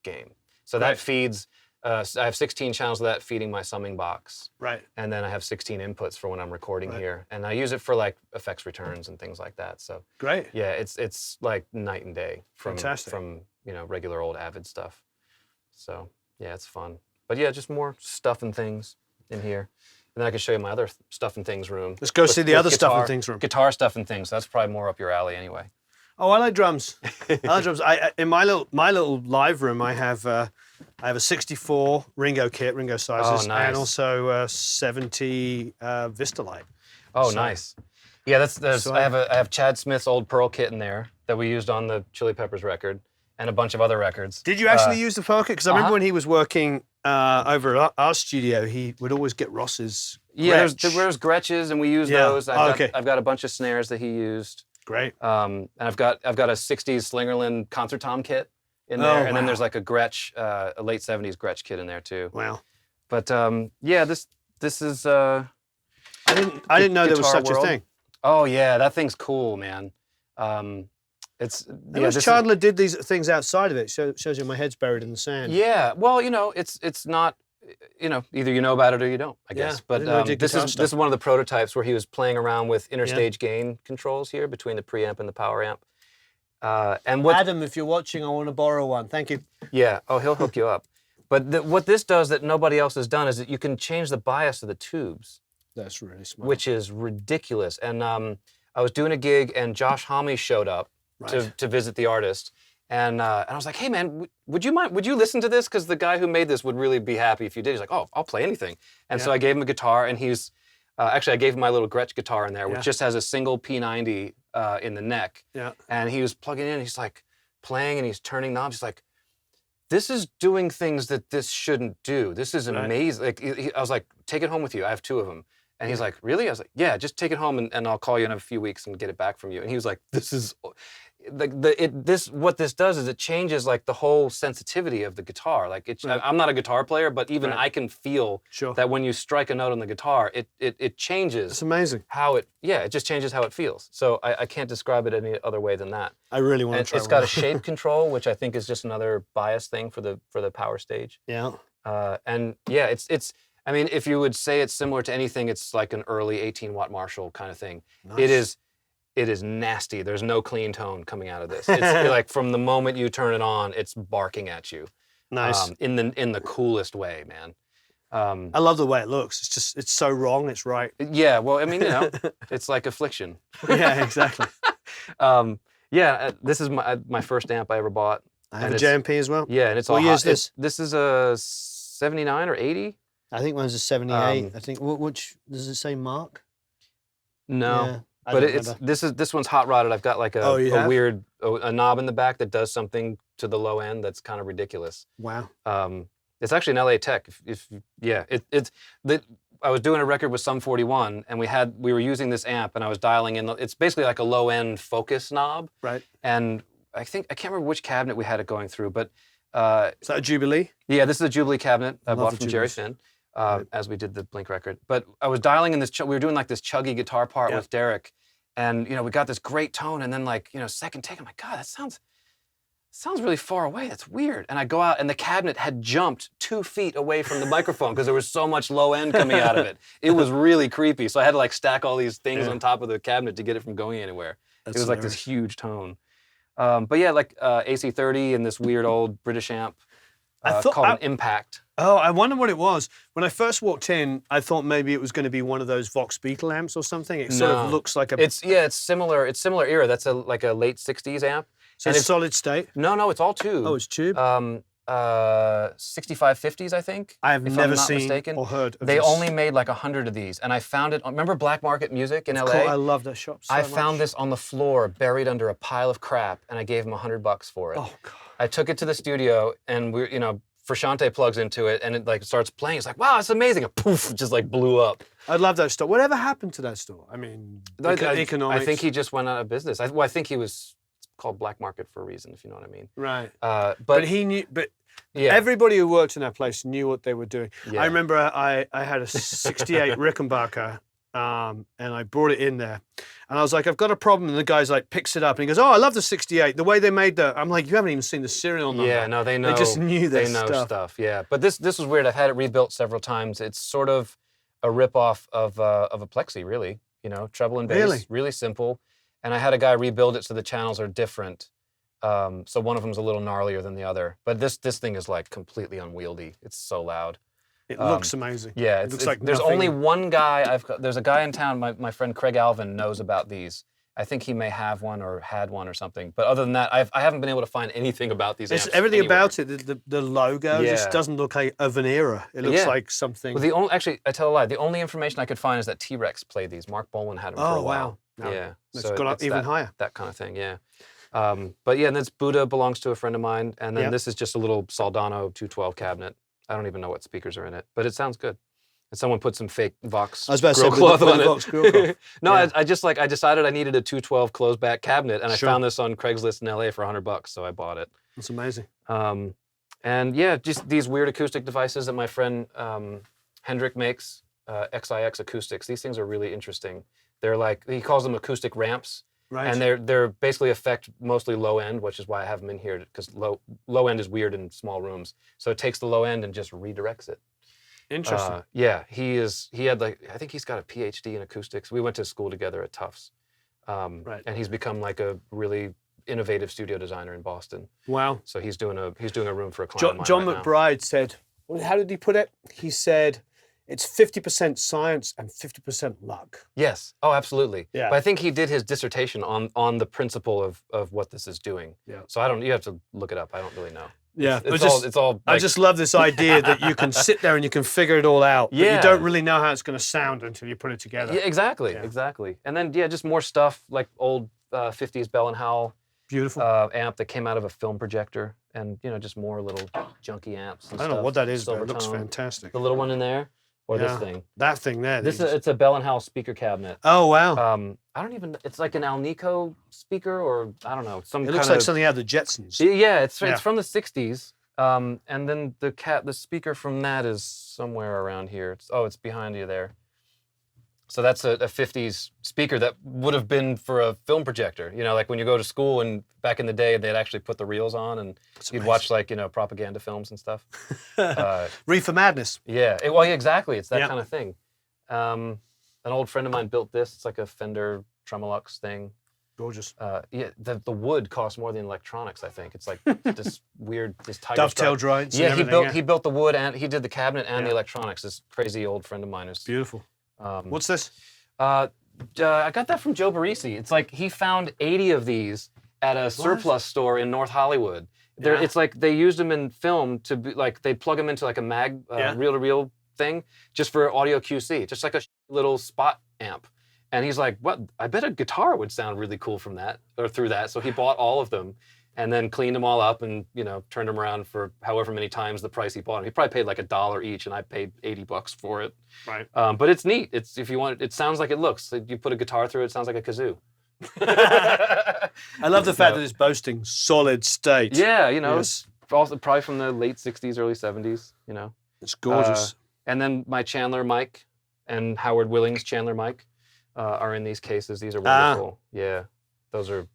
[SPEAKER 2] game. So that feeds. I have 16 channels of that feeding my summing box.
[SPEAKER 1] Right.
[SPEAKER 2] And then I have 16 inputs for when I'm recording here, and I use it for like effects returns and things like that. So
[SPEAKER 1] great.
[SPEAKER 2] Yeah, it's like night and day from
[SPEAKER 1] Fantastic.
[SPEAKER 2] regular old Avett stuff. So yeah, it's fun. But yeah, just more stuff and things in here. And then I can show you my other stuff and things room.
[SPEAKER 1] Let's go see the other stuff and things room.
[SPEAKER 2] Guitar stuff and things. That's probably more up your alley anyway.
[SPEAKER 1] Oh, I like drums. I like drums. In my little live room, I have a 64 Ringo kit, Ringo sizes, and also 70 Vista Light.
[SPEAKER 2] Oh, nice. Yeah, I have Chad Smith's old Pearl kit in there that we used on the Chili Peppers record and a bunch of other records.
[SPEAKER 1] Did you actually use the Pearl kit? Because I remember when he was working over at our studio, he would always get Ross's Gretsch.
[SPEAKER 2] Yeah, there's Gretches, and we use those. I've got a bunch of snares that he used.
[SPEAKER 1] Great.
[SPEAKER 2] And I've got a 60s Slingerland concert tom kit in there, and then there's like a Gretsch, a late 70s Gretsch kit in there too.
[SPEAKER 1] Wow.
[SPEAKER 2] But yeah, this is.
[SPEAKER 1] I didn't know there was such a thing.
[SPEAKER 2] Oh yeah, that thing's cool, man.
[SPEAKER 1] Chandler did these things outside of it. Shows you my head's buried in the sand.
[SPEAKER 2] Yeah, well, it's not, either you know about it or you don't, I guess. But this is one of the prototypes where he was playing around with interstage gain controls here between the preamp and the power amp.
[SPEAKER 1] Adam, if you're watching, I want to borrow one. Thank you.
[SPEAKER 2] Yeah. Oh, he'll hook you up. But what this does that nobody else has done is that you can change the bias of the tubes.
[SPEAKER 1] That's really smart.
[SPEAKER 2] Which is ridiculous. And I was doing a gig, and Josh Homme showed up. Right. To visit the artist, and I was like, "Hey man, would you listen to this? Because the guy who made this would really be happy if you did." He's like, "Oh, I'll play anything." And so I gave him a guitar, and he's actually I gave him my little Gretsch guitar in there, which just has a single P90 in the neck. Yeah. And he was plugging in. He's like playing, and he's turning knobs. He's like, "This is doing things that this shouldn't do. This is amazing." Like I was like, "Take it home with you. I have 2 of them." And he's like, "Really?" I was like, "Yeah, just take it home, and I'll call you in a few weeks and get it back from you." And he was like, "This is." What this does is it changes like the whole sensitivity of the guitar. Like I'm not a guitar player, but even I can feel that when you strike a note on the guitar, it changes.
[SPEAKER 1] It's amazing
[SPEAKER 2] how it just changes how it feels. So I can't describe it any other way than that.
[SPEAKER 1] I really want to try.
[SPEAKER 2] It's got a shape control, which I think is just another bias thing for the power stage.
[SPEAKER 1] Yeah.
[SPEAKER 2] And yeah, it's. I mean, if you would say it's similar to anything, it's like an early 18-watt Marshall kind of thing. Nice. It is nasty. There's no clean tone coming out of this. It's like from the moment you turn it on, it's barking at you.
[SPEAKER 1] Nice.
[SPEAKER 2] In the coolest way, man.
[SPEAKER 1] I love the way it looks. It's so wrong. It's right.
[SPEAKER 2] Yeah. Well, I mean, it's like Affliction.
[SPEAKER 1] Yeah, exactly.
[SPEAKER 2] This is my first amp I ever bought.
[SPEAKER 1] I have a JMP as well.
[SPEAKER 2] Yeah, and it's all
[SPEAKER 1] hot. What year is this?
[SPEAKER 2] This is a 79 or 80.
[SPEAKER 1] I think mine's a 78. I think which does it say Mark?
[SPEAKER 2] No.
[SPEAKER 1] Yeah.
[SPEAKER 2] But this one's hot rodded. I've got like a weird knob in the back that does something to the low end that's kind of ridiculous.
[SPEAKER 1] Wow.
[SPEAKER 2] It's actually an LA Tech. I was doing a record with Sum 41, and we were using this amp, and I was dialing in. It's basically like a low end focus knob.
[SPEAKER 1] Right.
[SPEAKER 2] And I can't remember which cabinet we had it going through, but
[SPEAKER 1] is that a Jubilee?
[SPEAKER 2] Yeah, this is a Jubilee cabinet I bought from Jerry Finn, as we did the Blink record. But I was dialing in this. We were doing like this chuggy guitar part with Derek, and we got this great tone, and then like second take, I'm like, God, that sounds really far away. That's weird. And I go out, and the cabinet had jumped 2 feet away from the microphone because there was so much low end coming out of it. It was really creepy. So I had to like stack all these things on top of the cabinet to get it from going anywhere. It was like this huge tone. But yeah, like AC30 and this weird old British amp called an Impact.
[SPEAKER 1] Oh, I wonder what it was. When I first walked in, I thought maybe it was going to be one of those Vox Beetle amps or something. It sort of looks like a...
[SPEAKER 2] It's similar. It's similar era. That's like a late 60s amp.
[SPEAKER 1] So it's solid state?
[SPEAKER 2] No, it's all tube.
[SPEAKER 1] Oh, it's tube?
[SPEAKER 2] 6550s, I think.
[SPEAKER 1] I have never seen or heard of
[SPEAKER 2] They
[SPEAKER 1] this.
[SPEAKER 2] only made like 100 of these, and I found it. Remember Black Market Music in LA?
[SPEAKER 1] Cool. I love that shop so much.
[SPEAKER 2] I found this on the floor, buried under a pile of crap, and I gave him $100 for it.
[SPEAKER 1] Oh God!
[SPEAKER 2] I took it to the studio, and Frusciante plugs into it, and it like starts playing. It's like, wow, it's amazing! And poof, it just like blew up.
[SPEAKER 1] I love that store. Whatever happened to that store? I mean, economics.
[SPEAKER 2] I think he just went out of business. I think he was called Black Market for a reason, if you know what I mean.
[SPEAKER 1] Right.
[SPEAKER 2] But
[SPEAKER 1] he knew. But everybody who worked in that place knew what they were doing.
[SPEAKER 2] Yeah.
[SPEAKER 1] I remember I had a '68 Rickenbacker, and I brought it in there, and I was like, I've got a problem. And the guy's like, picks it up, and he goes, Oh, I love the '68. The way they made the. I'm like, you haven't even seen the serial number.
[SPEAKER 2] Yeah, no, they know.
[SPEAKER 1] They just knew their
[SPEAKER 2] They know stuff. Yeah, but this was weird. I've had it rebuilt several times. It's sort of a ripoff of a Plexi, really. Treble and bass, really simple. And I had a guy rebuild it so the channels are different. So one of them's a little gnarlier than the other. But this thing is like completely unwieldy. It's so loud.
[SPEAKER 1] It looks amazing.
[SPEAKER 2] Yeah,
[SPEAKER 1] it looks like
[SPEAKER 2] there's
[SPEAKER 1] nothing.
[SPEAKER 2] only one guy. There's a guy in town. My friend Craig Alvin knows about these. I think he may have one or had one or something. But other than that, I haven't been able to find anything about these amps.
[SPEAKER 1] Everything
[SPEAKER 2] anywhere.
[SPEAKER 1] about it. The logo just doesn't look like of an era. It looks like something.
[SPEAKER 2] Well, actually, I tell a lie. The only information I could find is that T-Rex played these. Mark Bolan had them for a while.
[SPEAKER 1] Wow. No,
[SPEAKER 2] yeah,
[SPEAKER 1] it's gone up even higher.
[SPEAKER 2] That kind of thing, yeah. But yeah, and this Buddha belongs to a friend of mine, and then this is just a little Soldano 212 cabinet. I don't even know what speakers are in it, but it sounds good. And someone put some fake Vox grill cloth on it.
[SPEAKER 1] Vox grill cloth.
[SPEAKER 2] No, I decided I needed a 212 closed back cabinet, and I found this on Craigslist in LA for $100, so I bought it.
[SPEAKER 1] That's amazing.
[SPEAKER 2] And yeah, just these weird acoustic devices that my friend Hendrik makes, XIX acoustics. These things are really interesting. They're like, he calls them acoustic ramps.
[SPEAKER 1] Right.
[SPEAKER 2] And they're basically affect mostly low end, which is why I have them in here, because low end is weird in small rooms. So it takes the low end and just redirects it.
[SPEAKER 1] Interesting.
[SPEAKER 2] Yeah, I think he's got a PhD in acoustics. We went to school together at Tufts.
[SPEAKER 1] Right.
[SPEAKER 2] And he's become like a really innovative studio designer in Boston.
[SPEAKER 1] Wow.
[SPEAKER 2] So he's doing a room for a client of mine
[SPEAKER 1] John
[SPEAKER 2] right now.
[SPEAKER 1] McBride said, how did he put it? He said, it's 50% science and 50% luck.
[SPEAKER 2] Yes. Oh, absolutely.
[SPEAKER 1] Yeah.
[SPEAKER 2] But I think he did his dissertation on the principle of what this is doing.
[SPEAKER 1] Yeah.
[SPEAKER 2] So you have to look it up. I don't really know.
[SPEAKER 1] Yeah.
[SPEAKER 2] It's all
[SPEAKER 1] I just love this idea that you can sit there and you can figure it all out.
[SPEAKER 2] Yeah.
[SPEAKER 1] But you don't really know how it's going to sound until you put it together.
[SPEAKER 2] Yeah, exactly.
[SPEAKER 1] Yeah.
[SPEAKER 2] Exactly. And then, just more stuff like old 50s Bell and Howell
[SPEAKER 1] Beautiful.
[SPEAKER 2] Amp that came out of a film projector, and just more little junky amps and
[SPEAKER 1] I don't know what that is, but it looks
[SPEAKER 2] Silvertone.
[SPEAKER 1] fantastic.
[SPEAKER 2] The little one in there, or this thing.
[SPEAKER 1] That thing there.
[SPEAKER 2] It's a Bell and Howell speaker cabinet.
[SPEAKER 1] Oh wow.
[SPEAKER 2] I don't even. It's like an Alnico speaker, or I don't know.
[SPEAKER 1] It looks like something out of the Jetsons.
[SPEAKER 2] Yeah, it's from the '60s. And then the speaker from that is somewhere around here. It's behind you there. So that's a 50s speaker that would have been for a film projector. Like when you go to school and back in the day, they'd actually put the reels on and you'd watch propaganda films and stuff.
[SPEAKER 1] Reefer Madness.
[SPEAKER 2] Yeah, exactly. It's that kind of thing. An old friend of mine built this. It's like a Fender Tremolux thing.
[SPEAKER 1] Gorgeous.
[SPEAKER 2] The wood costs more than electronics, I think. It's like this tiger
[SPEAKER 1] dovetail joints.
[SPEAKER 2] Yeah, he built the wood and he did the cabinet and the electronics. This crazy old friend of mine is
[SPEAKER 1] beautiful. What's this?
[SPEAKER 2] I got that from Joe Barisi. It's like he found 80 of these at a surplus store in North Hollywood. It's like they used them in film to be like they'd plug them into like a mag reel-to-reel thing just for audio QC, just like a little spot amp. And he's like, "What? I bet a guitar would sound really cool from that or through that." So he bought all of them, and then cleaned them all up and, turned them around for however many times the price he bought them. He probably paid like $1 each, and I paid $80 for it.
[SPEAKER 1] Right.
[SPEAKER 2] But it's neat. It's if you want, it sounds like it looks. You put a guitar through it, it sounds like a kazoo.
[SPEAKER 1] I love the fact that it's boasting solid state.
[SPEAKER 2] Yeah, it's also probably from the late 60s, early 70s,
[SPEAKER 1] It's gorgeous.
[SPEAKER 2] And then my Chandler mic and Howard Willings Chandler mic are in these cases. These are wonderful. Yeah. Those are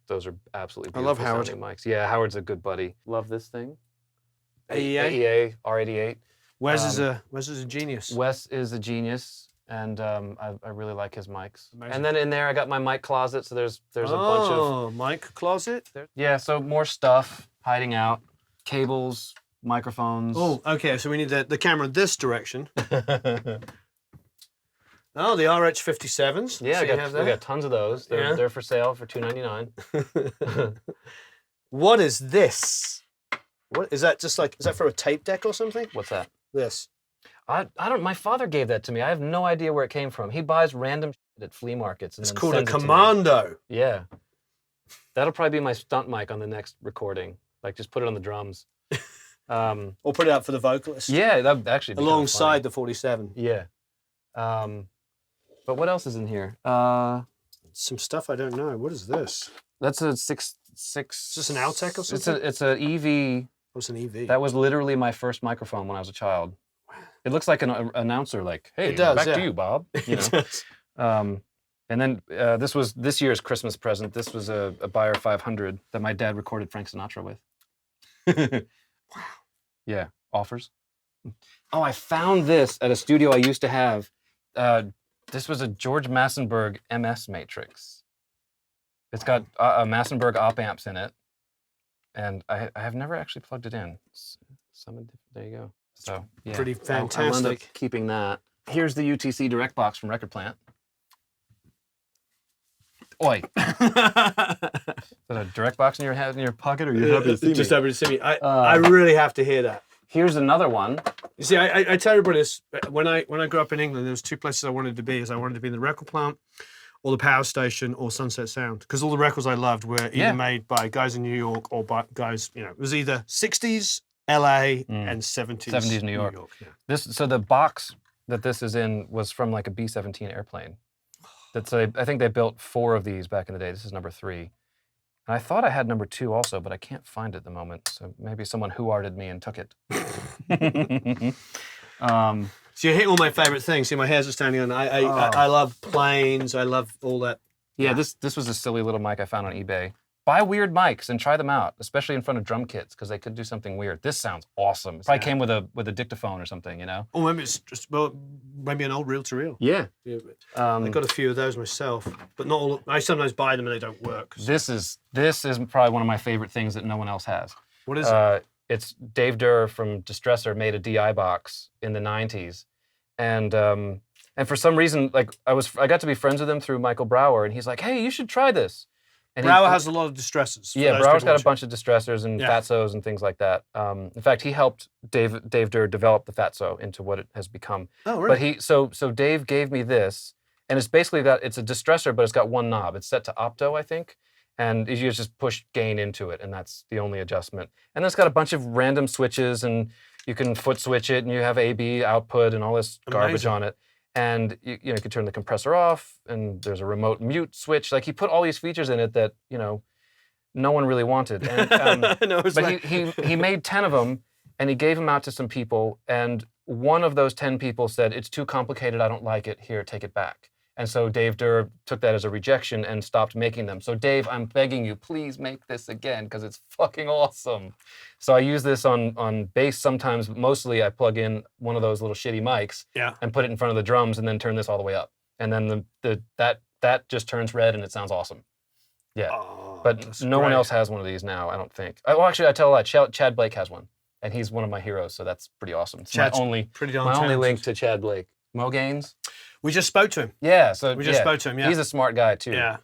[SPEAKER 2] absolutely beautiful.
[SPEAKER 1] I love Howard.
[SPEAKER 2] Sounding mics. Yeah, Howard's a good buddy. Love this thing.
[SPEAKER 1] AEA
[SPEAKER 2] R88.
[SPEAKER 1] Wes is a genius.
[SPEAKER 2] Wes is a genius, and I really like his mics.
[SPEAKER 1] Amazing.
[SPEAKER 2] And then in there I got my mic closet, so there's a bunch of
[SPEAKER 1] mic closet.
[SPEAKER 2] Yeah, so more stuff hiding out, cables, microphones.
[SPEAKER 1] Oh, okay. So we need the camera this direction. Oh, the RH57s.
[SPEAKER 2] Yeah, we got tons of those. They're for sale for $2.99.
[SPEAKER 1] What is this? What is that? Is that for a tape deck or something?
[SPEAKER 2] What's that?
[SPEAKER 1] This.
[SPEAKER 2] I don't. My father gave that to me. I have no idea where it came from. He buys random shit at flea markets. And
[SPEAKER 1] it's
[SPEAKER 2] then
[SPEAKER 1] called a
[SPEAKER 2] sends it to me.
[SPEAKER 1] Commando.
[SPEAKER 2] Yeah, that'll probably be my stunt mic on the next recording. Like, just put it on the drums.
[SPEAKER 1] Or put it up for the vocalist.
[SPEAKER 2] Yeah, that actually be
[SPEAKER 1] alongside the 47.
[SPEAKER 2] Yeah. But what else is in here?
[SPEAKER 1] Some stuff I don't know. What is this?
[SPEAKER 2] That's a six.
[SPEAKER 1] Is this an Outtake or something?
[SPEAKER 2] It's an EV.
[SPEAKER 1] What's an EV?
[SPEAKER 2] That was literally my first microphone when I was a child. It looks like an announcer, like, "Hey,
[SPEAKER 1] it does,
[SPEAKER 2] back to you, Bob."
[SPEAKER 1] It does.
[SPEAKER 2] And then this was this year's Christmas present. This was a Beyer 500 that my dad recorded Frank Sinatra with. Wow. Yeah, offers. Oh, I found this at a studio I used to have. This was a George Massenburg MS Matrix. It's got a Massenburg op amps in it, and I have never actually plugged it in. There you go. So yeah,
[SPEAKER 1] pretty fantastic.
[SPEAKER 2] I'll end up keeping that. Here's the UTC Direct Box from Record Plant. Oi! Is that a Direct Box in your pocket, or are you happy to see me?
[SPEAKER 1] Just happy to see me. I really have to hear that.
[SPEAKER 2] Here's another one.
[SPEAKER 1] You see, I tell everybody this. When I grew up in England, there was two places I wanted to be. I wanted to be in the record plant, or the power station, or Sunset Sound, because all the records I loved were either made by guys in New York or by guys. It was either 60s LA and 70s
[SPEAKER 2] New York.
[SPEAKER 1] Yeah.
[SPEAKER 2] So the box that this is in was from like a B-17 airplane. I think they built 4 of these back in the day. This is number 3. And I thought I had number 2 also, but I can't find it at the moment. So maybe someone Huarted me and took it.
[SPEAKER 1] So you hit all my favorite things. See, my hairs are standing on. I love planes. I love all that.
[SPEAKER 2] Yeah, this was a silly little mic I found on eBay. Buy weird mics and try them out, especially in front of drum kits, because they could do something weird. This sounds awesome. It probably came with a dictaphone or something,
[SPEAKER 1] Or maybe it's just maybe an old reel-to-reel.
[SPEAKER 2] Yeah.
[SPEAKER 1] I got a few of those myself, but not all. I sometimes buy them and they don't work.
[SPEAKER 2] This is probably one of my favorite things that no one else has.
[SPEAKER 1] What is it?
[SPEAKER 2] It's Dave Durr from Distressor made a DI box in the 90s, and for some reason, like I got to be friends with him through Michael Brower, and he's like, "Hey, you should try this." And
[SPEAKER 1] Brower has a lot of distressors.
[SPEAKER 2] Yeah, Brower's got a bunch of distressors and Fatsos and things like that. In fact, he helped Dave Durr develop the Fatso into what it has become.
[SPEAKER 1] Oh, really?
[SPEAKER 2] But so Dave gave me this, and it's basically it's a distressor, but it's got one knob. It's set to opto, I think, and you just push gain into it, and that's the only adjustment. And then it's got a bunch of random switches, and you can foot switch it, and you have AB output and all this garbage on it. And you can turn the compressor off, and there's a remote mute switch. Like, he put all these features in it that no one really wanted. And, but he made 10 of them, and he gave them out to some people. And one of those 10 people said, "It's too complicated. I don't like it. Here, take it back." And so Dave Durr took that as a rejection and stopped making them. So Dave, I'm begging you, please make this again, because it's fucking awesome. So I use this on bass sometimes, but mostly I plug in one of those little shitty mics and put it in front of the drums and then turn this all the way up. And then that just turns red and it sounds awesome. Yeah.
[SPEAKER 1] Oh,
[SPEAKER 2] but no one else has one of these now, I don't think. Well, actually, I tell a lie. Chad Blake has one, and he's one of my heroes, so that's pretty awesome. It's my only link to Chad Blake. Mo Gaines.
[SPEAKER 1] We just spoke to him.
[SPEAKER 2] Yeah, so
[SPEAKER 1] we just spoke to him. Yeah,
[SPEAKER 2] he's a smart guy too.
[SPEAKER 1] Yeah.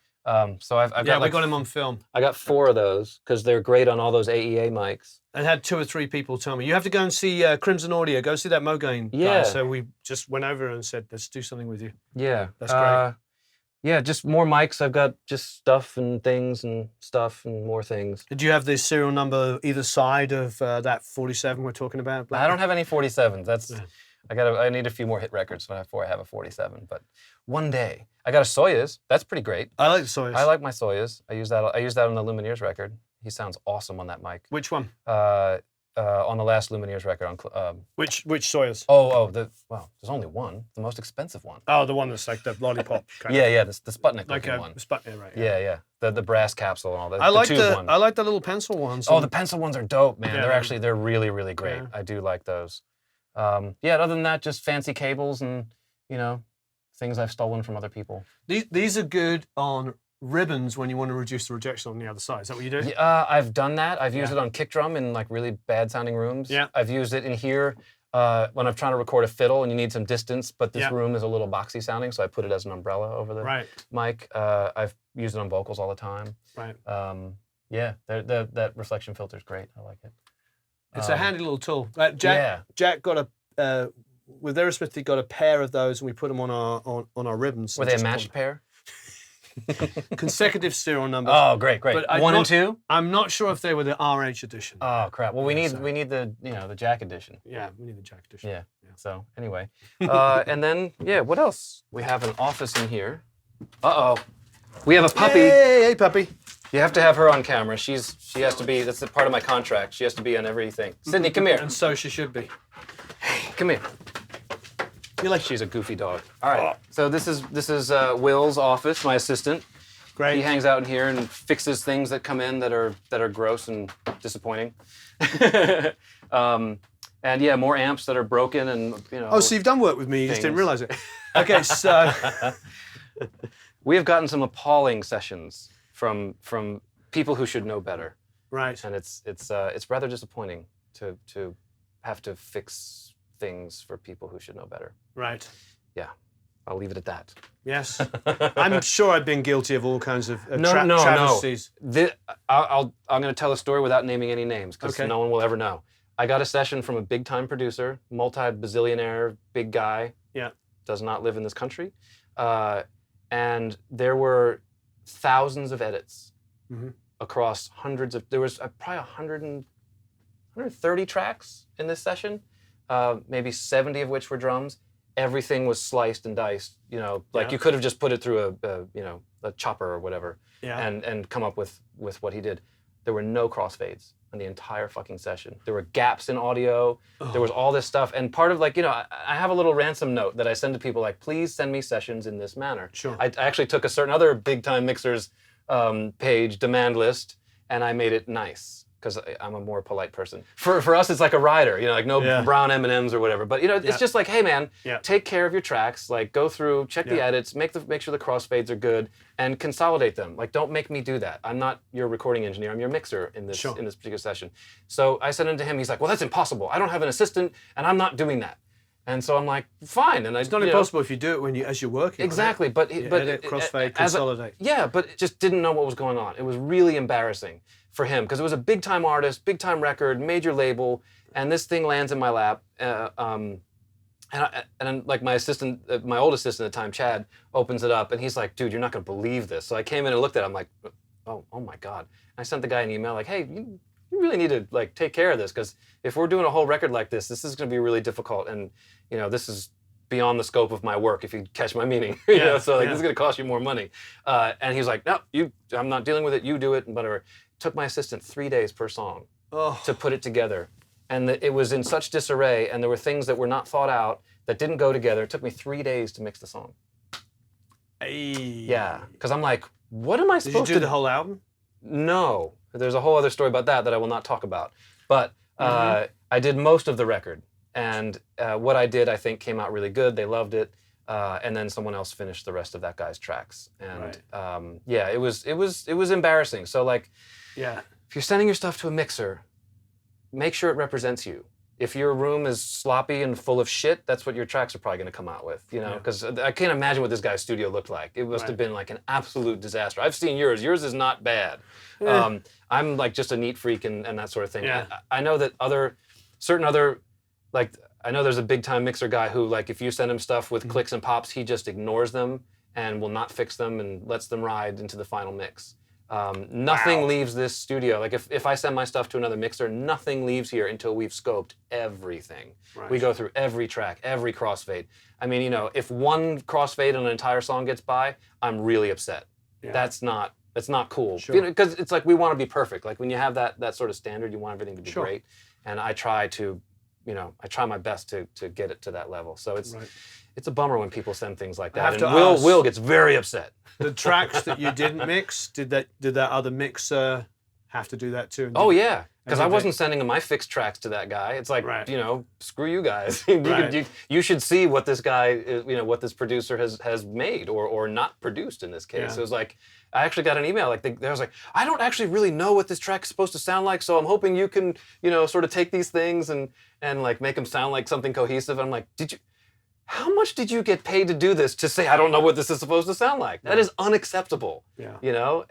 [SPEAKER 2] So I've got
[SPEAKER 1] we got him on film.
[SPEAKER 2] I got 4 of those because they're great on all those AEA mics.
[SPEAKER 1] I had 2 or 3 people tell me, you have to go and see Crimson Audio. Go see that Mo Gaines guy. So we just went over and said, let's do something with you.
[SPEAKER 2] Yeah,
[SPEAKER 1] that's great.
[SPEAKER 2] yeah, just more mics. I've got just stuff and things and stuff and more things.
[SPEAKER 1] Did you have the serial number either side of that 47 we're talking about?
[SPEAKER 2] I don't have any 47s. That's I need a few more hit records before I have a 47. But one day I got a Soyuz. That's pretty great.
[SPEAKER 1] I like the Soyuz.
[SPEAKER 2] I like my Soyuz. I use that on the Lumineers record. He sounds awesome on that mic.
[SPEAKER 1] Which one?
[SPEAKER 2] On the last Lumineers record.
[SPEAKER 1] Which Soyuz?
[SPEAKER 2] There's only one. The most expensive one.
[SPEAKER 1] Oh, the one that's like the lollipop.
[SPEAKER 2] Yeah, the Sputnik
[SPEAKER 1] like
[SPEAKER 2] looking one.
[SPEAKER 1] Sputnik, right?
[SPEAKER 2] Yeah. The brass capsule and all that.
[SPEAKER 1] I like
[SPEAKER 2] the tube one.
[SPEAKER 1] I like the little pencil ones.
[SPEAKER 2] Oh, the pencil ones are dope, man.
[SPEAKER 1] Yeah,
[SPEAKER 2] They're really, really great.
[SPEAKER 1] Yeah.
[SPEAKER 2] I do like those. Other than that, just fancy cables and, things I've stolen from other people.
[SPEAKER 1] These are good on ribbons when you want to reduce the rejection on the other side. Is that what you do?
[SPEAKER 2] Yeah, I've done that. I've used it on kick drum in like really bad sounding rooms.
[SPEAKER 1] Yeah.
[SPEAKER 2] I've used it in here when I'm trying to record a fiddle and you need some distance, but this room is a little boxy sounding, so I put it as an umbrella over the mic. I've used it on vocals all the time.
[SPEAKER 1] Right.
[SPEAKER 2] That reflection filter is great. I like it.
[SPEAKER 1] It's a handy little tool. Jack got with Aerosmith, he got a pair of those, and we put them on our ribbons.
[SPEAKER 2] Were they a matched pair?
[SPEAKER 1] Consecutive serial number.
[SPEAKER 2] Oh, great. But 1 and 2.
[SPEAKER 1] I'm not sure if they were the RH edition.
[SPEAKER 2] Oh crap! Well, we need the the Jack edition.
[SPEAKER 1] Yeah, we need the Jack edition.
[SPEAKER 2] Yeah. So anyway, and then what else? We have an office in here. We have a puppy.
[SPEAKER 1] Hey, puppy.
[SPEAKER 2] You have to have her on camera. She has to be. That's a part of my contract. She has to be on everything. Sydney, come here.
[SPEAKER 1] And so she should be.
[SPEAKER 2] Come here. She's a goofy dog. All right. So this is Will's office, my assistant.
[SPEAKER 1] Great.
[SPEAKER 2] He hangs out in here and fixes things that come in that are gross and disappointing. And more amps that are broken and
[SPEAKER 1] Oh, so you've done work with me. You just didn't realize it. Okay, so
[SPEAKER 2] we have gotten some appalling sessions from people who should know better.
[SPEAKER 1] Right.
[SPEAKER 2] And it's rather disappointing to have to fix things for people who should know better.
[SPEAKER 1] Right.
[SPEAKER 2] Yeah, I'll leave it at that.
[SPEAKER 1] Yes. I'm sure I've been guilty of all kinds of travesties.
[SPEAKER 2] I'm going to tell a story without naming any names because no one will ever know. I got a session from a big-time producer, multi-bazillionaire, big guy.
[SPEAKER 1] Yeah.
[SPEAKER 2] Does not live in this country. And there were thousands of edits across hundreds of... There was probably 130 tracks in this session. Maybe 70 of which were drums. Everything was sliced and diced. You could have just put it through a chopper or whatever, and come up with what he did. There were no crossfades on the entire fucking session. There were gaps in audio. There was all this stuff, and part of I have a little ransom note that I send to people like, please send me sessions in this manner.
[SPEAKER 1] Sure.
[SPEAKER 2] I actually took a certain other big time mixers page demand list, and I made it nice. Because I'm a more polite person. For us, it's like a rider, no brown M&Ms or whatever. But it's just like, hey man, take care of your tracks. Like go through, check the edits, make sure the crossfades are good, and consolidate them. Like don't make me do that. I'm not your recording engineer. I'm your mixer in this particular session. So I sent it to him. He's like, well, that's impossible. I don't have an assistant, and I'm not doing that. And so I'm like, fine. And
[SPEAKER 1] it's not impossible if you do it as you're working.
[SPEAKER 2] Exactly, but
[SPEAKER 1] edit, crossfade, consolidate.
[SPEAKER 2] But just didn't know what was going on. It was really embarrassing for him because it was a big time artist, big time record, major label, and this thing lands in my lap. And like my assistant, my old assistant at the time, Chad, opens it up and he's like, dude, you're not gonna believe this. So I came in and looked at it. I'm like, oh my God. And I sent the guy an email like, hey, you really need to take care of this because if we're doing a whole record like this is going to be really difficult, and this is beyond the scope of my work. If you catch my meaning, this is going to cost you more money. And he was like, no, I'm not dealing with it. You do it, and whatever. It took my assistant 3 days per song to put it together, and it was in such disarray, and there were things that were not thought out that didn't go together. It took me 3 days to mix the song.
[SPEAKER 1] Hey.
[SPEAKER 2] Yeah, because I'm like, what am I supposed to do?
[SPEAKER 1] Did you do the whole album?
[SPEAKER 2] No. There's a whole other story about that I will not talk about. But I did most of the record. And what I did, I think, came out really good. They loved it. And then someone else finished the rest of that guy's tracks. And it was embarrassing. So if you're sending your stuff to a mixer, make sure it represents you. If your room is sloppy and full of shit, that's what your tracks are probably going to come out with, because I can't imagine what this guy's studio looked like. It must have been like an absolute disaster. I've seen yours. Yours is not bad. I'm like just a neat freak and that sort of thing.
[SPEAKER 1] Yeah.
[SPEAKER 2] I know that I know there's a big time mixer guy who if you send him stuff with clicks and pops, he just ignores them and will not fix them and lets them ride into the final mix. Nothing leaves this studio. Like if I send my stuff to another mixer, nothing leaves here until we've scoped everything. Right. We go through every track, every crossfade. I mean, if one crossfade on an entire song gets by, I'm really upset. Yeah. That's not cool. Sure. Because it's like we want to be perfect. Like when you have that sort of standard, you want everything to be great. And I try to, I try my best to get it to that level. So it's a bummer when people send things like that. And Will gets very upset.
[SPEAKER 1] The tracks that you didn't mix, did that other mixer have to do that too?
[SPEAKER 2] Oh yeah, because I wasn't sending my fixed tracks to that guy. It's like, screw you guys. You should see what this guy, what this producer has made or not produced in this case. Yeah. It was like, I actually got an email like they was like, I don't actually really know what this track is supposed to sound like, so I'm hoping you can, sort of take these things and like make them sound like something cohesive. I'm like, how much did you get paid to do this to say I don't know what this is supposed to sound like? That is unacceptable. Yeah.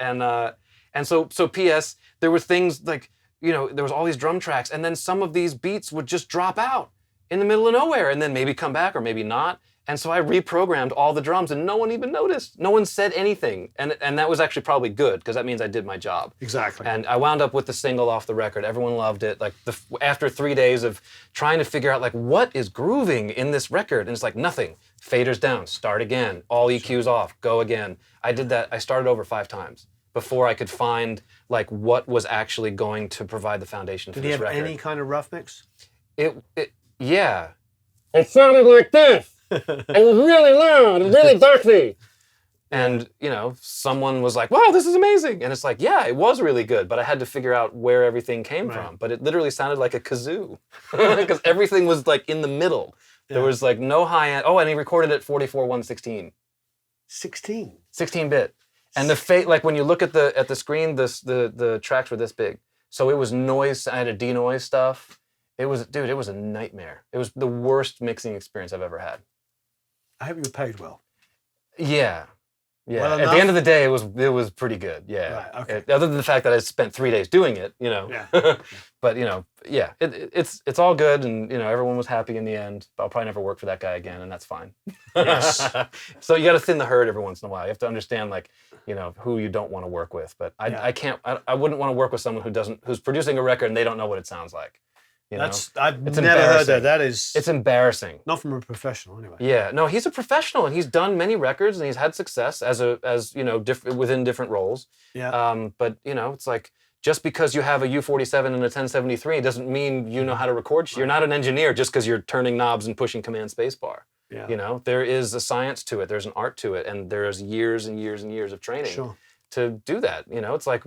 [SPEAKER 2] And so P.S. there were things like, there was all these drum tracks, and then some of these beats would just drop out in the middle of nowhere and then maybe come back or maybe not. And so I reprogrammed all the drums and no one even noticed. No one said anything. And that was actually probably good because that means I did my job.
[SPEAKER 1] Exactly.
[SPEAKER 2] And I wound up with the single off the record. Everyone loved it. Like after 3 days of trying to figure out like what is grooving in this record. And it's like nothing. Faders down, start again. All EQs off, go again. I did that. I started over 5 times before I could find like what was actually going to provide the foundation for this record.
[SPEAKER 1] Did he have any kind of rough mix?
[SPEAKER 2] Yeah. It sounded like this. It was really loud and really darky. And, someone was like, wow, this is amazing. And it's like, yeah, it was really good, but I had to figure out where everything came from. But it literally sounded like a kazoo because everything was like in the middle. Yeah. There was like no high end. Oh, and he recorded it 44/116. 16-bit. And like when you look at the screen, the tracks were this big. So it was noise. I had to denoise stuff. It was a nightmare. It was the worst mixing experience I've ever had.
[SPEAKER 1] I hope you were paid well.
[SPEAKER 2] Yeah. Well, at the end of the day, it was pretty good. Yeah. Right, okay. Other than the fact that I spent 3 days doing it, Yeah. But it's all good, and everyone was happy in the end. I'll probably never work for that guy again, and that's fine. Yes. So you got to thin the herd every once in a while. You have to understand who you don't want to work with. But I wouldn't want to work with someone who's producing a record and they don't know what it sounds like.
[SPEAKER 1] I've never heard that.
[SPEAKER 2] It's embarrassing.
[SPEAKER 1] Not from a professional, anyway.
[SPEAKER 2] Yeah, no, he's a professional, and he's done many records, and he's had success within different roles. Yeah. But it's like just because you have a U47 and a 1073 doesn't mean you know how to record. Right. You're not an engineer just because you're turning knobs and pushing Command Spacebar. Yeah. There is a science to it. There's an art to it, and there's years and years and years of training to do that. It's like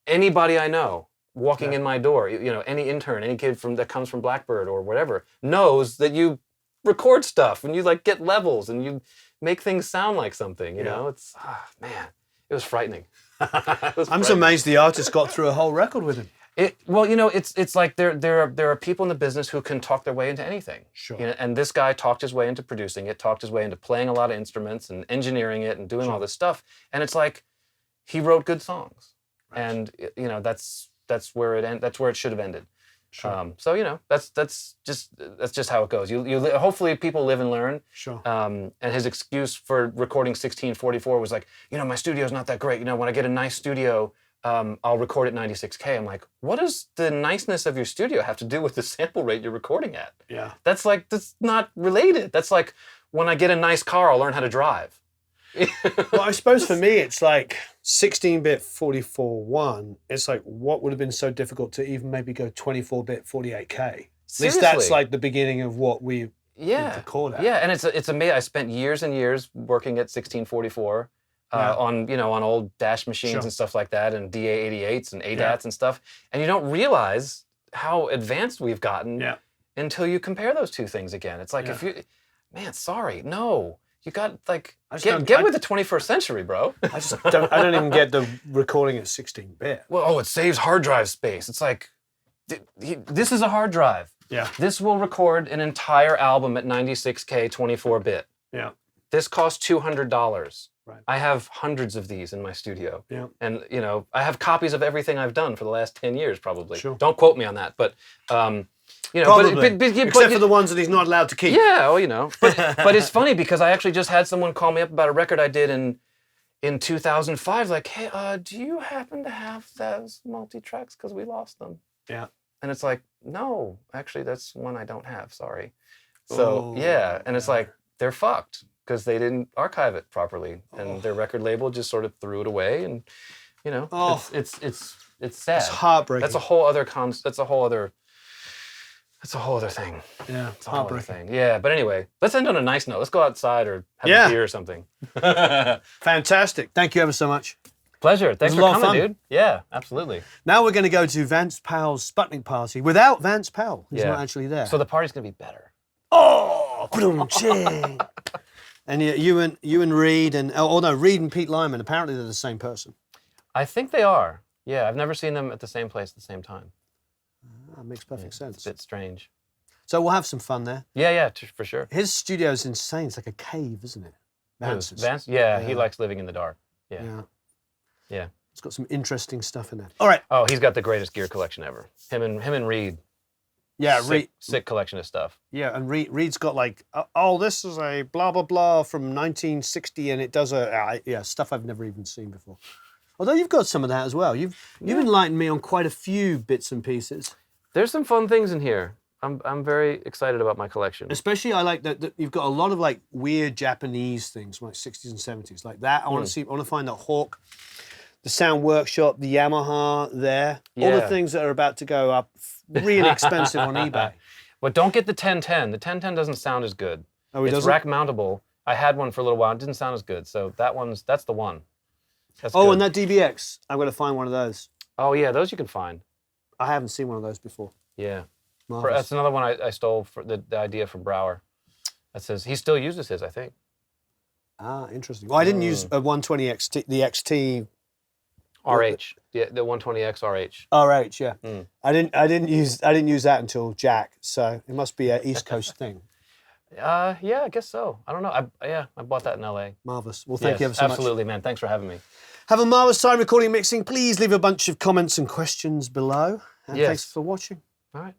[SPEAKER 2] anybody I know walking in my door, any intern, any kid that comes from Blackbird or whatever, knows that you record stuff and you like get levels and you make things sound like something. It's man, it was frightening.
[SPEAKER 1] I'm so amazed the artist got through a whole record with him.
[SPEAKER 2] It's like there are people in the business who can talk their way into anything. Sure. And this guy talked his way into producing it, talked his way into playing a lot of instruments and engineering it and doing all this stuff. And it's like he wrote good songs, and that's where it should have ended. Sure. So that's just how it goes. You hopefully people live and learn. Sure. And his excuse for recording 1644 was like, my studio's not that great. When I get a nice studio, I'll record at 96K. I'm like, what does the niceness of your studio have to do with the sample rate you're recording at? Yeah. That's not related. That's like when I get a nice car, I'll learn how to drive.
[SPEAKER 1] Well, I suppose for me, it's like 16-bit 44.1. It's like, what would have been so difficult to even maybe go 24-bit 48K? At least that's like the beginning of what we record at.
[SPEAKER 2] Yeah, and it's amazing. I spent years and years working at 1644 on old Dash machines and stuff like that, and DA88s and ADATs and stuff. And you don't realize how advanced we've gotten until you compare those two things again. It's like no. You got get with the 21st century, bro.
[SPEAKER 1] I don't even get the recording at 16-bit.
[SPEAKER 2] Well, it saves hard drive space. It's like this is a hard drive. Yeah. This will record an entire album at 96K 24-bit. Yeah. This costs $200. Right. I have hundreds of these in my studio. Yeah. And I have copies of everything I've done for the last 10 years probably. Sure. Don't quote me on that, but You know,
[SPEAKER 1] Probably.
[SPEAKER 2] but
[SPEAKER 1] Except for the ones that he's not allowed to keep.
[SPEAKER 2] Yeah, well, you know. But it's funny because I actually just had someone call me up about a record I did in 2005. Like, hey, do you happen to have those multi-tracks? Because we lost them.
[SPEAKER 1] Yeah.
[SPEAKER 2] And it's like, no, actually, that's one I don't have. Sorry. So yeah, and it's like they're fucked because they didn't archive it properly, and their record label just sort of threw it away, and you know, it's sad.
[SPEAKER 1] It's heartbreaking.
[SPEAKER 2] That's a whole other That's a whole other thing.
[SPEAKER 1] Yeah,
[SPEAKER 2] it's a whole other thing. Yeah, but anyway, let's end on a nice note. Let's go outside or have a beer or something.
[SPEAKER 1] Fantastic. Thank you ever so much.
[SPEAKER 2] Pleasure. Thanks for coming, dude. Yeah, absolutely.
[SPEAKER 1] Now we're going to go to Vance Powell's Sputnik party without Vance Powell. He's not actually there.
[SPEAKER 2] So the party's going to be better.
[SPEAKER 1] Oh, and you and Reed and Reed and Pete Lyman. Apparently they're the same person.
[SPEAKER 2] I think they are. Yeah, I've never seen them at the same place at the same time.
[SPEAKER 1] That makes perfect sense.
[SPEAKER 2] It's a bit strange.
[SPEAKER 1] So we'll have some fun there.
[SPEAKER 2] Yeah, for sure.
[SPEAKER 1] His studio's insane. It's like a cave, isn't it?
[SPEAKER 2] Vance's. Vance? Yeah, he likes living in the dark. Yeah.
[SPEAKER 1] It's got some interesting stuff in there. All right.
[SPEAKER 2] Oh, he's got the greatest gear collection ever. Him and Reed.
[SPEAKER 1] Yeah,
[SPEAKER 2] sick collection of stuff.
[SPEAKER 1] Yeah, and Reed's got like, this is a blah blah blah from 1960, and it does stuff I've never even seen before. Although you've got some of that as well. You've enlightened me on quite a few bits and pieces.
[SPEAKER 2] There's some fun things in here. I'm very excited about my collection.
[SPEAKER 1] Especially, I like that you've got a lot of like weird Japanese things from like 60s and 70s, like that. I want to find the Hawk, the Sound Workshop, the Yamaha there. All the things that are about to go up really expensive on eBay.
[SPEAKER 2] But don't get the 1010. The 1010 doesn't sound as good.
[SPEAKER 1] Oh, it
[SPEAKER 2] doesn't? Rack mountable. I had one for a little while. It didn't sound as good. So that's the one. That's good.
[SPEAKER 1] And that DBX. I'm going to find one of those.
[SPEAKER 2] Oh yeah, those you can find.
[SPEAKER 1] I haven't seen one of those before.
[SPEAKER 2] Yeah. That's another one I stole for the idea from Brower. That says he still uses his, I think.
[SPEAKER 1] Ah, interesting. Well, I didn't use a 120 XT, the XT.
[SPEAKER 2] RH, the 120X RH.
[SPEAKER 1] RH, yeah. I didn't use that until Jack, so it must be an East Coast thing.
[SPEAKER 2] Yeah, I guess so. I don't know. I bought that in LA.
[SPEAKER 1] Marvelous. Well, thank you ever so much.
[SPEAKER 2] Absolutely, man. Thanks for having me.
[SPEAKER 1] Have a marvelous time recording and mixing. Please leave a bunch of comments and questions below. And thanks for watching.
[SPEAKER 2] All right.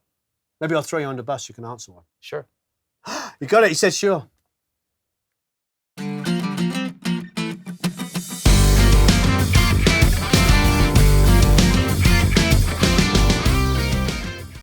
[SPEAKER 1] Maybe I'll throw you on the bus. You can answer one.
[SPEAKER 2] Sure.
[SPEAKER 1] You got it. He said sure.